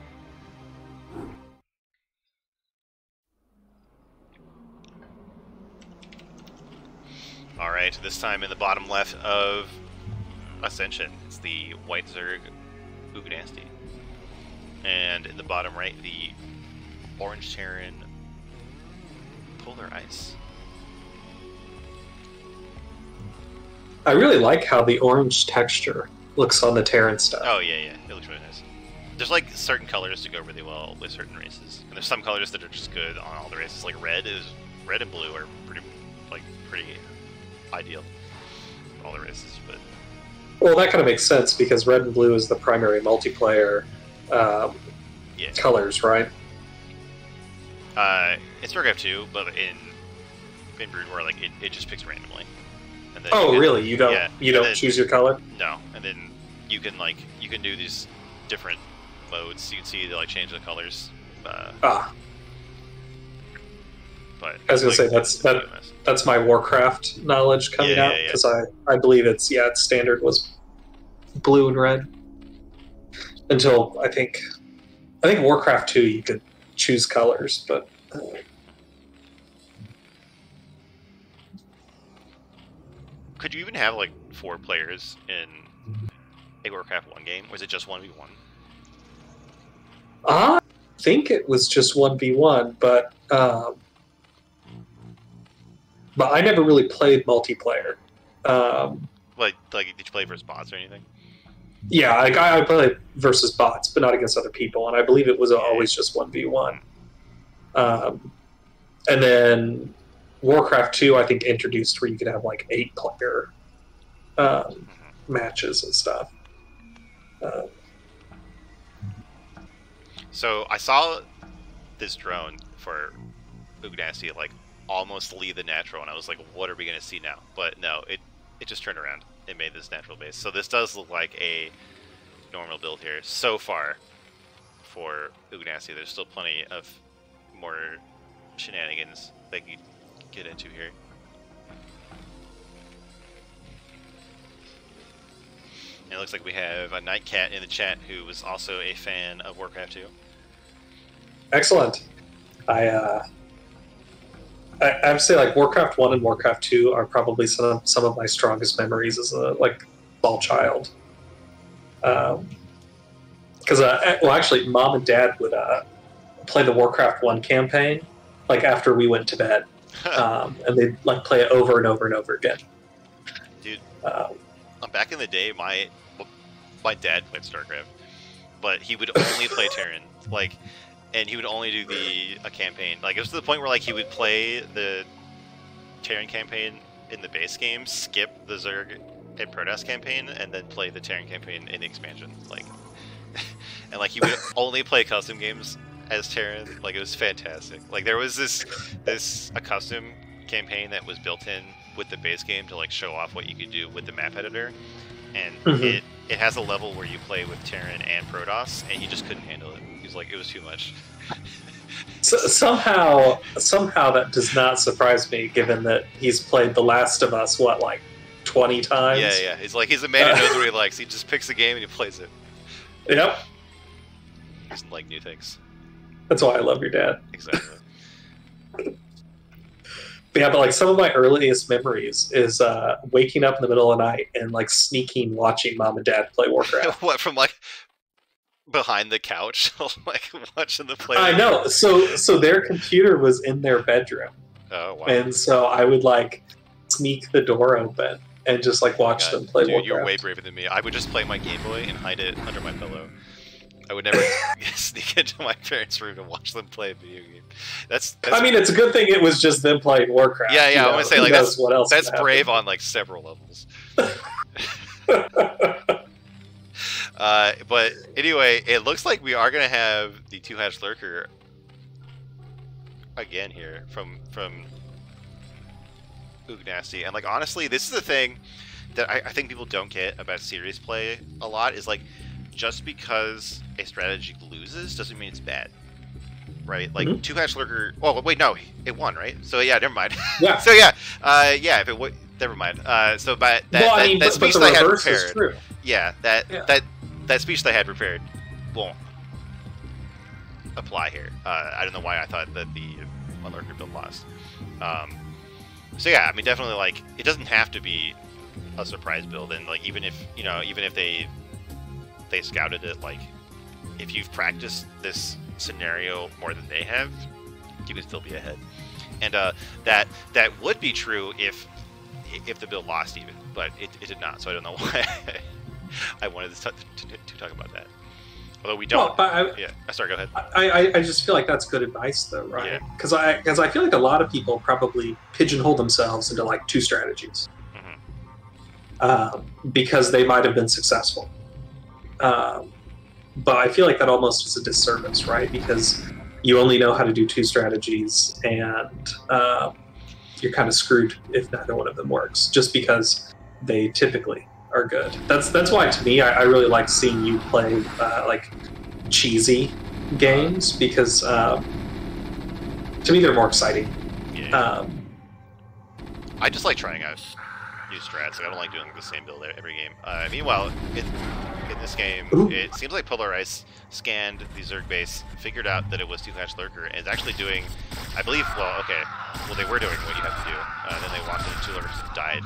All right, this time in the bottom left of Ascension, it's the White Zerg Ugnasty. And in the bottom right, the Orange Terran Polar Ice. I really like how the orange texture looks on the Terran stuff. Oh, yeah, it looks really nice. There's like certain colors to go really well with certain races. And there's some colors that are just good on all the races. Like red and blue are pretty ideal for all the races, but well, that kind of makes sense because red and blue is the primary multiplayer colors, right? It's StarCraft 2, but in Brood War, like it just picks randomly. And then really? You don't choose your color? No, and then you can do these different modes. You can see they like change the colors. But I was gonna say that's my Warcraft knowledge coming out because I believe it's standard was blue and red until I think Warcraft 2 you could choose colors, but could you even have like 4 players in a Warcraft 1 game, or is it just 1v1? I think it was just 1v1, but I never really played multiplayer. Like did you play versus bots or anything? Yeah, I played versus bots, but not against other people, and I believe it was always just 1v1. And then Warcraft 2, I think, introduced where you could have like 8-player matches and stuff. So I saw this drone for Ugnasty like almost leave the natural, and I was like, what are we going to see now? But no, it just turned around. It made this natural base. So this does look like a normal build here so far for Ugnasty. There's still plenty of more shenanigans that you get into here. And it looks like we have a Nightcat in the chat who was also a fan of Warcraft 2. Excellent. I would say like Warcraft 1 and Warcraft 2 are probably some of my strongest memories as a small child. Because actually, Mom and Dad would play the Warcraft 1 campaign after we went to bed, and they'd play it over and over and over again. Dude, back in the day, my dad played StarCraft, but he would only play Terran. And he would only do a campaign. It was to the point where he would play the Terran campaign in the base game, skip the Zerg and Protoss campaign, and then play the Terran campaign in the expansion. And he would only play custom games as Terran. It was fantastic. There was a custom campaign that was built in with the base game to show off what you could do with the map editor, and it has a level where you play with Terran and Protoss, and he just couldn't handle it. He's like, it was too much. Somehow that does not surprise me, given that he's played The Last of Us, what, like 20 times? Yeah. He's a man who knows what he likes. He just picks a game and he plays it. Yep. He doesn't like new things. That's why I love your dad. Exactly. Yeah, but like some of my earliest memories is waking up in the middle of the night and like sneaking watching mom and dad play Warcraft. What, from like behind the couch, like watching the play? I know. So their computer was in their bedroom. Oh wow. And so I would like sneak the door open and just like watch them play Warcraft. You're way braver than me. I would just play my Game Boy and hide it under my pillow. I would never sneak into my parents' room and watch them play a video game. That's I mean, it's a good thing it was just them playing Warcraft. Yeah, I want to say like that's brave happen. on like several levels. But anyway, it looks like we are gonna have the two-hatch lurker again here from Ugnasty, and like honestly, this is the thing that I think people don't get about series play a lot is like just because a strategy loses doesn't mean it's bad, right? Like two-hatch lurker. Oh wait, no, it won, right? So yeah, never mind. Yeah. So yeah, if it would, never mind. So but that speech but they had reverse prepared. is true. Yeah, that speech they had prepared won't apply here. I don't know why I thought that the one lurker build lost. So yeah, I mean, definitely like it doesn't have to be a surprise build, and like even if they scouted it, like if you've practiced this scenario more than they have, you can still be ahead. And that would be true if the build lost even, but it did not. So I don't know why I wanted to talk about that. Although we don't. Well, sorry, go ahead. I just feel like that's good advice, though, right? Because I feel like a lot of people probably pigeonhole themselves into like two strategies because they might have been successful. But I feel like that almost is a disservice, right? Because you only know how to do two strategies, and you're kind of screwed if neither one of them works, just because they typically are good. That's why, to me, I really like seeing you play like cheesy games, because to me they're more exciting. Yeah. I just like trying out new strats. Like, I don't like doing the same build every game. Meanwhile, in this game, it seems like Polar Ice scanned the Zerg base, figured out that it was two-hatch lurker, and is actually doing, I believe, well, they were doing what you have to do. Then they walked into two lurkers and died.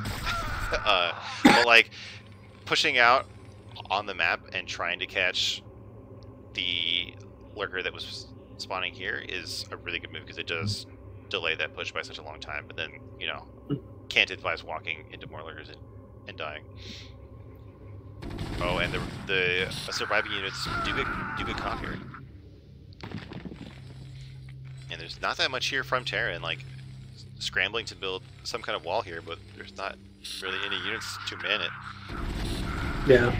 But like pushing out on the map and trying to catch the lurker that was spawning here is a really good move, because it does delay that push by such a long time, but then can't advise walking into more lurkers and dying. Oh, and the surviving units do good comp here. And there's not that much here from Terra, and like scrambling to build some kind of wall here, but there's not really any units to man it. Yeah.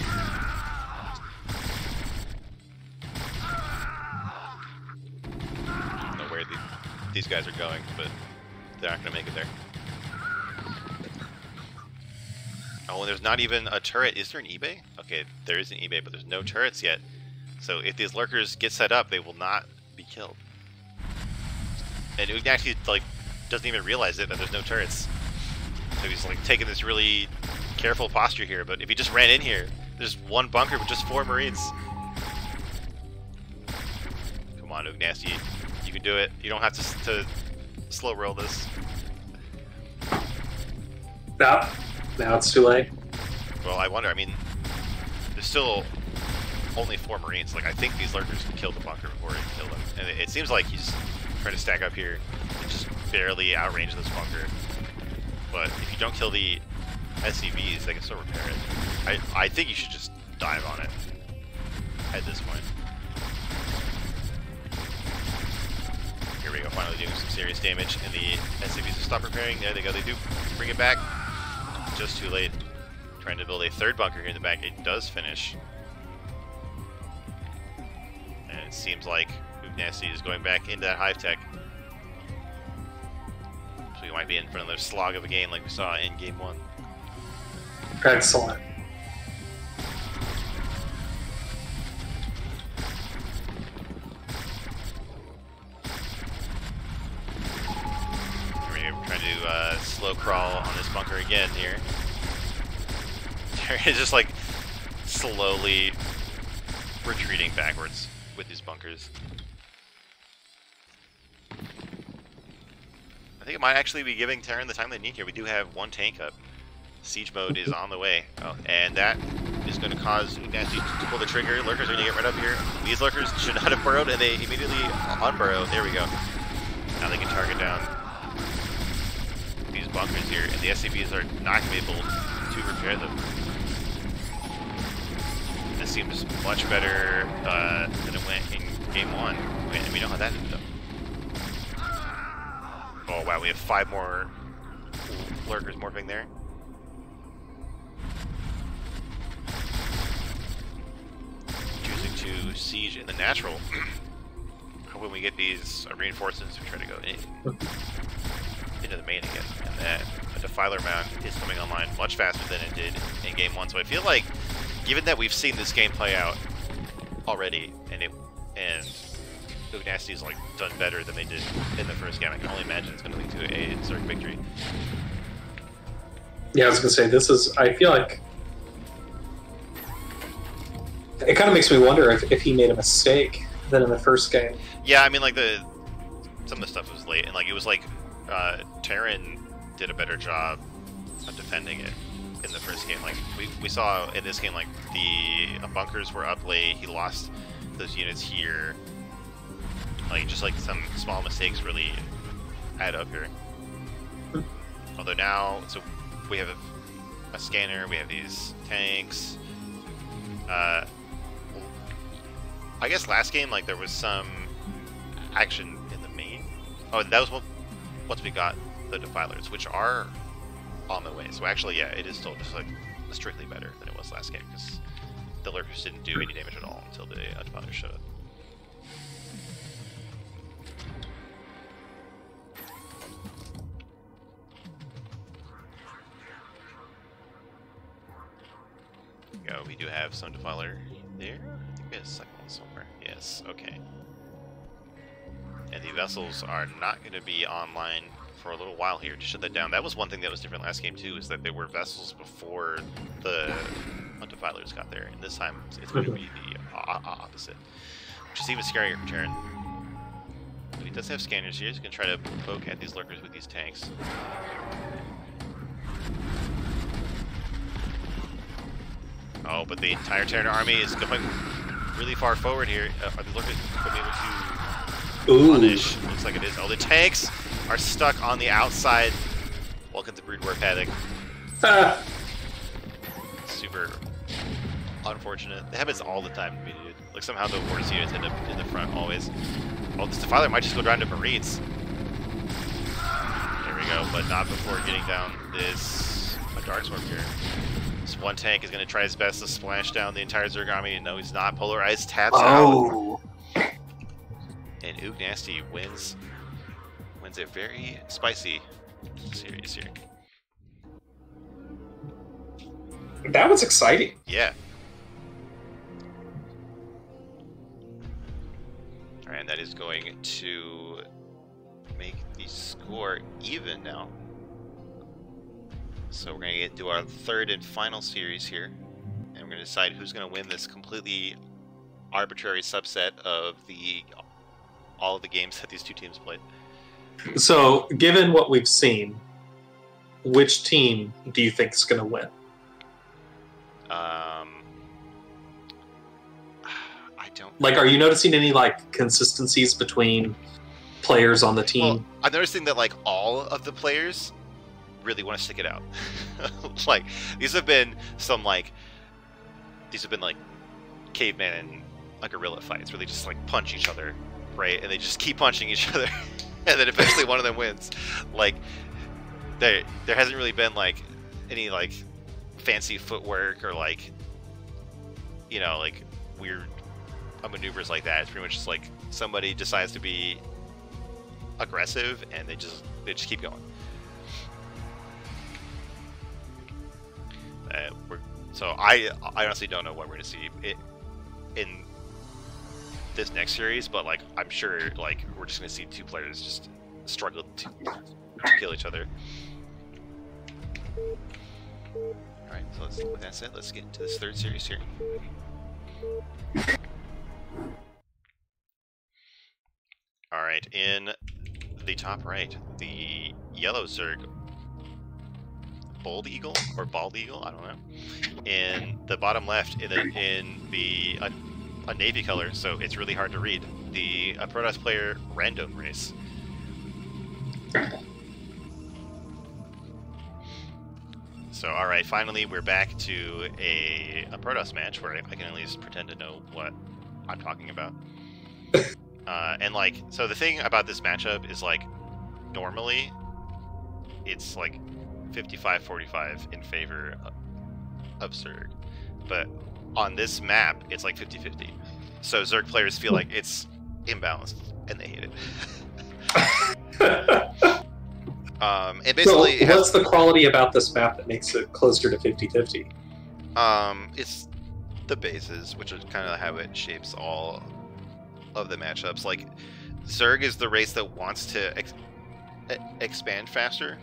I don't know where these guys are going, but they're not going to make it there. Oh, and there's not even a turret. Is there an eBay? Okay, there is an eBay, but there's no turrets yet. So if these lurkers get set up, they will not be killed. And Ugnasty like doesn't even realize it, that there's no turrets. So he's like taking this really careful posture here, but if he just ran in here, there's one bunker with just 4 Marines. Come on, Ugnasty, you can do it. You don't have to slow roll this. Now it's too late. Well, I wonder, I mean, there's still only 4 Marines. Like, I think these lurkers can kill the bunker before he can kill them. And it seems like he's trying to stack up here and just barely outrange this bunker. But if you don't kill the SCVs, they can still repair it. I think you should just dive on it at this point. Here we go, finally doing some serious damage, and the SCVs have stopped repairing. There they go, they do bring it back. Just too late. Trying to build a 3rd bunker here in the back. It does finish. And it seems like Ugnasty is going back into that hive tech. So we might be in for another slog of a game like we saw in game 1. Excellent. We're trying to slow crawl on this bunker again here. It's just like slowly retreating backwards with these bunkers. I think it might actually be giving Terran the time they need here. We do have one tank up. Siege mode is on the way. Oh, and that is going to cause Nasty to pull the trigger. Lurkers are going to get right up here. These lurkers should not have burrowed, and they immediately unburrow. There we go. Now they can target down these bunkers here, and the SCVs are not going to be able to repair them. This seems much better than it went in game 1, and we know how that ended up. Oh wow, we have 5 more lurkers morphing there. Choosing to siege in the natural. When we get these reinforcements, we try to go into the main again. And then a Defiler Mound is coming online much faster than it did in game 1. So I feel like, given that we've seen this game play out already, and Ugnasty's like done better than they did in the first game, I can only imagine it's going to lead to a Zerg victory. Yeah, I was going to say, this is, I feel like, it kind of makes me wonder if he made a mistake then in the first game. Yeah, I mean, like, some of the stuff was late, and like, it was like, Terran did a better job of defending it in the first game. Like, we saw in this game, like, the bunkers were up late, he lost those units here. Like, just like some small mistakes really add up here. Although now, so we have a scanner, we have these tanks. I guess last game, like, there was some action in the main. Oh, that was once we got the Defilers, which are on the way. So actually, yeah, it is still just like strictly better than it was last game, because the Lurkers didn't do any damage at all until the Defilers showed up. Go. We do have some Defiler there. I think we have a second one somewhere. Yes, okay. And the vessels are not going to be online for a little while here. To shut that down. That was one thing that was different last game too, is that there were vessels before the Defilers got there, and this time it's going to be the opposite, which is even scarier for Terran. But he does have scanners here. He's going to try to poke at these lurkers with these tanks. Oh, but the entire Terran army is going really far forward here. Are the lurkers going to be able to punish? Looks like it is. Oh, the tanks are stuck on the outside. Welcome to Brood War Paddock. Super unfortunate. It happens all the time to me, dude. Like, somehow the worst units end up in the front always. Well, this Defiler might just go down to Marines. There we go, but not before getting down this Darkswarm here. This one tank is going to try his best to splash down the entire Zerg army. No, he's not. Polarized taps out. And Ugnasty's wins a very spicy series here. That was exciting. Yeah. Alright, and that is going to make the score even now. So we're going to do our third and final series here. And we're going to decide who's going to win this completely arbitrary subset of all of the games that these two teams played. So, given what we've seen, which team do you think is going to win? I don't... Like, are you noticing any, like, consistencies between players on the team? Well, I'm noticing that, like, all of the players really want to stick it out. Like, these have been caveman and like gorilla fights where they just like punch each other, right? And they just keep punching each other, and then eventually one of them wins. Like, there hasn't really been like any like fancy footwork or like, you know, like weird maneuvers like that. It's pretty much just like somebody decides to be aggressive and they just keep going. So I honestly don't know what we're going to see in this next series, but like I'm sure like we're just going to see two players just struggle kill each other. Alright, so with that said, let's get into this third series here. Alright, in the top right, the yellow Zerg, Bold Eagle or Bald Eagle, I don't know. In the bottom left, in the a navy color, so it's really hard to read, the Protoss player Random Race. So, alright, finally we're back to a Protoss match where I can at least pretend to know what I'm talking about. And, like, so the thing about this matchup is, like, normally it's, like, 55-45 in favor of Zerg. But on this map, it's, like, 50-50. So Zerg players feel like it's imbalanced, and they hate it. And basically, so what's the quality about this map that makes it closer to 50-50? It's the bases, which is kind of how it shapes all of the matchups. Like, Zerg is the race that wants to expand faster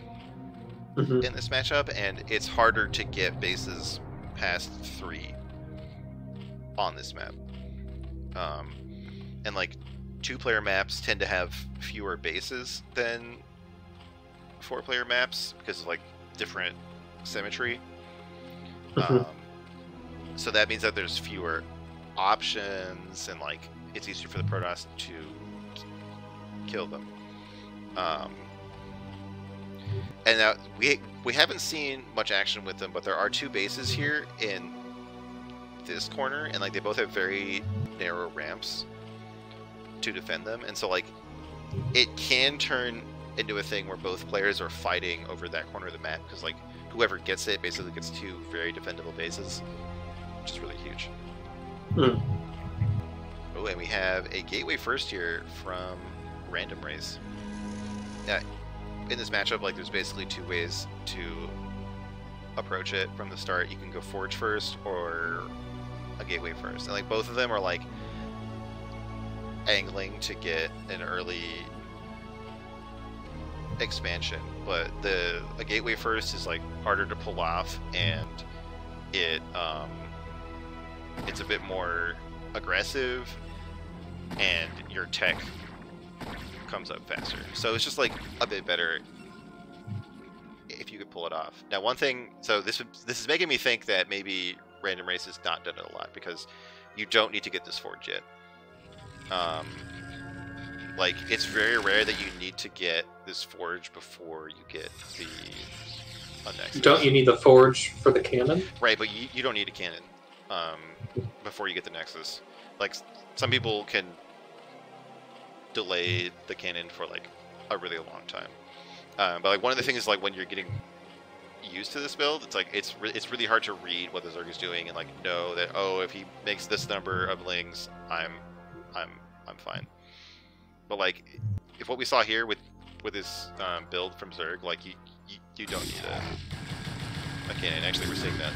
in this matchup, and it's harder to get bases past 3 on this map. And like 2-player maps tend to have fewer bases than 4-player maps because of like different symmetry. So that means that there's fewer options, and like it's easier for the Protoss to kill them. And now we haven't seen much action with them, but there are 2 bases here in this corner, and like they both have very narrow ramps to defend them, and so like it can turn into a thing where both players are fighting over that corner of the map, because like whoever gets it basically gets 2 very defendable bases, which is really huge. Oh, and we have a gateway first here from Random Race. Yeah, in this matchup, like there's basically 2 ways to approach it from the start. You can go Forge first or a gateway first, and like both of them are like angling to get an early expansion, but a gateway first is like harder to pull off, and it's a bit more aggressive, and your tech comes up faster. So it's just like a bit better if you could pull it off. Now, one thing, so this is making me think that maybe Random Race has not done it a lot, because you don't need to get this forge yet. Like, it's very rare that you need to get this forge before you get the Nexus. Don't you need the forge for the cannon? Right, but you don't need a cannon before you get the Nexus. Like, some people can delay the cannon for like a really long time. But like one of the things is like when you're getting used to this build, it's like it's really hard to read what the Zerg is doing and like know that, oh, if he makes this number of lings, I'm fine. But like if what we saw here with this build from Zerg, like you don't need a cannon. Actually, we're seeing that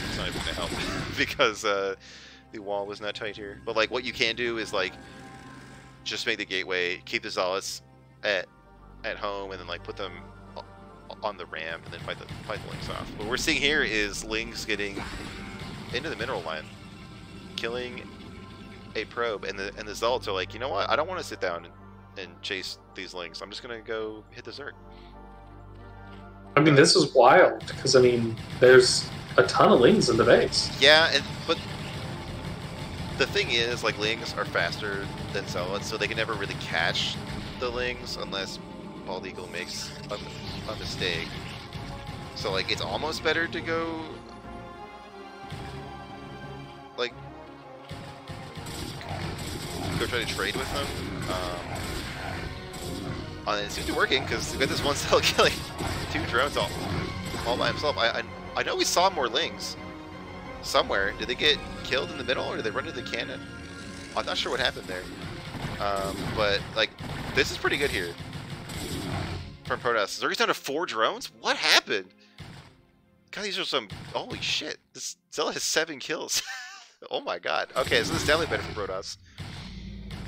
it's not even gonna help because the wall was not tight here. But like what you can do is like just make the gateway, keep the Zealots at home, and then like put them on the ramp, and then fight the Lings off. What we're seeing here is Lings getting into the mineral line, killing a probe, and the Zealots are like, you know what? I don't want to sit down and chase these Lings. I'm just gonna go hit the Zerg. I mean, this is wild because I mean, there's a ton of Lings in the base. Yeah, but the thing is, like, Lings are faster than Zealots, so they can never really catch the Lings unless Bald Eagle makes a mistake. So, like, it's almost better to go, like, go try to trade with them. And it seems to be working, because we've got this one Zealot killing 2 drones all by himself. I know we saw more Lings somewhere. Did they get killed in the middle, or did they run into the cannon? I'm not sure what happened there. But like, this is pretty good here from Protoss. Zerg's down to 4 drones? What happened? God, these are some... Holy shit. This Zealot has 7 kills. Oh my god. Okay, so this is definitely better for Protoss.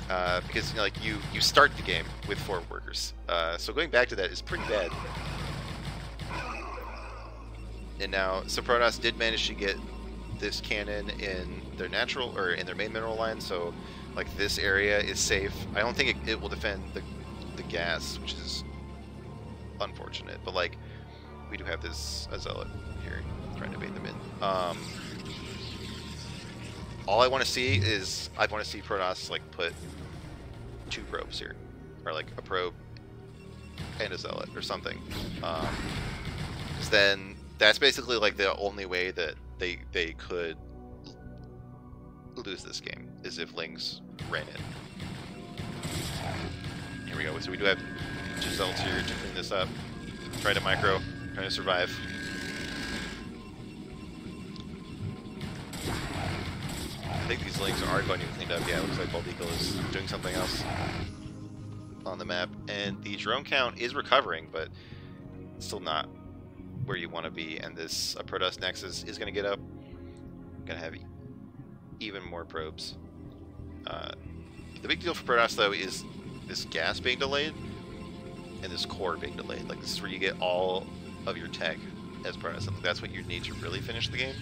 because you know, like you start the game with 4 workers. So going back to that is pretty bad. And now, so Protoss did manage to get this cannon in their natural or in their main mineral line, so like this area is safe. I don't think it will defend the gas, which is unfortunate. But like, we do have this Zealot here trying to bait them in. All I want to see is Protoss like put 2 probes here, or like a probe and a Zealot or something. Because then that's basically like the only way that they could lose this game is if Lings ran in. Here we go. So we do have 2 Zealots here to clean this up. Try to micro, trying to survive. I think these Lings are going to be cleaned up. Yeah, it looks like Bald Eagle is doing something else on the map. And the drone count is recovering, but still not where you want to be. And this Protoss Nexus is going to get up. Going to have even more probes. The big deal for Protoss, though, is this gas being delayed and this core being delayed. Like, this is where you get all of your tech as Protoss. I think that's what you need to really finish the game.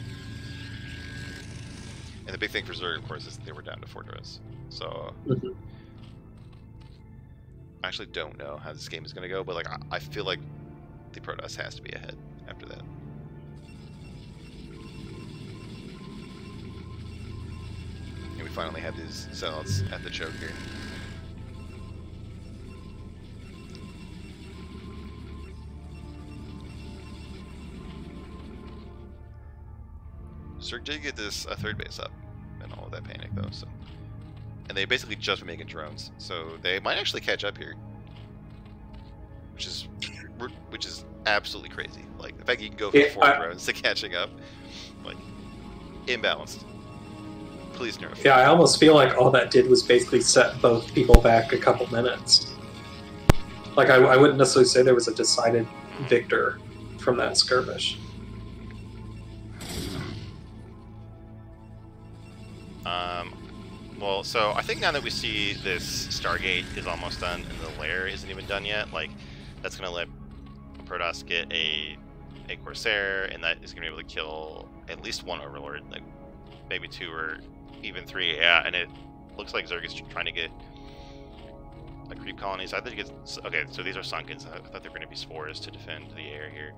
And the big thing for Zerg, of course, is that they were down to 4 drones. So, I actually don't know how this game is going to go, but like I feel like the Protoss has to be ahead after that. And we finally have these Zealots at the choke here. Zerg did get this a 3rd base up and all of that panic though, so, and they basically just been making drones, so they might actually catch up here, which is absolutely crazy. Like the fact you can go from 4 drones to catching up, like imbalanced. Please nerf. Yeah, I almost feel like all that did was basically set both people back a couple minutes. Like I wouldn't necessarily say there was a decided victor from that skirmish. Well, so I think now that we see this Stargate is almost done and the lair isn't even done yet, like that's gonna let Protoss get a Corsair, and that is gonna be able to kill at least 1 Overlord, like maybe 2 or even 3. Yeah, and it looks like Zerg is trying to get like creep colonies. I think it's okay. So these are Sunkens. I thought they were gonna be Spores to defend the air here.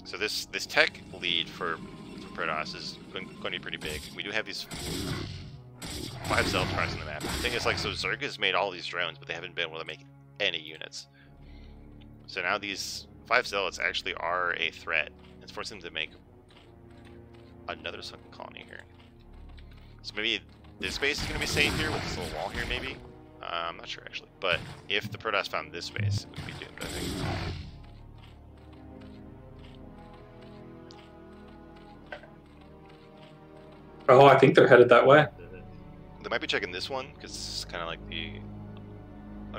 So this tech lead for Protoss is going to be pretty big. We do have these 5 Zealot tribes on the map. The thing is, like, so Zerg has made all these drones, but they haven't been able to make any units. So now these 5 Zealots actually are a threat. It's forcing them to make another sunken colony here. So maybe this base is going to be safe here with this little wall here, maybe? I'm not sure, actually. But if the Protoss found this base, it would be doomed, I think. Oh, I think they're headed that way. They might be checking this one, because it's kind of like the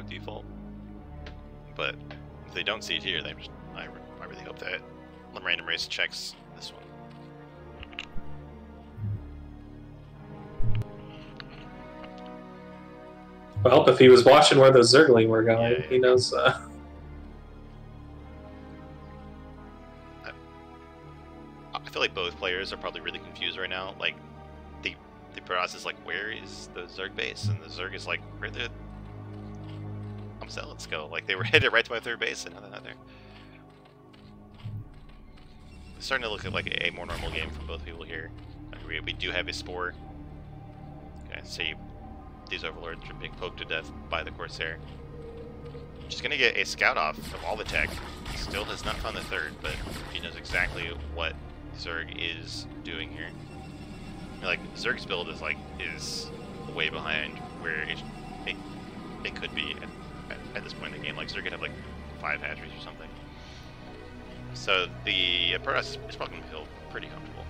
default. But if they don't see it here, I really hope that random race checks this one. Well, if he was watching where those Zergling were going, yeah. He knows. I feel like both players are probably really confused right now. Like, the Protoss is like, where is the Zerg base? And the Zerg is like, where the Zealots go? Like, they were headed right to my 3rd base, and now they're not there. It's starting to look like a more normal game for both people here. We do have a Spore. Okay, so these Overlords are being poked to death by the Corsair. Just gonna get a scout off of all the tech. Still has not found the 3rd, but he knows exactly what Zerg is doing here. Like, Zerg's build is way behind where it could be at this point in the game. Like, Zerg could have like 5 hatcheries or something. So the Protoss is probably gonna feel pretty comfortable.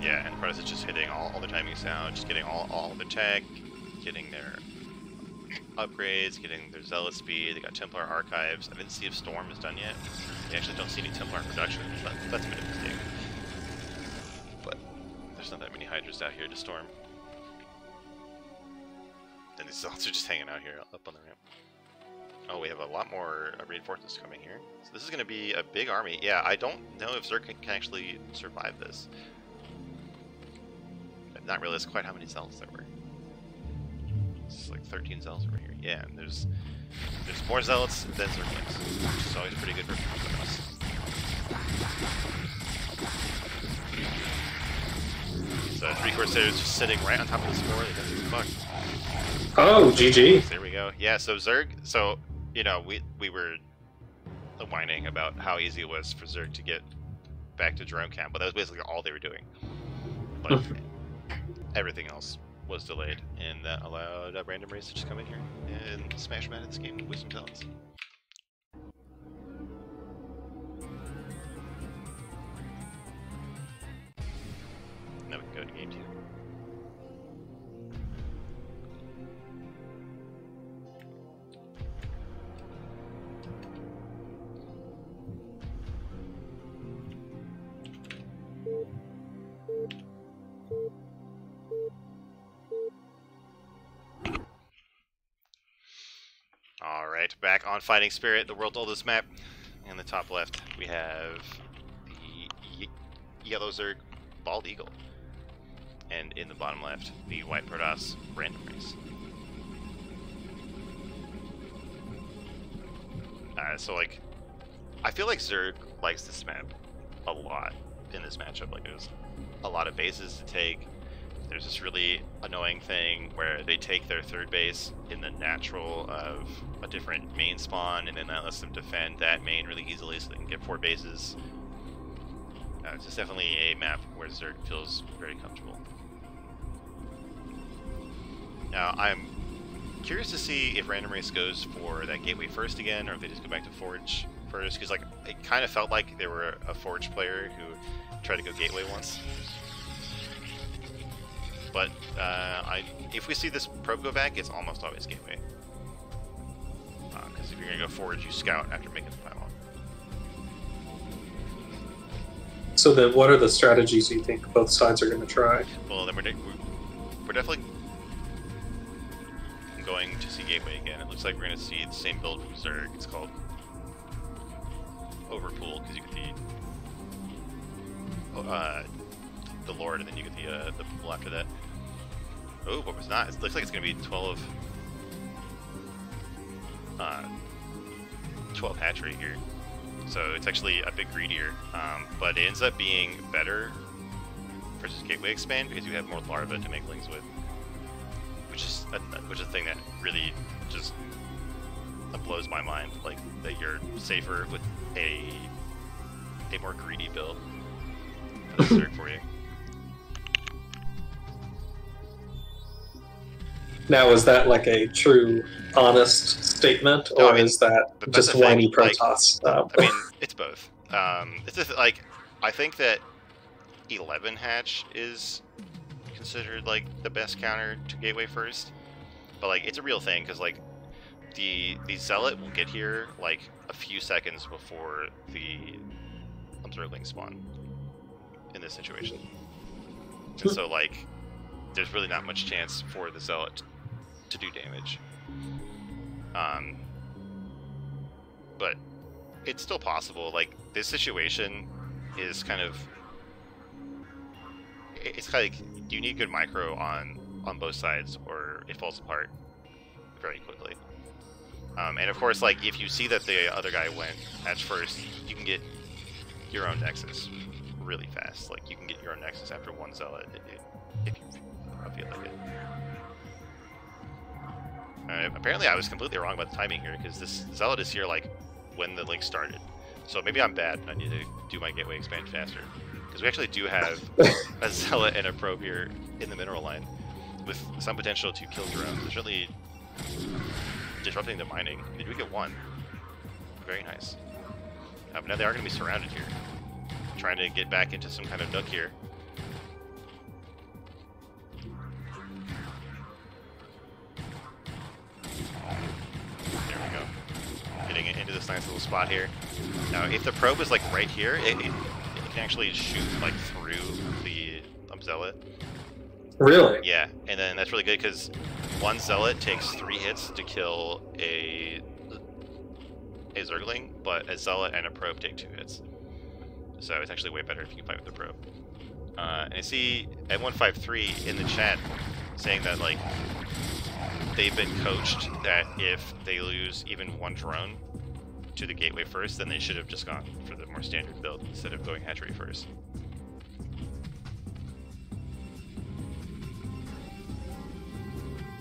Yeah, and Protoss is just hitting all the timings now, just getting all the tech, getting their upgrades, getting their Zealot speed. They got Templar archives. I didn't see if Storm is done yet. They actually don't see any Templar in production. That's been a mistake. But there's not that many Hydras out here to Storm. And these Zealots are just hanging out here up on the ramp. Oh, we have a lot more reinforcements coming here. So this is going to be a big army. Yeah, I don't know if Zerg can actually survive this. I've not realized quite how many Zealots there were. It's like 13 Zealots over here. Yeah, and there's more Zealots than Zerglings, which is always pretty good for us. So 3 Corsairs just sitting right on top of this fort. They don't give a fuck. Oh, GG. There we go. Yeah, so Zerg, so, you know, we were whining about how easy it was for Zerg to get back to drone camp, but that was basically all they were doing. But everything else was delayed, and that allowed a random race to just come in here and smash them out of this game with some talents. Now we can go to game 2. Alright, back on Fighting Spirit, the world's oldest map. In the top left, we have the Yellow Zerg Bald Eagle. And in the bottom left, the White Protoss Random Race. So, like, I feel like Zerg likes this map a lot in this matchup. Like, there's a lot of bases to take. There's this really annoying thing where they take their third base in the natural of a different main spawn, and then that lets them defend that main really easily so they can get 4 bases. It's just definitely a map where Zerg feels very comfortable. Now, I'm curious to see if Random Race goes for that Gateway first again, or if they just go back to Forge first, because like it kind of felt like they were a Forge player who tried to go Gateway once. But if we see this probe go back, it's almost always Gateway. Because if you're going to go Forge, you scout after making the pylon. So then what are the strategies you think both sides are going to try? Well, then we're definitely going to see Gateway again. It looks like we're going to see the same build from Zerg. It's called Overpool, because you get the Lord, and then you get the pool after that. Oh, what was that? It looks like it's going to be 12 hatchery here. So it's actually a bit greedier, but it ends up being better versus Gateway Expand because you have more larvae to make lings with, which is a thing that really just blows my mind. Like that you're safer with a more greedy build. That's Zerg for you. Now, is that like a true, honest statement, or is that just whiny Protoss? I mean, it's both. It's just, like, I think that 11 hatch is considered like the best counter to Gateway first, but like it's a real thing because like the Zealot will get here like a few seconds before the Zergling spawn in this situation, and so like there's really not much chance for the Zealot to do damage. But it's still possible. Like this situation is kind of, it's kind of like you need good micro on both sides or it falls apart very quickly. And of course, like if you see that the other guy went hatch first, you can get your own Nexus really fast. Like you can get your own Nexus after one Zealot if you feel like it. Apparently I was completely wrong about the timing here, because this Zealot is here like when the link started. So maybe I'm bad and I need to do my Gateway expand faster. Because we actually do have a Zealot and a Probe here in the mineral line with some potential to kill drones. It's really disrupting the mining. Did we get one? Very nice. But now they are going to be surrounded here. Trying to get back into some kind of nook here. this nice little spot here. Now, if the probe is like right here, it can actually shoot like through the zealot. Really? Yeah, and then that's really good because one zealot takes 3 hits to kill a zergling, but a zealot and a probe take 2 hits. So it's actually way better if you can fight with the probe. And I see at153 in the chat saying that like they've been coached that if they lose even 1 drone to the gateway first, then they should have just gone for the more standard build instead of going hatchery first.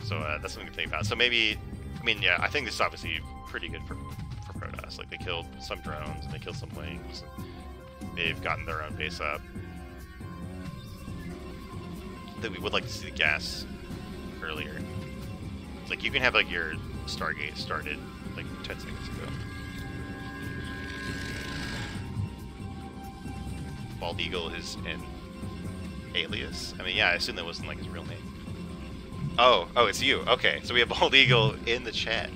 So that's something to think about. So maybe, I mean, yeah, I think this is obviously pretty good for Protoss. Like, they killed some drones, and they killed some wings, and they've gotten their own base up. That we would like to see the gas earlier. It's like, you can have, like, your Stargate started, like, 10 seconds ago. Bald Eagle is an alias? I mean, yeah, I assume that wasn't, like, his real name. Oh, it's you. Okay, so we have Bald Eagle in the chat.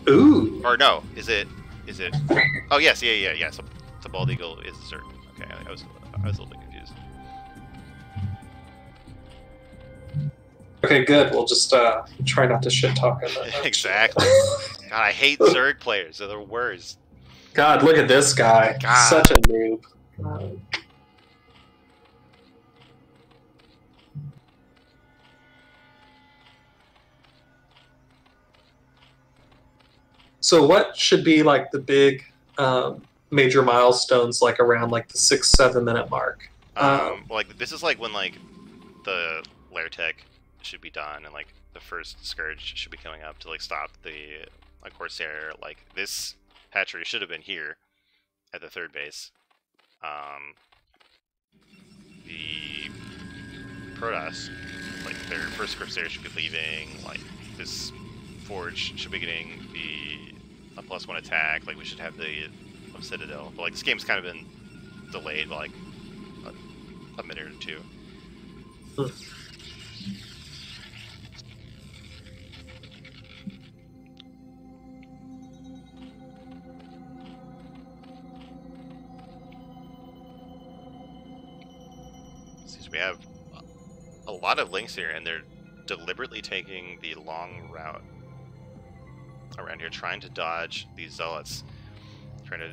Ooh. Or no, is it? Oh yes, yeah. So Bald Eagle is certain. Okay, I was a little bit confused. Okay, good. We'll just try not to shit talk on that. Exactly. God, I hate Zerg players. They're the worst. God, look at this guy. God. Such a noob. So what should be like the big major milestones, like around like the 6-7 minute mark? Like this is like when like the lair tech should be done, and like the first scourge should be coming up to like stop the like Corsair. Like this hatchery should have been here at the 3rd base. The Protoss, like their first Corsair should be leaving. Like this Forge should be getting the a +1 attack. Like we should have the Citadel. But like this game's kind of been delayed by like a minute or 2. So we have a lot of links here, and they're deliberately taking the long route around here, trying to dodge these zealots, trying to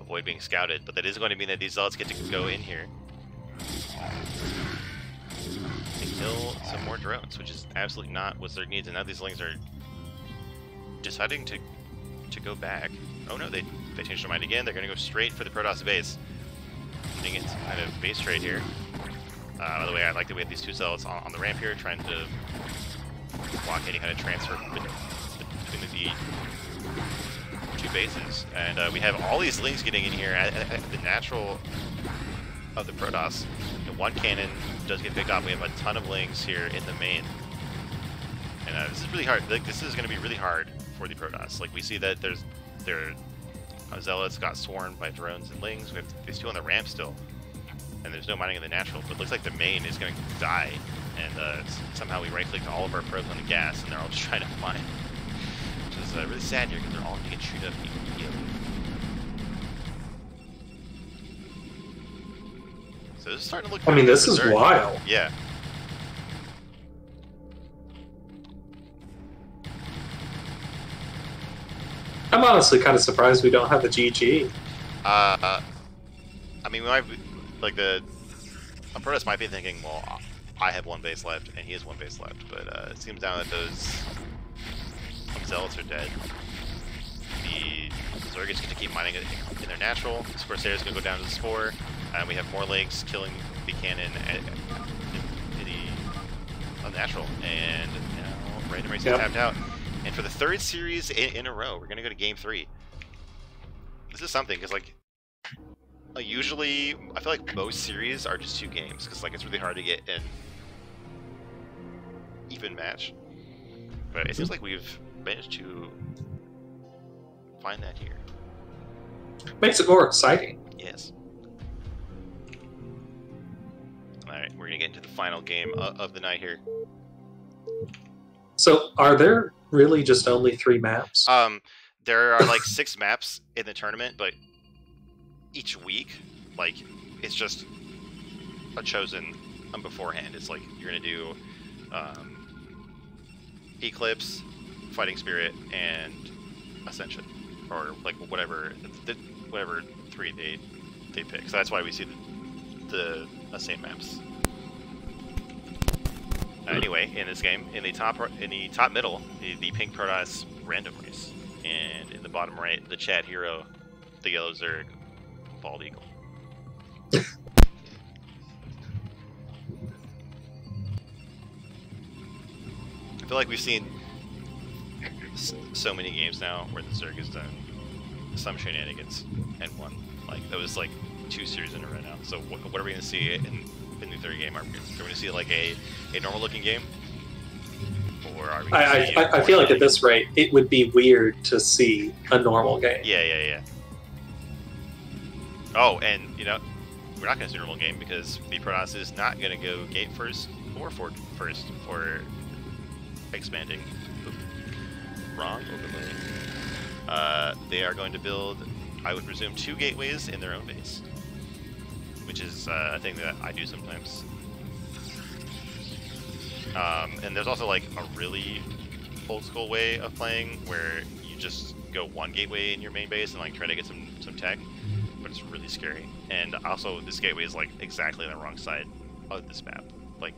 avoid being scouted. But that is going to mean that these zealots get to go in here and kill some more drones, which is absolutely not what Zerg needs. And now these lings are deciding to go back. Oh no, they changed their mind again. They're going to go straight for the Protoss base. I think it's kind of base trade here. By the way, I like that we have these 2 zealots on the ramp here, trying to block any kind of transfer between the 2 bases. And we have all these lings getting in here at the natural of the Protoss. And 1 cannon does get picked off. We have a ton of lings here in the main. And this is really hard. Like, this is going to be really hard for the Protoss. Like, we see that their zealots got swarmed by drones and lings. We have these 2 on the ramp still. And there's no mining in the natural, but it looks like the main is going to die. And somehow we right-clicked all of our probes on the gas, and they're all just trying to mine. Which is really sad here, because they're all going to get chewed up immediately. So this is starting to look... I mean, this is wild. Yeah. I'm honestly kind of surprised we don't have the GG. I mean, we might be, like a Protoss might be thinking, well, I have 1 base left and he has 1 base left, but it seems now that those zealots are dead. The Zerg is going to keep mining it in their natural. This Corsair is going to go down to the Spore, and we have more links killing the cannon in the unnatural, and now Random Racing tapped out. And for the 3rd series in a row, we're going to go to Game 3. This is something, because like usually, I feel like most series are just 2 games, because like it's really hard to get an even match. But it seems like we've managed to find that here. Makes it more exciting. Yes. Alright, we're going to get into the final game of the night here. So, are there really just only 3 maps? there are like 6 maps in the tournament, but each week, like, it's just a chosen beforehand. It's like you're gonna do Eclipse, Fighting Spirit, and Ascension, or like whatever 3 they pick. So that's why we see the same maps. Anyway, in this game, in the top middle, the pink Protoss random race, and in the bottom right, the Chad hero, the yellow Zerg, bald eagle. I feel like we've seen so many games now where the Zerg has done some shenanigans and won. Like that was like 2 series in a row now. So what are we going to see in the third game? Are we going to see like a normal looking game? Or are we I feel like at this rate, it would be weird to see a normal game. Yeah. Oh, and you know, we're not going to see a normal game because the Protoss is not going to go gate first or fort first for expanding. Oop. Wrong. They are going to build, I would presume, 2 gateways in their own base, which is a thing that I do sometimes. And there's also like a really old school way of playing where you just go 1 gateway in your main base and like try to get some tech, but it's really scary. And also this gateway is like exactly on the wrong side of this map. Like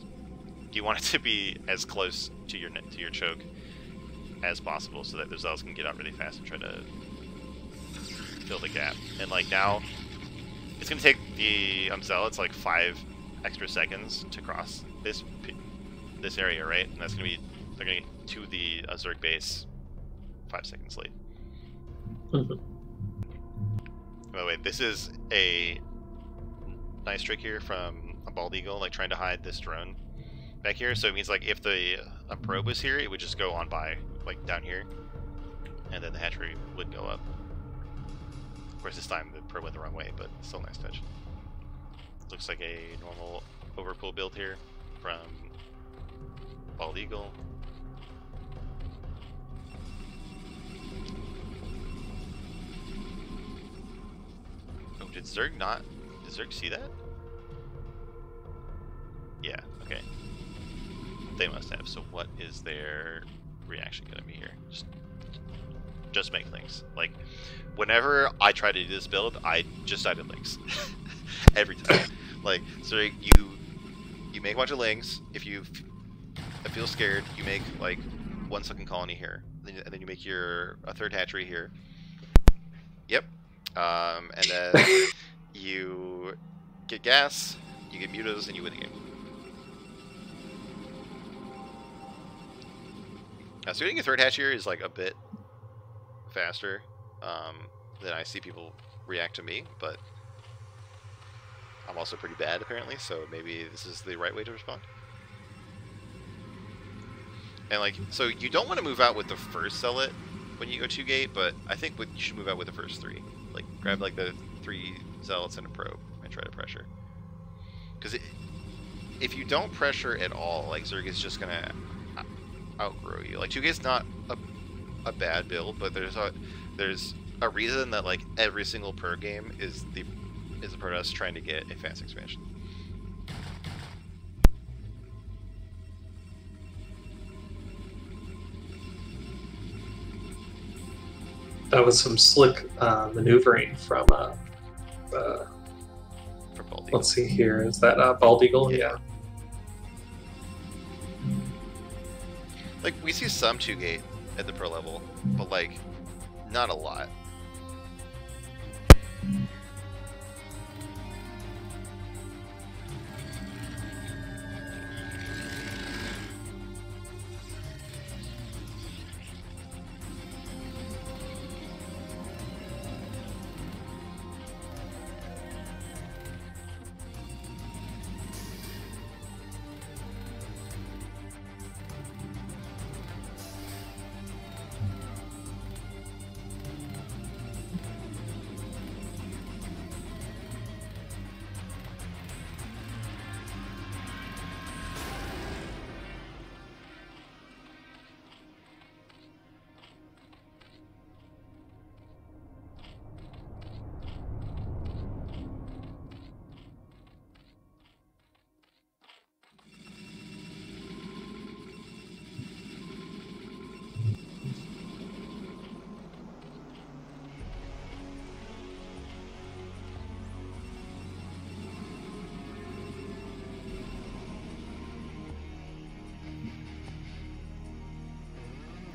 you want it to be as close to your choke as possible so that the zealots can get out really fast and try to fill the gap. And like now, it's gonna take the zealots like 5 extra seconds to cross this area, right? And that's gonna be, they're gonna get to the Zerg base 5 seconds late. Mm-hmm. By the way, this is a nice trick here from a bald eagle, like trying to hide this drone back here. So it means like if a probe was here, it would just go on by, like down here, and then the hatchery would go up. Of course, this time the probe went the wrong way, but still a nice touch. Looks like a normal overpool build here from bald eagle. Oh, did Zerg see that? Yeah, okay. They must have. So what is their reaction going to be here? Just make links. Like, whenever I try to do this build, I just added links. Every time. Like, so you make a bunch of links. If you feel scared, you make like 1 sunken colony here, and then you make a 3rd hatchery here. Yep. And then you get gas, you get mutos, and you win the game. So getting a 3rd hatch here is like a bit faster than I see people react to me, but I'm also pretty bad apparently, so maybe this is the right way to respond. And like, so you don't want to move out with the first zealot when you go 2 gate, but I think you should move out with the first 3. Like, grab like the 3 zealots and a probe and try to pressure. Because if you don't pressure at all, like Zerg is just gonna outgrow you. Like 2 gate's not a bad build, but there's a reason that like every single per game is the Protoss trying to get a fast expansion. That was some slick maneuvering from Bald Eagle. Let's see here. Is that Bald Eagle? Yeah. Like, we see some 2 gate at the pro level, but like not a lot.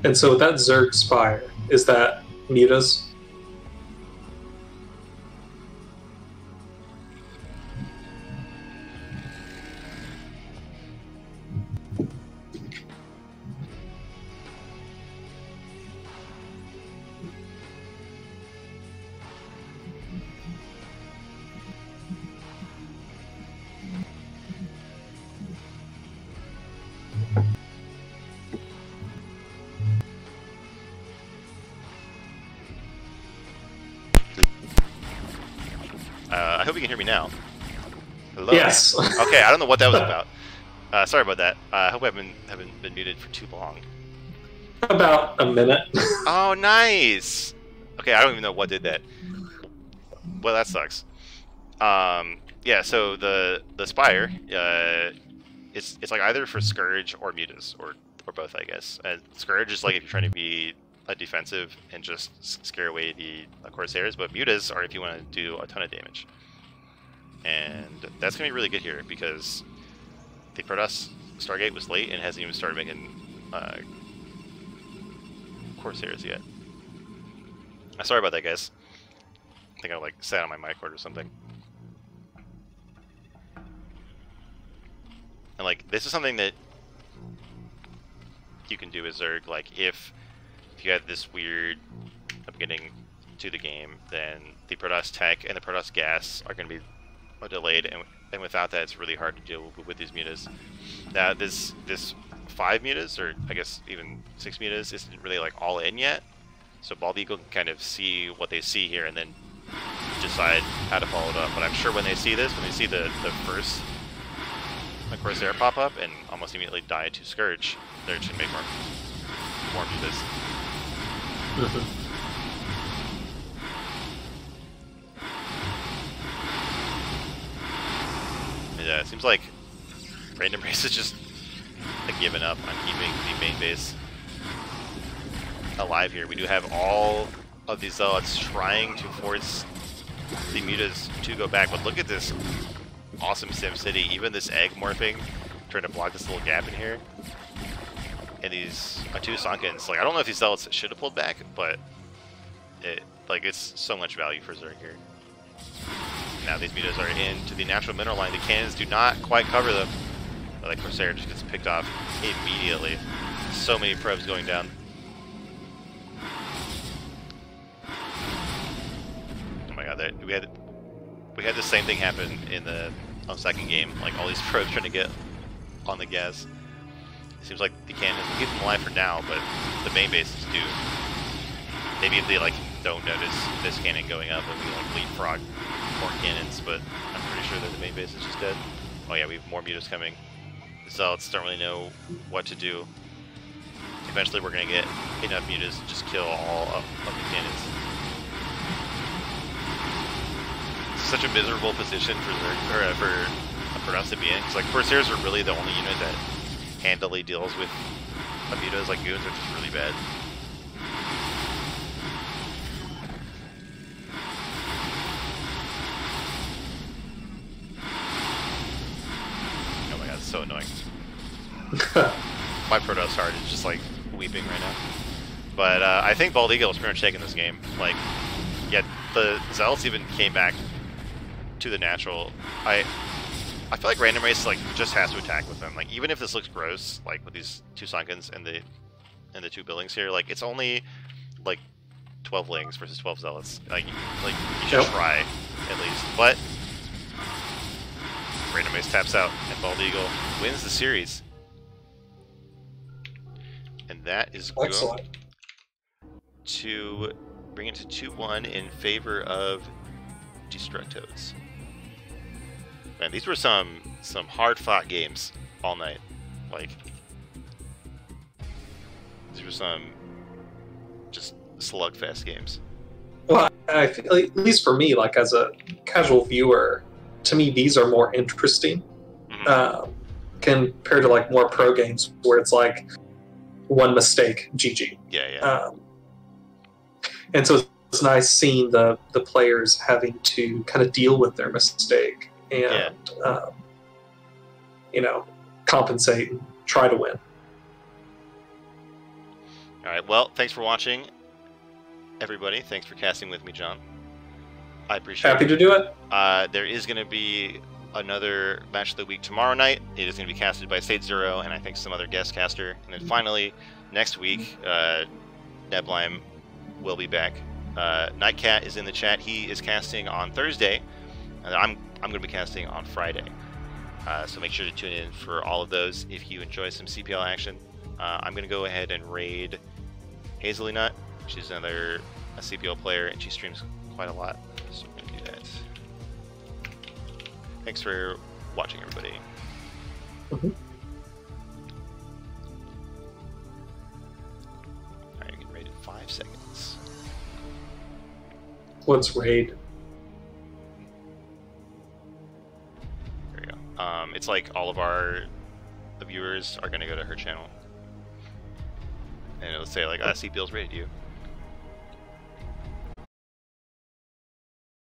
And so that Zerg Spire, is that Mutas? I hope you can hear me now. Hello? Yes. Okay, I don't know what that was about. Sorry about that. I hope I haven't been muted for too long. About a minute. Oh, nice! Okay, I don't even know what did that. Well, that sucks. Yeah, so the Spire, it's like either for Scourge or Mutas, or both, I guess. Scourge is like if you're trying to be a defensive and just scare away the Corsairs, but Mutas are if you want to do a ton of damage. And that's going to be really good here, because the Protoss Stargate was late and hasn't even started making Corsairs yet. Sorry about that, guys. I think I like sat on my mic cord or something. And like, this is something that you can do as Zerg. Like, if you had this weird beginning to the game, then the Protoss Tech and the Protoss Gas are going to be delayed, and without that, it's really hard to deal with these mutas. Now, this 5 mutas, or I guess even 6 mutas, isn't really like all in yet. So Bald Eagle can kind of see what they see here and then decide how to follow it up. But I'm sure when they see this, when they see the first Corsair pop up and almost immediately die to Scourge, they're just gonna make more mutas. Yeah, it seems like Random Race is just given up on keeping the main base alive here. We do have all of these Zealots trying to force the mutas to go back, but look at this awesome Sim City. Even this egg morphing, trying to block this little gap in here. And these 2 Sunkens, like, I don't know if these Zealots should have pulled back, but it's so much value for Zerg here. Now these mutas are into the natural mineral line. The cannons do not quite cover them. But like Corsair just gets picked off immediately. So many probes going down. Oh my god, we had the same thing happen in the second game. Like, all these probes trying to get on the gas. It seems like the cannons will keep them alive for now, but the main bases do. Maybe if they like don't notice this cannon going up, and we like leapfrog more cannons, but I'm pretty sure that the main base is just dead. Oh yeah, we have more mutas coming. The Zealots don't really know what to do. Eventually we're going to get enough mutas to just kill all of the cannons. It's such a miserable position for us to be in, because like Corsairs are really the only unit that handily deals with mutas. Like goons are just really bad. So annoying. My Protoss heart is just like weeping right now. But I think Bald Eagle is pretty much taking this game. Like, yeah, the Zealots even came back to the natural. I feel like Random Race like just has to attack with them. Like, even if this looks gross, like with these 2 Sunkens and the 2 buildings here, like it's only like 12 Lings versus 12 Zealots. Like you should try at least. But Random Race taps out, and Bald Eagle wins the series. And that is going to bring it to 2-1 in favor of DestrucToads. Man, these were some hard-fought games all night. Like, these were some just slugfest games. Well, I feel, at least for me, like as a casual viewer, to me, these are more interesting compared to like more pro games where it's like one mistake, GG. Yeah. And so it's nice seeing the players having to kind of deal with their mistake and compensate and try to win. All right. Well, thanks for watching, everybody. Thanks for casting with me, John. I appreciate Happy it. to do it. There is going to be another match of the week tomorrow night. It is going to be casted by State Zero and I think some other guest caster. And then finally, next week, Neblime will be back. Nightcat is in the chat. He is casting on Thursday. And I'm going to be casting on Friday. So make sure to tune in for all of those if you enjoy some CPL action. I'm going to go ahead and raid Hazely Nut. She's another CPL player and she streams quite a lot. So I'm going to do that. Thanks for watching, everybody. Mm-hmm. Alright, you can raid in 5 seconds. What's raid? There we go. It's like all of our viewers are going to go to her channel. And it'll say like, CPL's raided you.